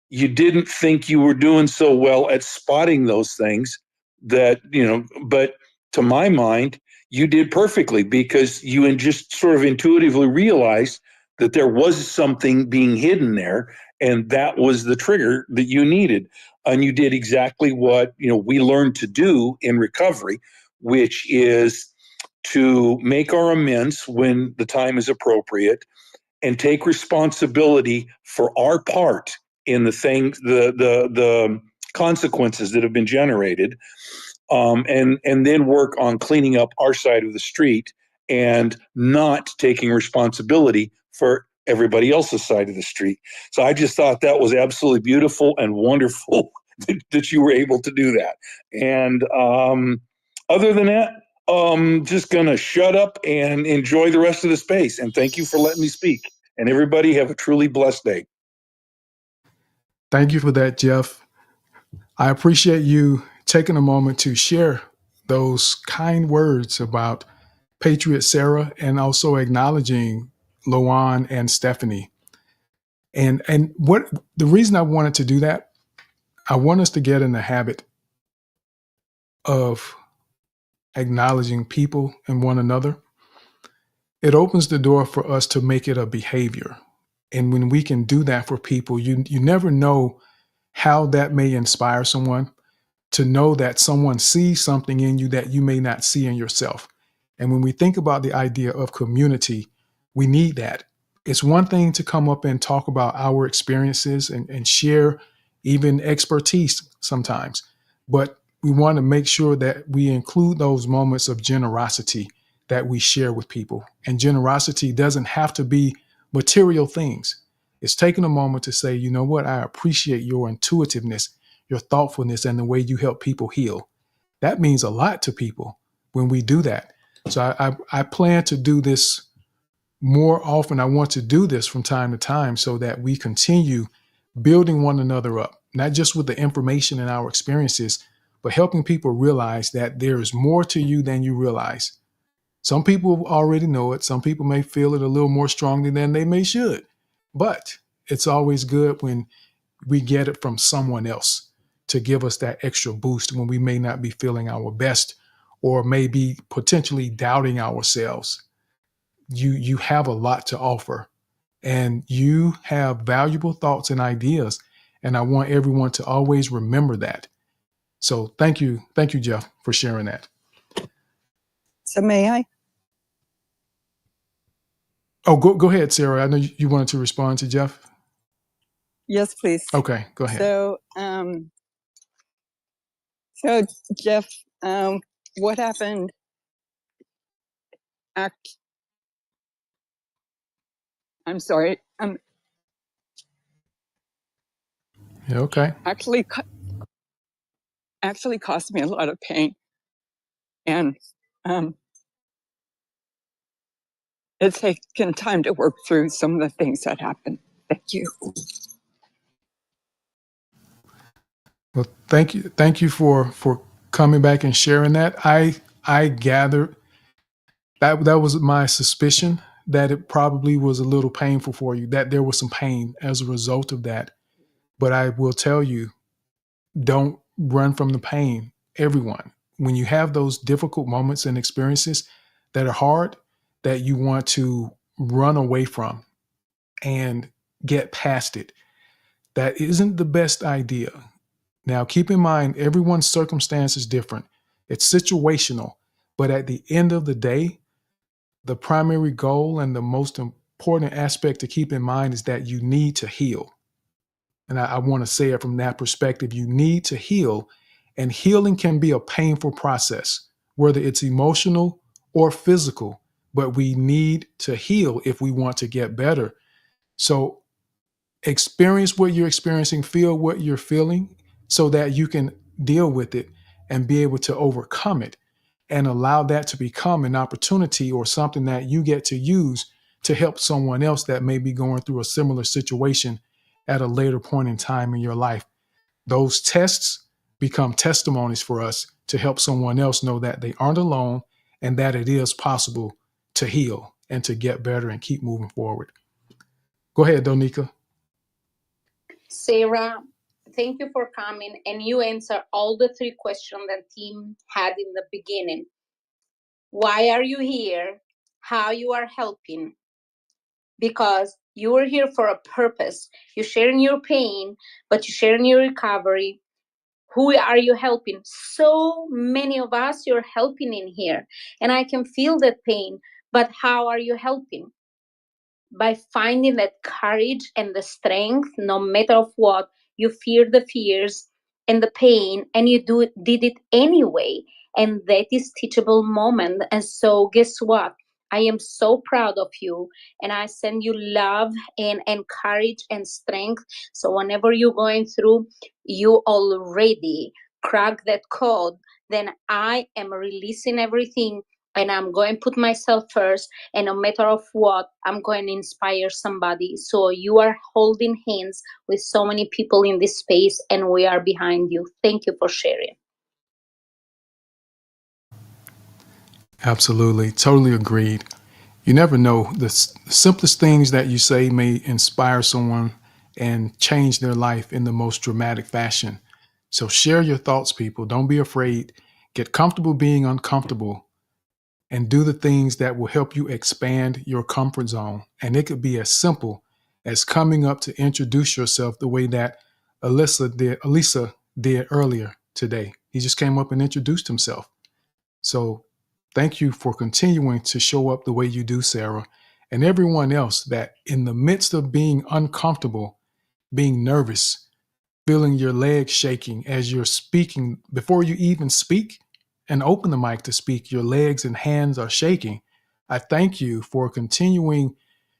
you didn't think you were doing so well at spotting those things, that, you know, but to my mind, you did perfectly, because you just sort of intuitively realized that there was something being hidden there, and that was the trigger that you needed. And you did exactly what, you know, we learned to do in recovery, which is to make our amends when the time is appropriate, and take responsibility for our part in the things, the consequences that have been generated, and then work on cleaning up our side of the street and not taking responsibility for everybody else's side of the street. So I just thought that was absolutely beautiful and wonderful that you were able to do that. And other than that, just gonna shut up and enjoy the rest of the space. And thank you for letting me speak. And everybody have a truly blessed day. Thank you for that, Jeff. I appreciate you taking a moment to share those kind words about Patriot Sarah, and also acknowledging Loan and Stephanie. And what the reason I wanted to do that, I want us to get in the habit of acknowledging people and one another. It opens the door for us to make it a behavior. And when we can do that for people, you never know how that may inspire someone to know that someone sees something in you that you may not see in yourself. And when we think about the idea of community, we need that. It's one thing to come up and talk about our experiences and share even expertise sometimes, but we want to make sure that we include those moments of generosity that we share with people. And generosity doesn't have to be material things. It's taking a moment to say, you know what, I appreciate your intuitiveness, your thoughtfulness, and the way you help people heal. That means a lot to people when we do that. So I plan to do this more often. I want to do this from time to time so that we continue building one another up, not just with the information and our experiences, but helping people realize that there is more to you than you realize. Some people already know it. Some people may feel it a little more strongly than they may should, but it's always good when we get it from someone else to give us that extra boost when we may not be feeling our best or maybe potentially doubting ourselves. You have a lot to offer, and you have valuable thoughts and ideas, and I want everyone to always remember that. So thank you, Jeff, for sharing that. So may I? Oh, go ahead, Sarah. I know you wanted to respond to Jeff. Yes, please. Okay, go ahead. So, Jeff, what happened? I'm sorry. Yeah, okay. Actually caused me a lot of pain, and it's taken time to work through some of the things that happened. Thank you. Well, thank you for coming back and sharing that. I gathered that was my suspicion, that it probably was a little painful for you, that there was some pain as a result of that. But I will tell you, don't run from the pain. Everyone, when you have those difficult moments and experiences that are hard, that you want to run away from and get past it, that isn't the best idea. Now, keep in mind, everyone's circumstance is different. It's situational, but at the end of the day, the primary goal and the most important aspect to keep in mind is that you need to heal. And I want to say it from that perspective. You need to heal, and healing can be a painful process, whether it's emotional or physical, but we need to heal if we want to get better. So experience what you're experiencing, feel what you're feeling, so that you can deal with it and be able to overcome it, and allow that to become an opportunity or something that you get to use to help someone else that may be going through a similar situation at a later point in time in your life. Those tests become testimonies for us to help someone else know that they aren't alone and that it is possible to heal and to get better and keep moving forward. Go ahead, Donika. Sarah, thank you for coming, and you answer all the 3 questions that Tim had in the beginning. Why are you here? How you are helping? Because you are here for a purpose. You're sharing your pain, but you're sharing your recovery. Who are you helping? So many of us, you're helping in here, and I can feel that pain, but how are you helping? By finding that courage and the strength, no matter of what, you fear the fears and the pain, and you did it anyway. And that is teachable moment. And so guess what? I am so proud of you, and I send you love and courage and strength. So whenever you're going through, you already crack that code. Then I am releasing everything, and I'm going to put myself first, and no matter of what, I'm going to inspire somebody. So you are holding hands with so many people in this space, and we are behind you. Thank you for sharing. Absolutely. Totally agreed. You never know. The simplest things that you say may inspire someone and change their life in the most dramatic fashion. So share your thoughts, people. Don't be afraid. Get comfortable being uncomfortable and do the things that will help you expand your comfort zone. And it could be as simple as coming up to introduce yourself the way that Elisa did earlier today. He just came up and introduced himself. So thank you for continuing to show up the way you do, Sarah, and everyone else that in the midst of being uncomfortable, being nervous, feeling your legs shaking as you're speaking, before you even speak and open the mic to speak, your legs and hands are shaking. I thank you for continuing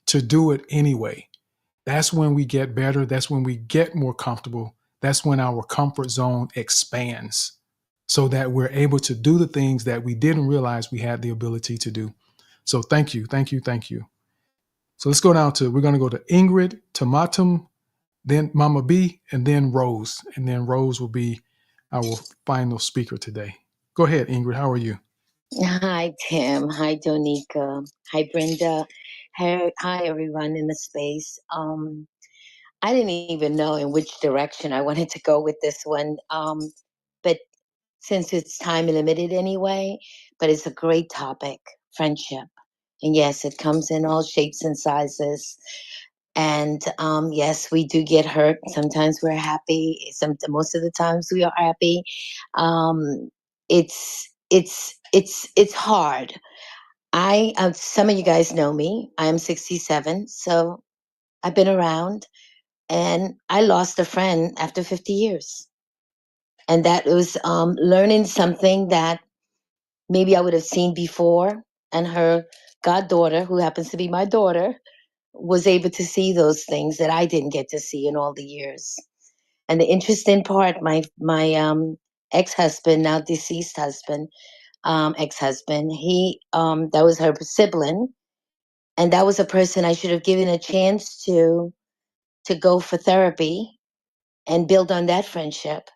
to do it anyway. That's when we get better. That's when we get more comfortable. That's when our comfort zone expands. so that we're able to do the things that we didn't realize we had the ability to do. So thank you, thank you, thank you. So let's go down to, we're going to go to Ingrid, Tomatum, then Mama B, and then Rose. And then Rose will be our final speaker today. Go ahead, Ingrid. How are you? Hi, Tim. Hi, Donika. Hi, Brenda. Hi, everyone in the space. I didn't even know in which direction I wanted to go with this one. But since it's time limited anyway, but it's a great topic, friendship. And yes, it comes in all shapes and sizes. And yes, we do get hurt. Sometimes we're happy. Most of the times we are happy. It's hard. Some of you guys know me. I am 67, so I've been around, and I lost a friend after 50 years, and that was learning something that maybe I would have seen before, and her goddaughter, who happens to be my daughter, was able to see those things that I didn't get to see in all the years. And the interesting part, my ex-husband, now deceased husband, ex-husband, he that was her sibling, and that was a person I should have given a chance to go for therapy and build on that friendship.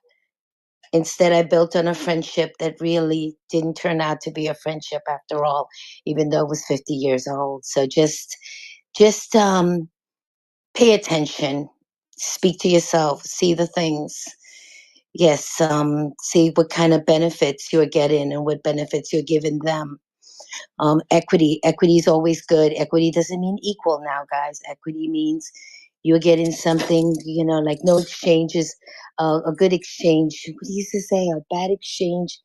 Instead, I built on a friendship that really didn't turn out to be a friendship after all, even though it was 50 years old. So just pay attention, speak to yourself, see the things. Yes, see what kind of benefits you're getting and what benefits you're giving them. Equity is always good. Equity doesn't mean equal now, guys. Equity means you're getting something, like no exchange is a good exchange. What do you used to say? A bad exchange.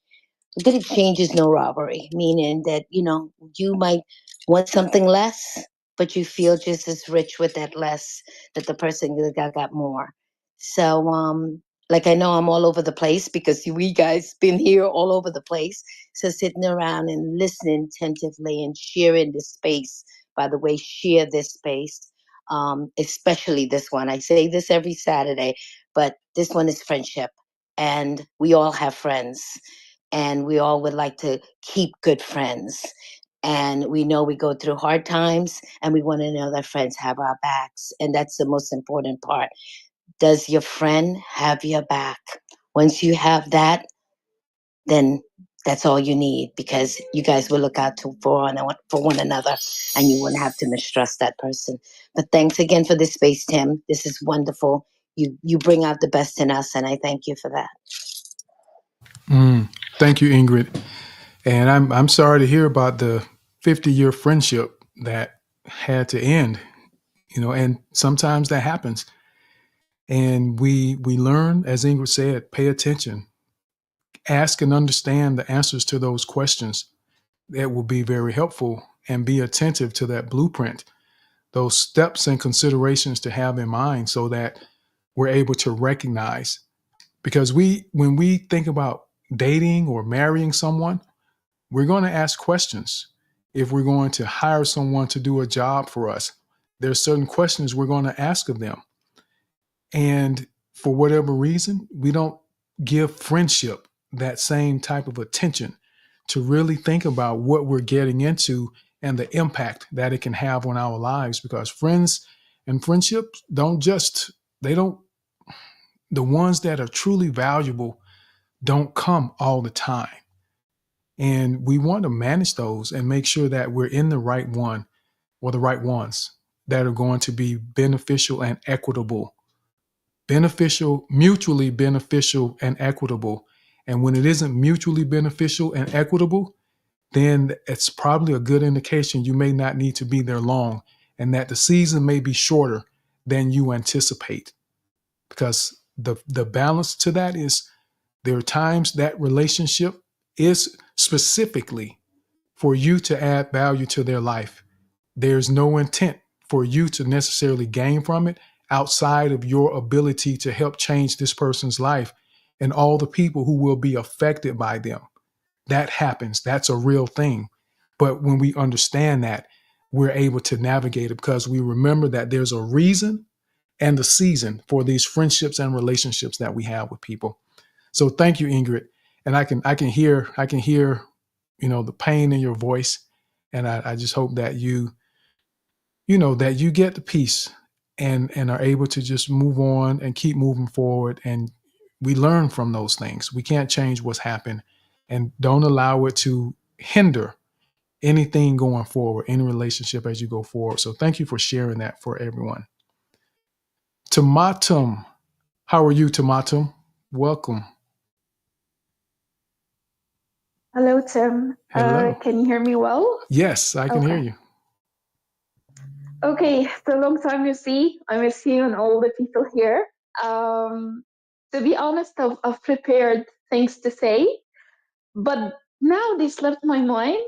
A good exchange is no robbery, meaning that, you might want something less, but you feel just as rich with that less that the person that got more. So, like, I know I'm all over the place because we guys been here all over the place. So sitting around and listening attentively and sharing this space, by the way, share this space, especially this one. I say this every Saturday, but this one is friendship. And we all have friends. And we all would like to keep good friends. And we know we go through hard times, and we want to know that friends have our backs. And that's the most important part. Does your friend have your back? Once you have that, then that's all you need, because you guys will look out for one another, and you wouldn't have to mistrust that person. But thanks again for this space, Tim. This is wonderful. You bring out the best in us, and I thank you for that. Thank you, Ingrid. And I'm sorry to hear about the 50-year friendship that had to end, and sometimes that happens. And we learn, as Ingrid said, pay attention, ask and understand the answers to those questions. That will be very helpful, and be attentive to that blueprint, those steps and considerations to have in mind, so that we're able to recognize. Because when we think about dating or marrying someone, we're going to ask questions. If we're going to hire someone to do a job for us, there's certain questions we're going to ask of them. And for whatever reason, we don't give friendship that same type of attention to really think about what we're getting into and the impact that it can have on our lives. Because friends and friendships the ones that are truly valuable don't come all the time. And we want to manage those and make sure that we're in the right one, or the right ones, that are going to be beneficial and equitable. Mutually beneficial and equitable. And when it isn't mutually beneficial and equitable, then it's probably a good indication you may not need to be there long, and that the season may be shorter than you anticipate. Because the balance to that is, there are times that relationship is specifically for you to add value to their life. There's no intent for you to necessarily gain from it outside of your ability to help change this person's life and all the people who will be affected by them. That happens. That's a real thing. But when we understand that, we're able to navigate it, because we remember that there's a reason and a season for these friendships and relationships that we have with people. So thank you, Ingrid. And I can hear, the pain in your voice. And I just hope that that you get the peace and are able to just move on and keep moving forward. And we learn from those things. We can't change what's happened, and don't allow it to hinder anything going forward, any relationship as you go forward. So thank you for sharing that for everyone. Tomatum, how are you, Tomatum? Welcome. Hello, Tim. Hello. Can you hear me well? Yes, I can hear you. Okay, so long time no see. I miss you and all the people here. To be honest, I've prepared things to say, but now they slipped my mind.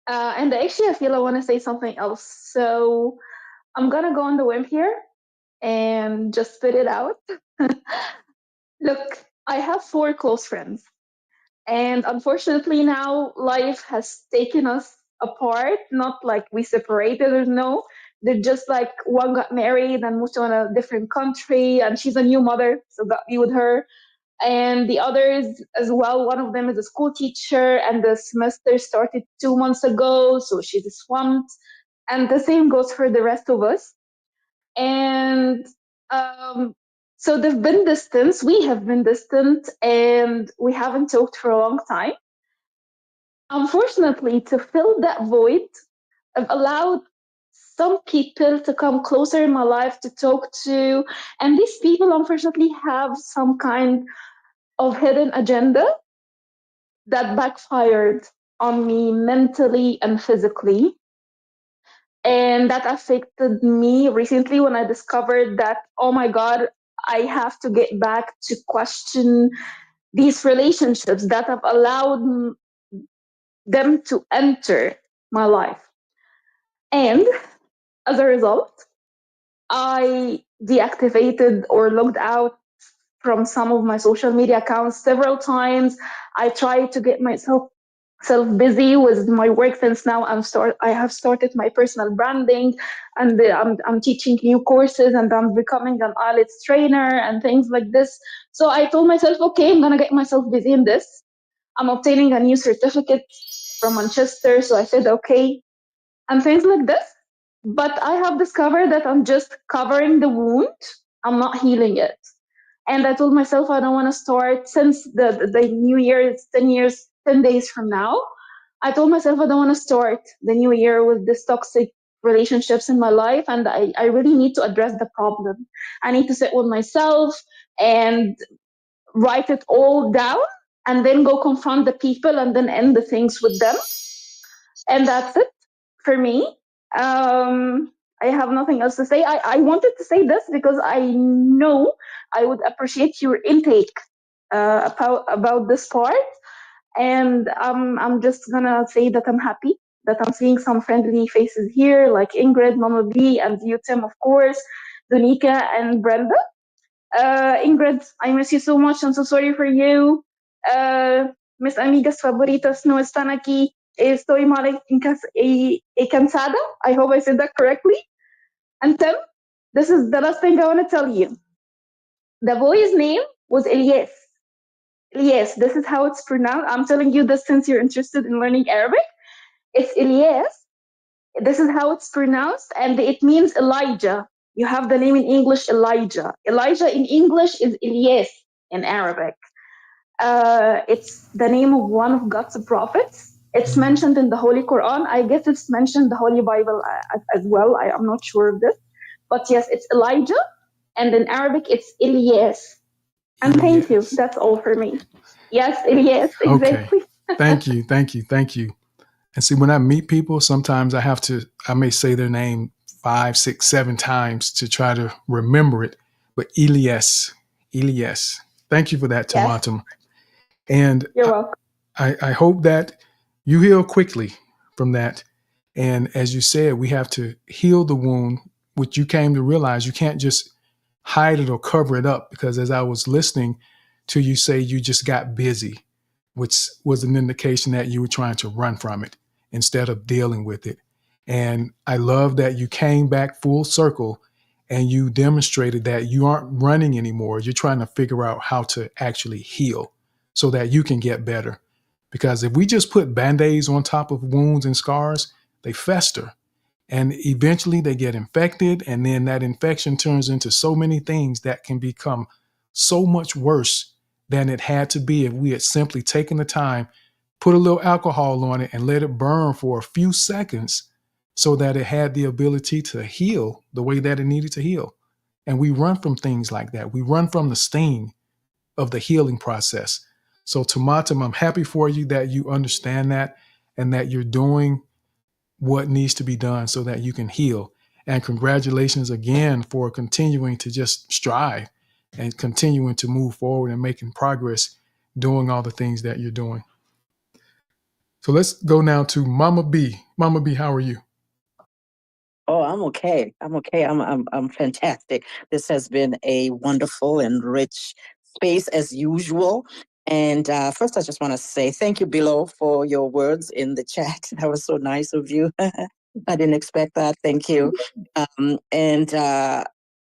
And actually, I feel I want to say something else. So I'm going to go on the whim here and just spit it out. Look, I have 4 close friends. And unfortunately now life has taken us apart, not like we separated or no. They're just like one got married and moved to a different country and she's a new mother, so got me with her. And the others as well, one of them is a school teacher and the semester started 2 months ago, so she's swamped. And the same goes for the rest of us. And so they've been distant, we have been distant, and we haven't talked for a long time. Unfortunately, to fill that void, I've allowed some people to come closer in my life to talk to, and these people unfortunately have some kind of hidden agenda that backfired on me mentally and physically. And that affected me recently when I discovered that, oh my God, I have to get back to question these relationships that have allowed them to enter my life. And as a result, I deactivated or logged out from some of my social media accounts several times. I tried to get myself busy with my work since now I have started my personal branding, and I'm teaching new courses and I'm becoming an IELTS trainer and things like this. So I told myself, okay, I'm gonna get myself busy in this. I'm obtaining a new certificate from Manchester, so I said okay, and things like this. But I have discovered that I'm just covering the wound. I'm not healing it. And I told myself I don't want to start, since the new year is 10 days from now. I told myself I don't want to start the new year with this toxic relationships in my life. And I really need to address the problem. I need to sit with myself and write it all down and then go confront the people and then end the things with them. And that's it for me. I have nothing else to say. I wanted to say this because I know I would appreciate your intake about this part. And I'm just gonna say that I'm happy that I'm seeing some friendly faces here, like Ingrid, Mama B, and you, Tim, of course, Donika, and Brenda. Ingrid, I miss you so much. I'm so sorry for you. Mis amigas favoritas no están aquí. Estoy mal cansada. I hope I said that correctly. And Tim, this is the last thing I want to tell you. The boy's name was Elias. Elias, this is how it's pronounced. I'm telling you this since you're interested in learning Arabic. It's Elias. This is how it's pronounced, and it means Elijah. You have the name in English, Elijah. Elijah in English is Elias in Arabic. It's the name of one of God's prophets. It's mentioned in the Holy Quran. I guess it's mentioned in the Holy Bible as well. I'm not sure of this. But yes, it's Elijah. And in Arabic, it's Elias. And thank you. That's all for me. Yes, Elias, exactly. Okay. Thank you. And see, when I meet people, sometimes I may say their name 5, 6, 7 times to try to remember it. But Elias. Thank you for that, Tomatum. Yes. And you're welcome. I hope that you heal quickly from that. And as you said, we have to heal the wound, which you came to realize you can't just hide it or cover it up, because as I was listening to you say you just got busy, which was an indication that you were trying to run from it instead of dealing with it. And I love that you came back full circle and you demonstrated that you aren't running anymore. You're trying to figure out how to actually heal. so that you can get better. Because if we just put band-aids on top of wounds and scars, they fester. And eventually they get infected. And then that infection turns into so many things that can become so much worse than it had to be if we had simply taken the time, put a little alcohol on it, and let it burn for a few seconds so that it had the ability to heal the way that it needed to heal. And we run from things like that. We run from the sting of the healing process. So Tumatum, I'm happy for you that you understand that and that you're doing what needs to be done so that you can heal. And congratulations again for continuing to just strive and continuing to move forward and making progress, doing all the things that you're doing. So let's go now to Mama B. Mama B, how are you? Oh, I'm okay. I'm fantastic. This has been a wonderful and rich space as usual. And first, I just want to say thank you, Bilo, for your words in the chat. That was so nice of you. I didn't expect that. Thank you.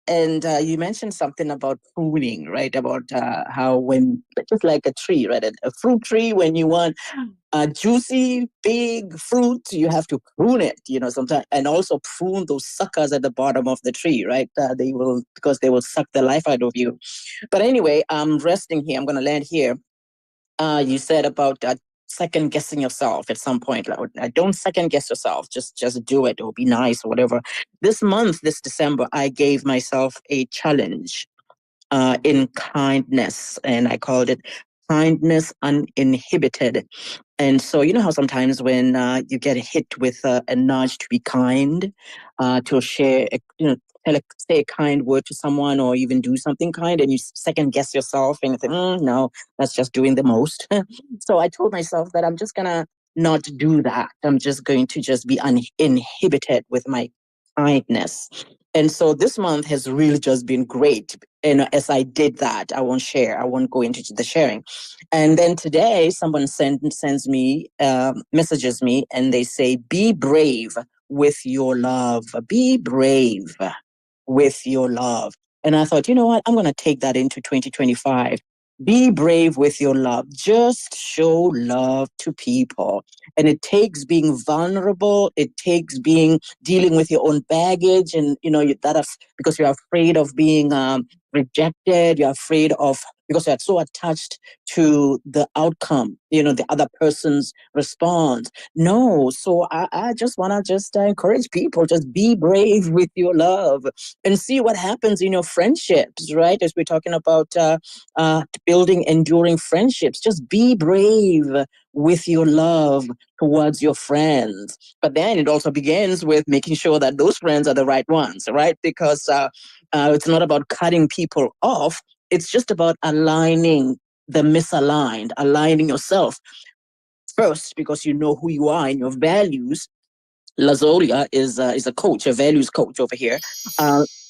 And you mentioned something about pruning, right? About how when, just like a tree, right? A fruit tree, when you want a juicy, big fruit, you have to prune it, sometimes. And also prune those suckers at the bottom of the tree, right? Because they will suck the life out of you. But anyway, I'm resting here. I'm going to land here. You said about second guessing yourself at some point. Don't second guess yourself. Just do it. It'll be nice or whatever. This month, this December, I gave myself a challenge in kindness, and I called it Kindness Uninhibited. And so, you know how sometimes when you get hit with a nudge to be kind, to share, say a kind word to someone or even do something kind, and you second guess yourself and you think, no, that's just doing the most. So I told myself that I'm just going to not do that. I'm just going to just be uninhibited with my kindness. And so this month has really just been great. And as I did that, I won't go into the sharing. And then today, someone sends me, messages me, and they say, be brave with your love. Be brave with your love. And I thought, you know what? I'm going to take that into 2025. Be brave with your love. Just show love to people. And it takes being vulnerable. It takes dealing with your own baggage. And, because you're afraid of being rejected. You're afraid of, because you're so attached to the outcome, the other person's response. No. So I just want to encourage people, just be brave with your love and see what happens in your friendships, right? As we're talking about building enduring friendships, just be brave with your love towards your friends. But then it also begins with making sure that those friends are the right ones, right? Because it's not about cutting people off. It's just about aligning the misaligned, aligning yourself first, because you know who you are and your values. Lazolia is a coach, a values coach over here,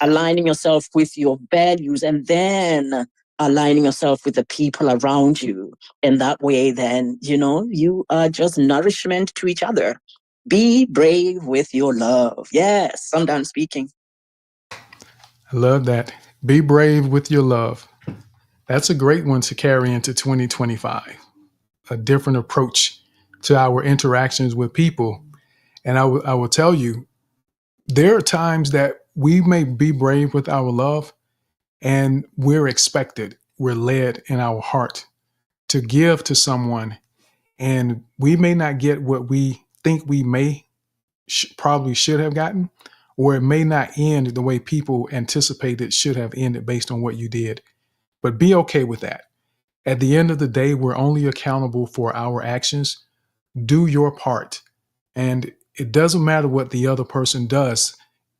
aligning yourself with your values and then aligning yourself with the people around you. And that way, then, you are just nourishment to each other. Be brave with your love. Yes, I'm done speaking. I love that. Be brave with your love. That's a great one to carry into 2025. A different approach to our interactions with people. And I will tell you, there are times that we may be brave with our love and we're led in our heart to give to someone. And we may not get what we think we probably should have gotten, or it may not end the way people anticipate it should have ended based on what you did. But be okay with that. At the end of the day, we're only accountable for our actions. Do your part. And it doesn't matter what the other person does.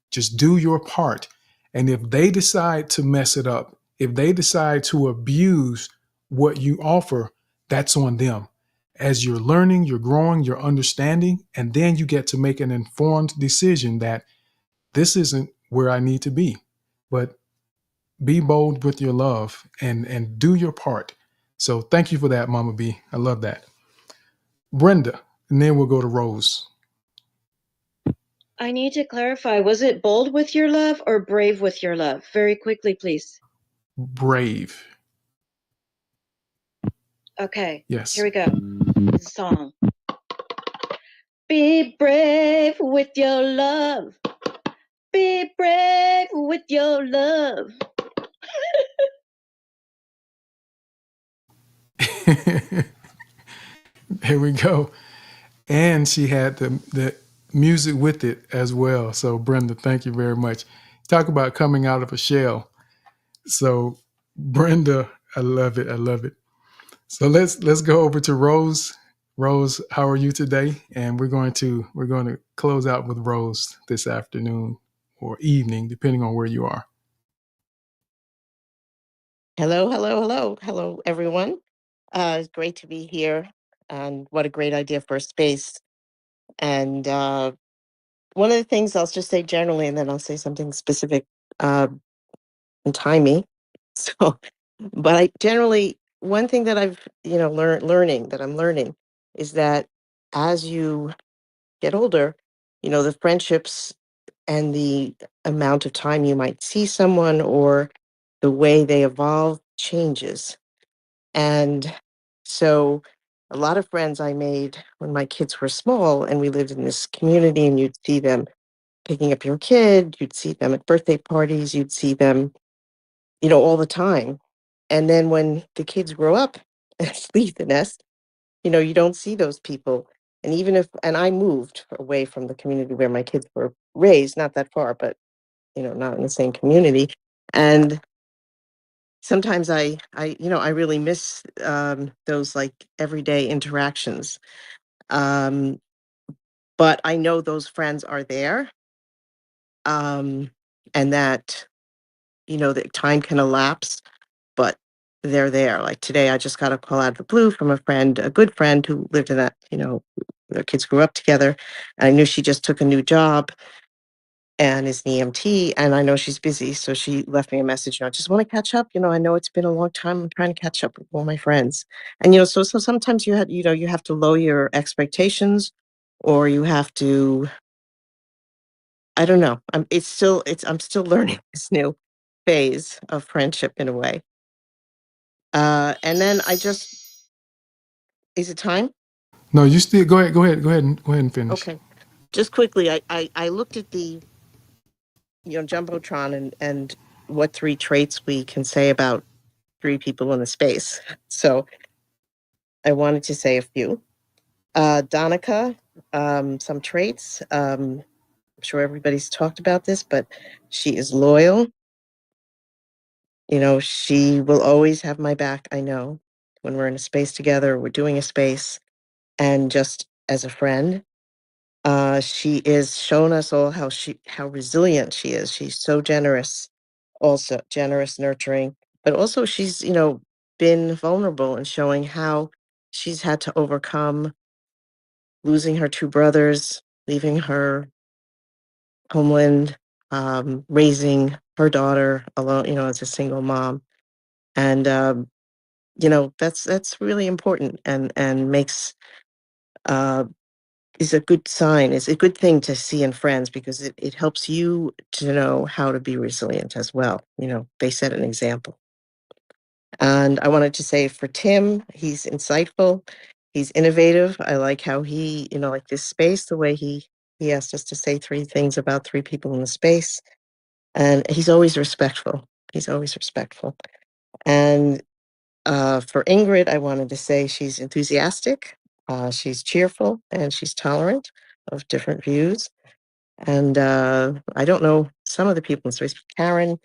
Just do your part. And if they decide to mess it up, if they decide to abuse what you offer, that's on them. As you're learning, you're growing, you're understanding, and then you get to make an informed decision that this isn't where I need to be. But be bold with your love and do your part. So thank you for that, Mama B. I love that. Brenda, and then we'll go to Rose. I need to clarify, was it bold with your love or brave with your love? Very quickly, please. Brave. Okay. Yes. Here we go. The song. Be brave with your love. Be brave with your love. Here we go. And she had the music with it as well. So Brenda, thank you very much. Talk about coming out of a shell. So Brenda, I love it. I love it. So let's go over to Rose. Rose, how are you today? And we're going to close out with Rose this afternoon or evening, depending on where you are. Hello, hello, hello, hello, everyone. It's great to be here, and what a great idea for a space. And one of the things I'll just say generally, and then I'll say something specific and timey. So, but I generally, one thing that I've learning is that as you get older, the friendships and the amount of time you might see someone or the way they evolve changes. And so a lot of friends I made when my kids were small and we lived in this community, and you'd see them picking up your kid, you'd see them at birthday parties, you'd see them, all the time. And then when the kids grow up and leave the nest, you don't see those people. And and I moved away from the community where my kids were raised, not that far, but, not in the same community. And sometimes I really miss those like everyday interactions. Um, but I know those friends are there, and that that time can elapse, but they're there. Like today, I just got a call out of the blue from a friend, a good friend who lived in that. Their kids grew up together, and I knew she just took a new job and is an EMT, and I know she's busy, so she left me a message. I just want to catch up. I know it's been a long time. I'm trying to catch up with all my friends, and so sometimes you have to lower your expectations, or you have to. I don't know. I'm still learning this new phase of friendship in a way. And then is it time? No, you still go ahead and finish. Okay, just quickly. I looked at the Jumbotron and what 3 traits we can say about 3 people in the space. So I wanted to say a few. Donica, some traits. I'm sure everybody's talked about this, but she is loyal. She will always have my back, I know, when we're in a space together, we're doing a space, and just as a friend. She is shown us all how resilient she is. She's so generous, also generous, nurturing, but also she's, been vulnerable and showing how she's had to overcome losing her 2 brothers, leaving her homeland, raising her daughter alone, as a single mom. And that's really important and makes is a good sign. It's a good thing to see in friends because it helps you to know how to be resilient as well. They set an example. And I wanted to say for Tim, he's insightful, he's innovative. I like how he, like this space, the way he asked us to say 3 things about 3 people in the space. And he's always respectful. He's always respectful. And for Ingrid, I wanted to say she's enthusiastic, she's cheerful, and she's tolerant of different views. And I don't know some of the people in space, but Karen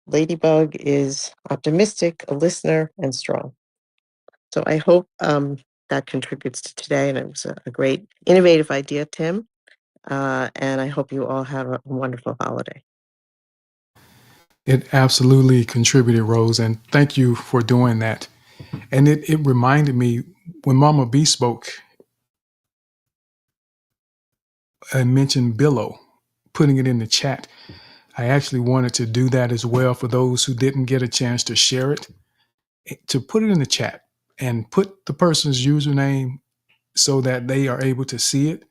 Ladybug is optimistic, a listener, and strong. So I hope that contributes to today. And it was a great, innovative idea, Tim. And I hope you all have a wonderful holiday. It absolutely contributed, Rose, and thank you for doing that. And it reminded me when Mama B spoke and mentioned Billow, putting it in the chat. I actually wanted to do that as well for those who didn't get a chance to share it, to put it in the chat and put the person's username so that they are able to see it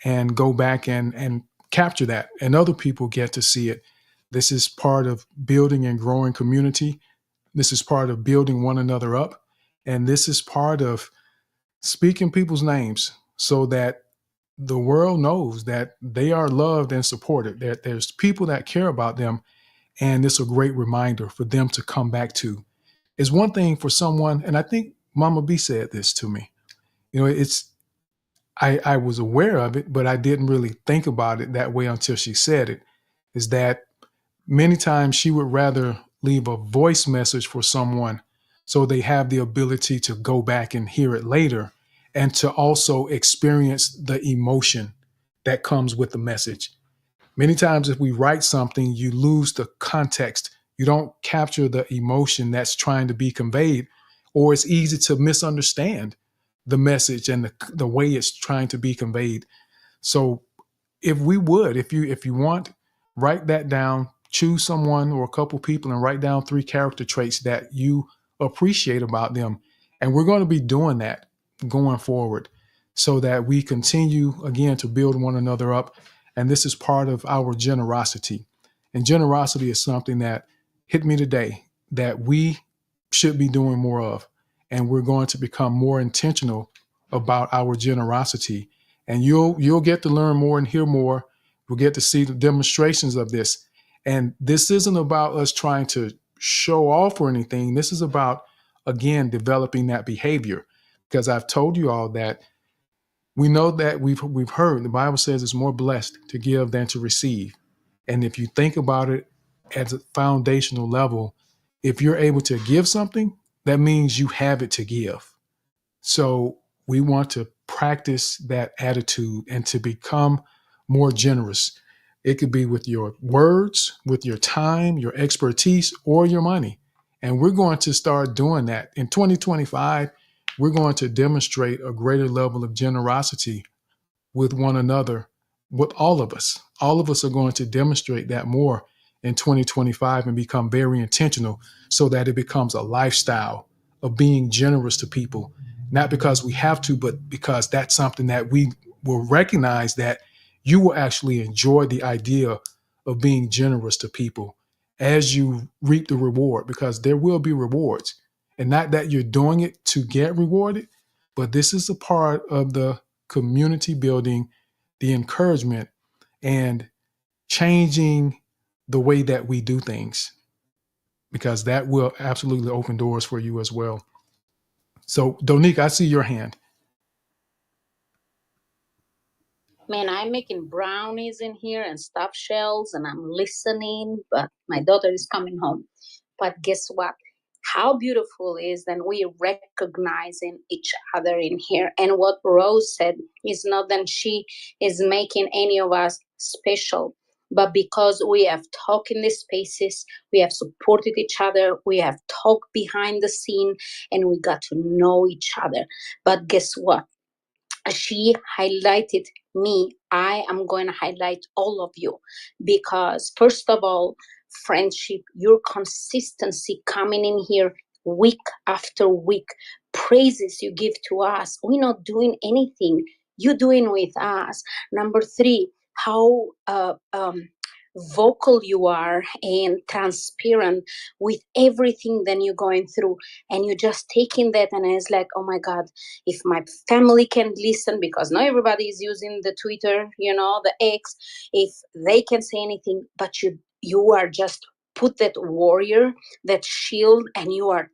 and go back and capture that, and other people get to see it. This is part of building and growing community. This is part of building one another up. And this is part of speaking people's names so that the world knows that they are loved and supported, that there's people that care about them. And it's a great reminder for them to come back to. It's one thing for someone, and I think Mama B said this to me. You know, I was aware of it, but I didn't really think about it that way until she said it, is that many times she would rather leave a voice message for someone so they have the ability to go back and hear it later and to also experience the emotion that comes with the message. Many times, if we write something, you lose the context. You don't capture the emotion that's trying to be conveyed, or it's easy to misunderstand the message and the way it's trying to be conveyed. So if we would, if you want, write that down, choose someone or a couple people and write down 3 character traits that you appreciate about them. And we're going to be doing that going forward so that we continue again to build one another up. And this is part of our generosity. And generosity is something that hit me today that we should be doing more of. And we're going to become more intentional about our generosity. And you'll get to learn more and hear more. We'll get to see the demonstrations of this. And this isn't about us trying to show off or anything. This is about, again, developing that behavior. Because I've told you all that we know that we've heard the Bible says it's more blessed to give than to receive. And if you think about it at a foundational level, if you're able to give something, that means you have it to give. So we want to practice that attitude and to become more generous. It could be with your words, with your time, your expertise, or your money. And we're going to start doing that. In 2025, we're going to demonstrate a greater level of generosity with one another, with all of us. All of us are going to demonstrate that more in 2025 and become very intentional so that it becomes a lifestyle of being generous to people, not because we have to, but because that's something that we will recognize that you will actually enjoy the idea of being generous to people as you reap the reward, because there will be rewards. And not that you're doing it to get rewarded, but this is a part of the community building, the encouragement, and changing the way that we do things, because that will absolutely open doors for you as well. So, Donique, I see your hand. Man, I'm making brownies in here and stuffed shells, and I'm listening, but my daughter is coming home. But guess what? How beautiful is that we recognizing each other in here. And what Rose said is not that she is making any of us special, but because we have talked in these spaces, we have supported each other, we have talked behind the scene, and we got to know each other. But guess what? She highlighted me. I am going to highlight all of you because, first of all, friendship, your consistency coming in here week after week, praises you give to us. We're not doing anything. You're doing with us. Number 3, how vocal you are and transparent with everything that you're going through, and you're just taking that and it's like, oh my God, if my family can listen, because not everybody is using the Twitter, the X, if they can say anything, but you are just put that warrior, that shield, and you are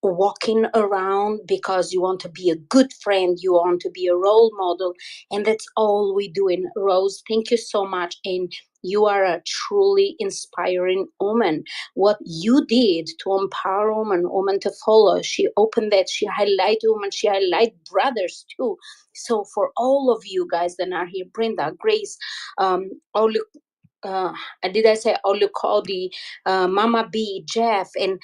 walking around because you want to be a good friend, you want to be a role model, and that's all we do. In Rose, thank you so much, and you are a truly inspiring woman. What you did to empower women to follow, she opened that, she highlight women, she highlight brothers too. So for all of you guys that are here, Brenda, Grace, all did I say Olukodi, Mama B, Jeff, and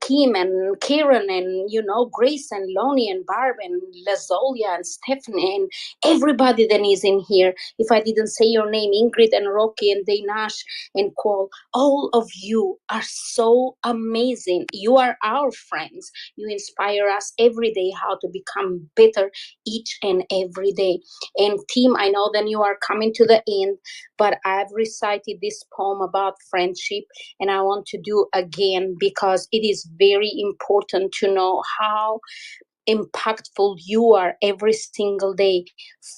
Kim, and Karen, and Grace, and Lonnie, and Barb, and Lazolia, and Stephanie, and everybody that is in here. If I didn't say your name, Ingrid, and Rocky, and Danash, and Cole, all of you are so amazing. You are our friends. You inspire us every day how to become better each and every day. And team, I know that you are coming to the end, but I've recited recited this poem about friendship, and I want to do again because it is very important to know how impactful you are every single day.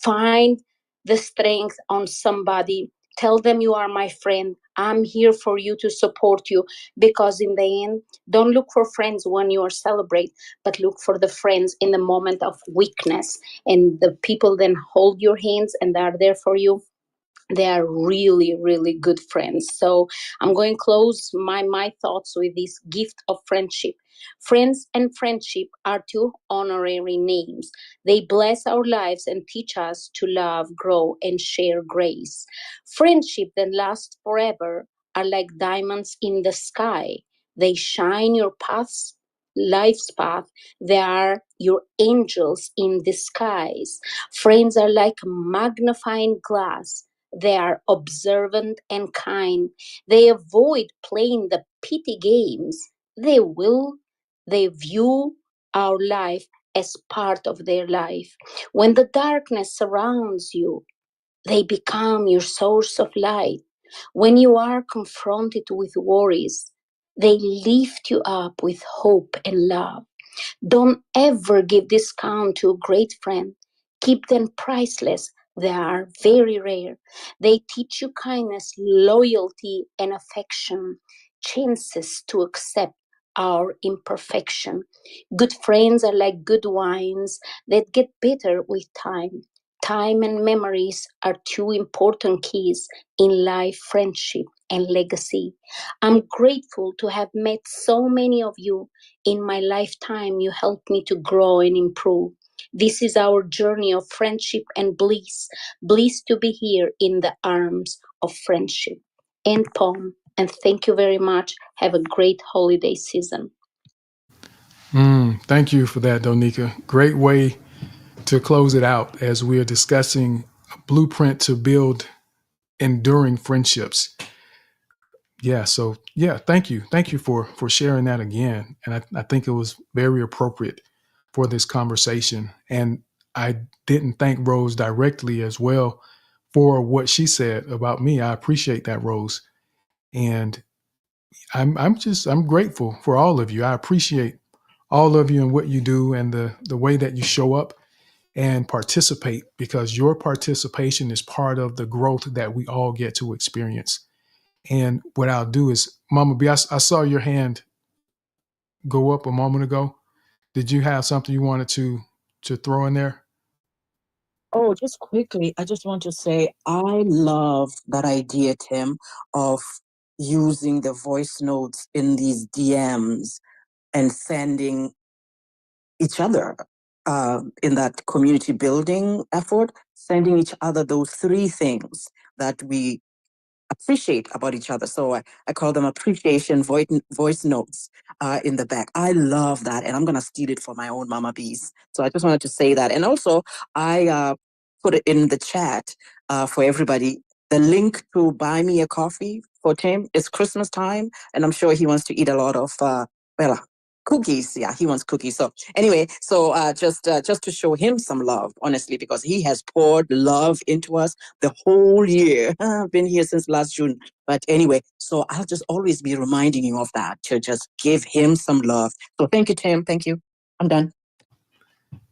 Find the strength on somebody. Tell them you are my friend. I'm here for you to support you, because in the end, don't look for friends when you are celebrate, but look for the friends in the moment of weakness, and the people then hold your hands and they are there for you. They are really, really good friends. So I'm going to close my thoughts with this gift of friendship. Friends and friendship are two honorary names. They bless our lives and teach us to love, grow, and share grace. Friendship that lasts forever are like diamonds in the sky. They shine your paths, life's path. They are your angels in disguise. Friends are like magnifying glass. They are observant and kind. They avoid playing the pity games. They view our life as part of their life. When the darkness surrounds you, they become your source of light. When you are confronted with worries, they lift you up with hope and love. Don't ever give discount to a great friend. Keep them priceless. They are very rare. They teach you kindness, loyalty, and affection, chances to accept our imperfection. Good friends are like good wines that get bitter with time. Time and memories are two important keys in life, friendship, and legacy. I'm grateful to have met so many of you in my lifetime. You helped me to grow and improve. This is our journey of friendship and bliss. Bliss to be here in the arms of friendship. End poem. And thank you very much. Have a great holiday season. Thank you for that, Donika. Great way to close it out as we are discussing a blueprint to build enduring friendships. Thank you. Thank you for sharing that again. And I think it was very appropriate for this conversation. And I didn't thank Rose directly as well for what she said about me. I appreciate that, Rose. And I'm grateful for all of you. I appreciate all of you and what you do and the way that you show up and participate, because your participation is part of the growth that we all get to experience. And what I'll do is, Mama B, I saw your hand go up a moment ago. Did you have something you wanted to throw in there? Oh, just quickly, I just want to say I love that idea, Tim, of using the voice notes in these DMs and sending each other in that community building effort, sending each other those three things that we appreciate about each other. So I call them appreciation voice notes in the back. I love that. And I'm going to steal it for my own Mama Bees. So I just wanted to say that. And also, I put it in the chat for everybody. The link to buy me a coffee for Tim. It's Christmas time, and I'm sure he wants to eat a lot of, cookies. Yeah, he wants cookies. So anyway, just to show him some love, honestly, because he has poured love into us the whole year. I've been here since last June. But anyway, so I'll just always be reminding you of that, to just give him some love. So thank you, Tim. Thank you. I'm done.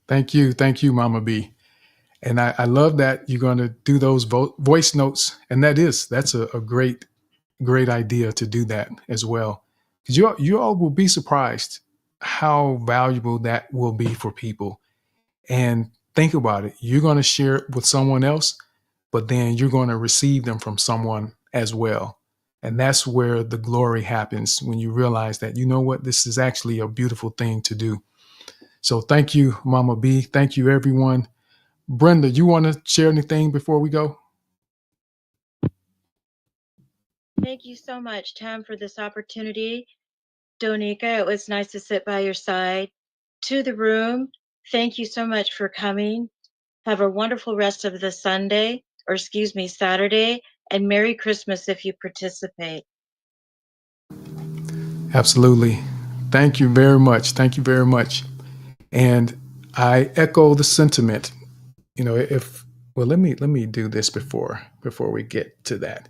Thank you, Mama B. And I love that you're going to do those voice notes, and that's a great idea to do that as well. Because you all will be surprised how valuable that will be for people. And think about it. You're going to share it with someone else, but then you're going to receive them from someone as well. And that's where the glory happens, when you realize that, you know what, this is actually a beautiful thing to do. So thank you, Mama B. Thank you, everyone. Brenda, you want to share anything before we go? Thank you so much, Tim, for this opportunity. Donika, it was nice to sit by your side. To the room, thank you so much for coming. Have a wonderful rest of the Saturday, and Merry Christmas if you participate. Absolutely. Thank you very much. Thank you very much. And I echo the sentiment. Let me do this before we get to that.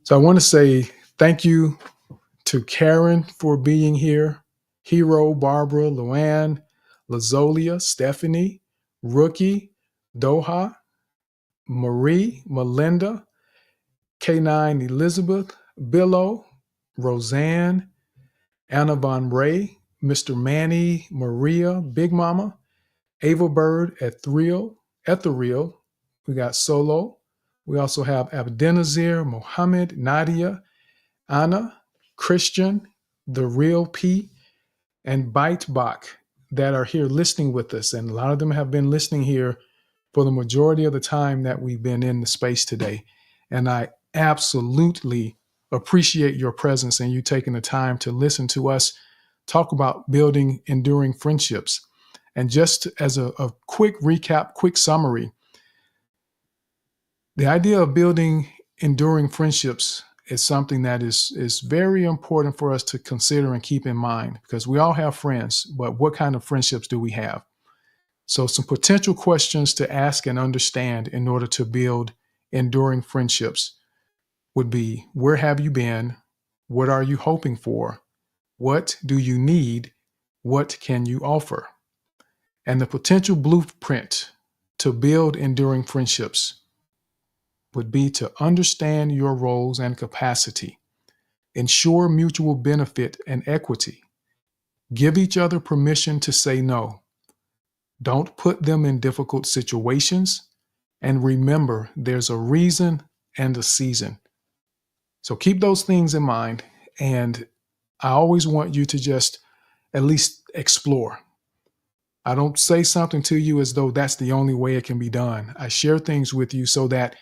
So I want to say thank you to Karen for being here, Hero, Barbara, Luann, Lazolia, Stephanie, Rookie, Doha, Marie, Melinda, K9 Elizabeth, Billo, Roseanne, Anna Von Ray, Mr. Manny, Maria, Big Mama, Ava Bird, Ethereal. We got Solo. We also have Abdenazir, Mohammed, Nadia, Anna, Christian, The Real P, and Bitebach that are here listening with us. And a lot of them have been listening here for the majority of the time that we've been in the space today. And I absolutely appreciate your presence and you taking the time to listen to us talk about building enduring friendships. And just as a quick recap, quick summary, the idea of building enduring friendships is something that is very important for us to consider and keep in mind, because we all have friends, but what kind of friendships do we have? So some potential questions to ask and understand in order to build enduring friendships would be, where have you been? What are you hoping for? What do you need? What can you offer? And the potential blueprint to build enduring friendships would be to understand your roles and capacity, ensure mutual benefit and equity, give each other permission to say no, don't put them in difficult situations, and remember there's a reason and a season. So keep those things in mind, and I always want you to just at least explore. I don't say something to you as though that's the only way it can be done. I share things with you so that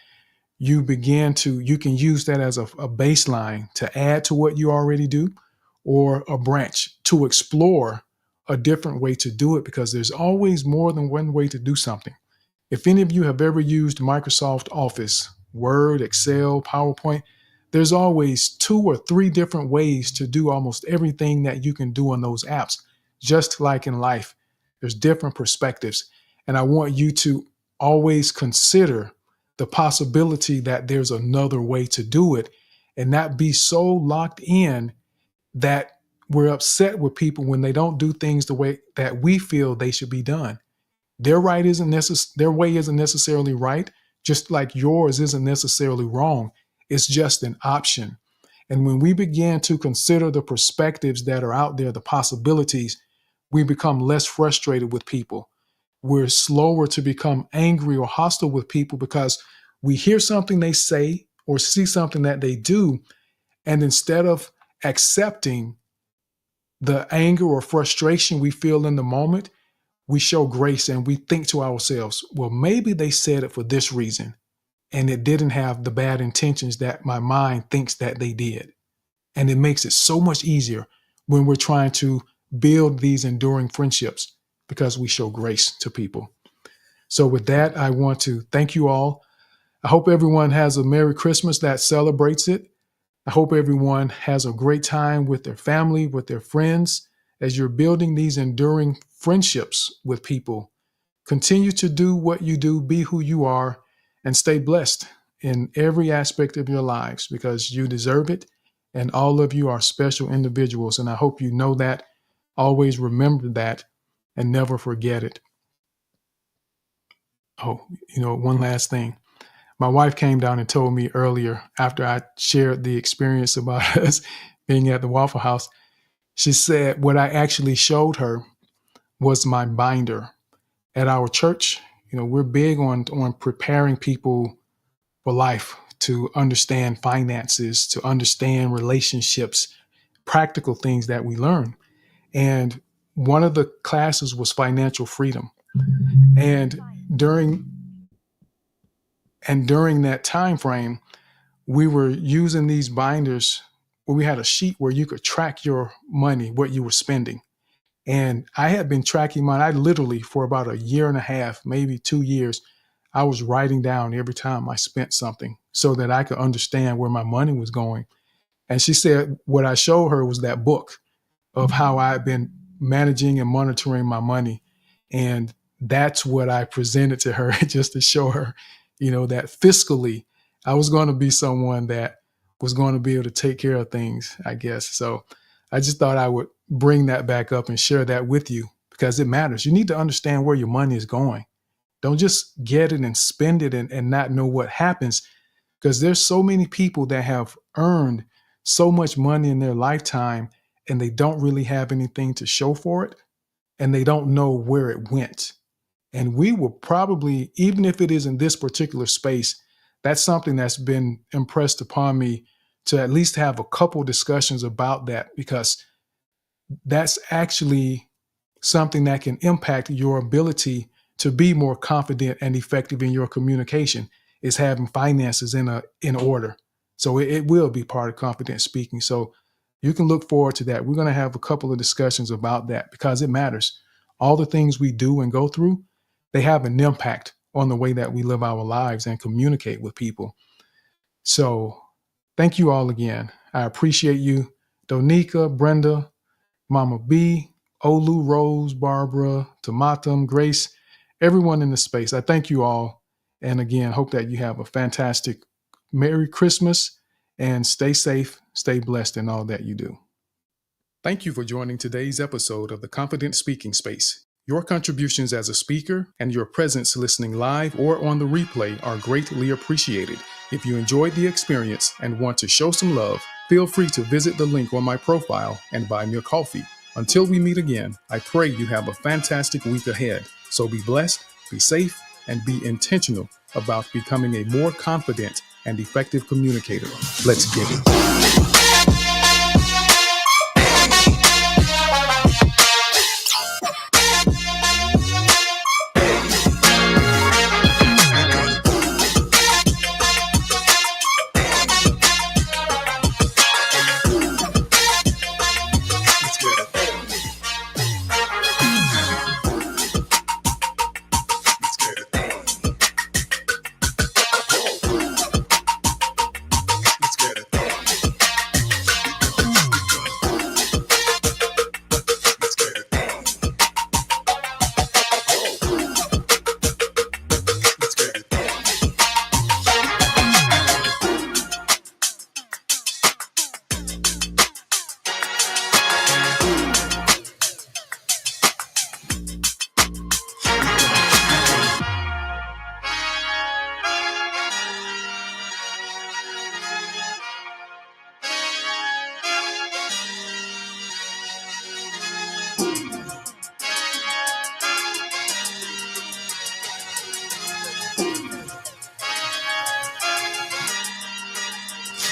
you can use that as a baseline to add to what you already do, or a branch to explore a different way to do it, because there's always more than one way to do something. If any of you have ever used Microsoft Office, Word, Excel, PowerPoint, there's always 2 or 3 different ways to do almost everything that you can do on those apps. Just like in life, there's different perspectives. And I want you to always consider the possibility that there's another way to do it, and not be so locked in that we're upset with people when they don't do things the way that we feel they should be done. Their way isn't necessarily right, just like yours isn't necessarily wrong. It's just an option. And when we begin to consider the perspectives that are out there, the possibilities, we become less frustrated with people. We're slower to become angry or hostile with people because we hear something they say or see something that they do, and instead of accepting the anger or frustration we feel in the moment, we show grace and we think to ourselves, well, maybe they said it for this reason, and it didn't have the bad intentions that my mind thinks that they did. And it makes it so much easier when we're trying to build these enduring friendships, because we show grace to people. So with that, I want to thank you all. I hope everyone has a Merry Christmas that celebrates it. I hope everyone has a great time with their family, with their friends, as you're building these enduring friendships with people. Continue to do what you do, be who you are, and stay blessed in every aspect of your lives, because you deserve it. And all of you are special individuals. And I hope you know that. Always remember that and never forget it. Oh, one last thing. My wife came down and told me earlier, after I shared the experience about us being at the Waffle House, she said what I actually showed her was my binder. At our church, we're big on preparing people for life, to understand finances, to understand relationships, practical things that we learn. And one of the classes was financial freedom. And during that time frame, we were using these binders where we had a sheet where you could track your money, what you were spending. And I had been tracking mine. I literally, for about a year and a half, maybe 2 years, I was writing down every time I spent something so that I could understand where my money was going. And she said what I showed her was that book of how I had been managing and monitoring my money. And that's what I presented to her just to show her, that fiscally, I was going to be someone that was going to be able to take care of things, I guess. So I just thought I would bring that back up and share that with you because it matters. You need to understand where your money is going. Don't just get it and spend it and not know what happens, because there's so many people that have earned so much money in their lifetime and they don't really have anything to show for it, and they don't know where it went. And we will probably, even if it is in this particular space, that's something that's been impressed upon me to at least have a couple discussions about that, because that's actually something that can impact your ability to be more confident and effective in your communication, is having finances in order. So it will be part of confident speaking. So you can look forward to that. We're going to have a couple of discussions about that because it matters. All the things we do and go through, they have an impact on the way that we live our lives and communicate with people. So thank you all again. I appreciate you. Donika, Brenda, Mama B, Olu, Rose, Barbara, Tomatum, Grace, everyone in the space. I thank you all. And again, hope that you have a fantastic Merry Christmas and stay safe, stay blessed in all that you do. Thank you for joining today's episode of the Confident Speaking Space. Your contributions as a speaker and your presence listening live or on the replay are greatly appreciated. If you enjoyed the experience and want to show some love, feel free to visit the link on my profile and buy me a coffee. Until we meet again, I pray you have a fantastic week ahead. So be blessed, be safe, and be intentional about becoming a more confident and effective communicator. Let's get it.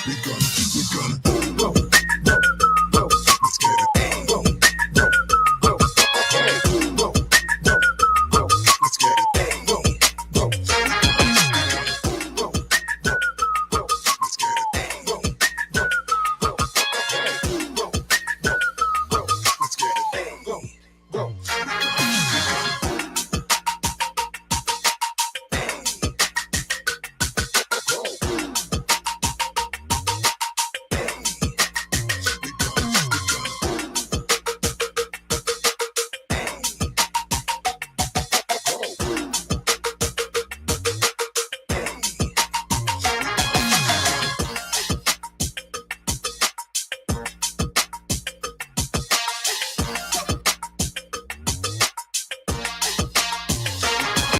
We're gonna go.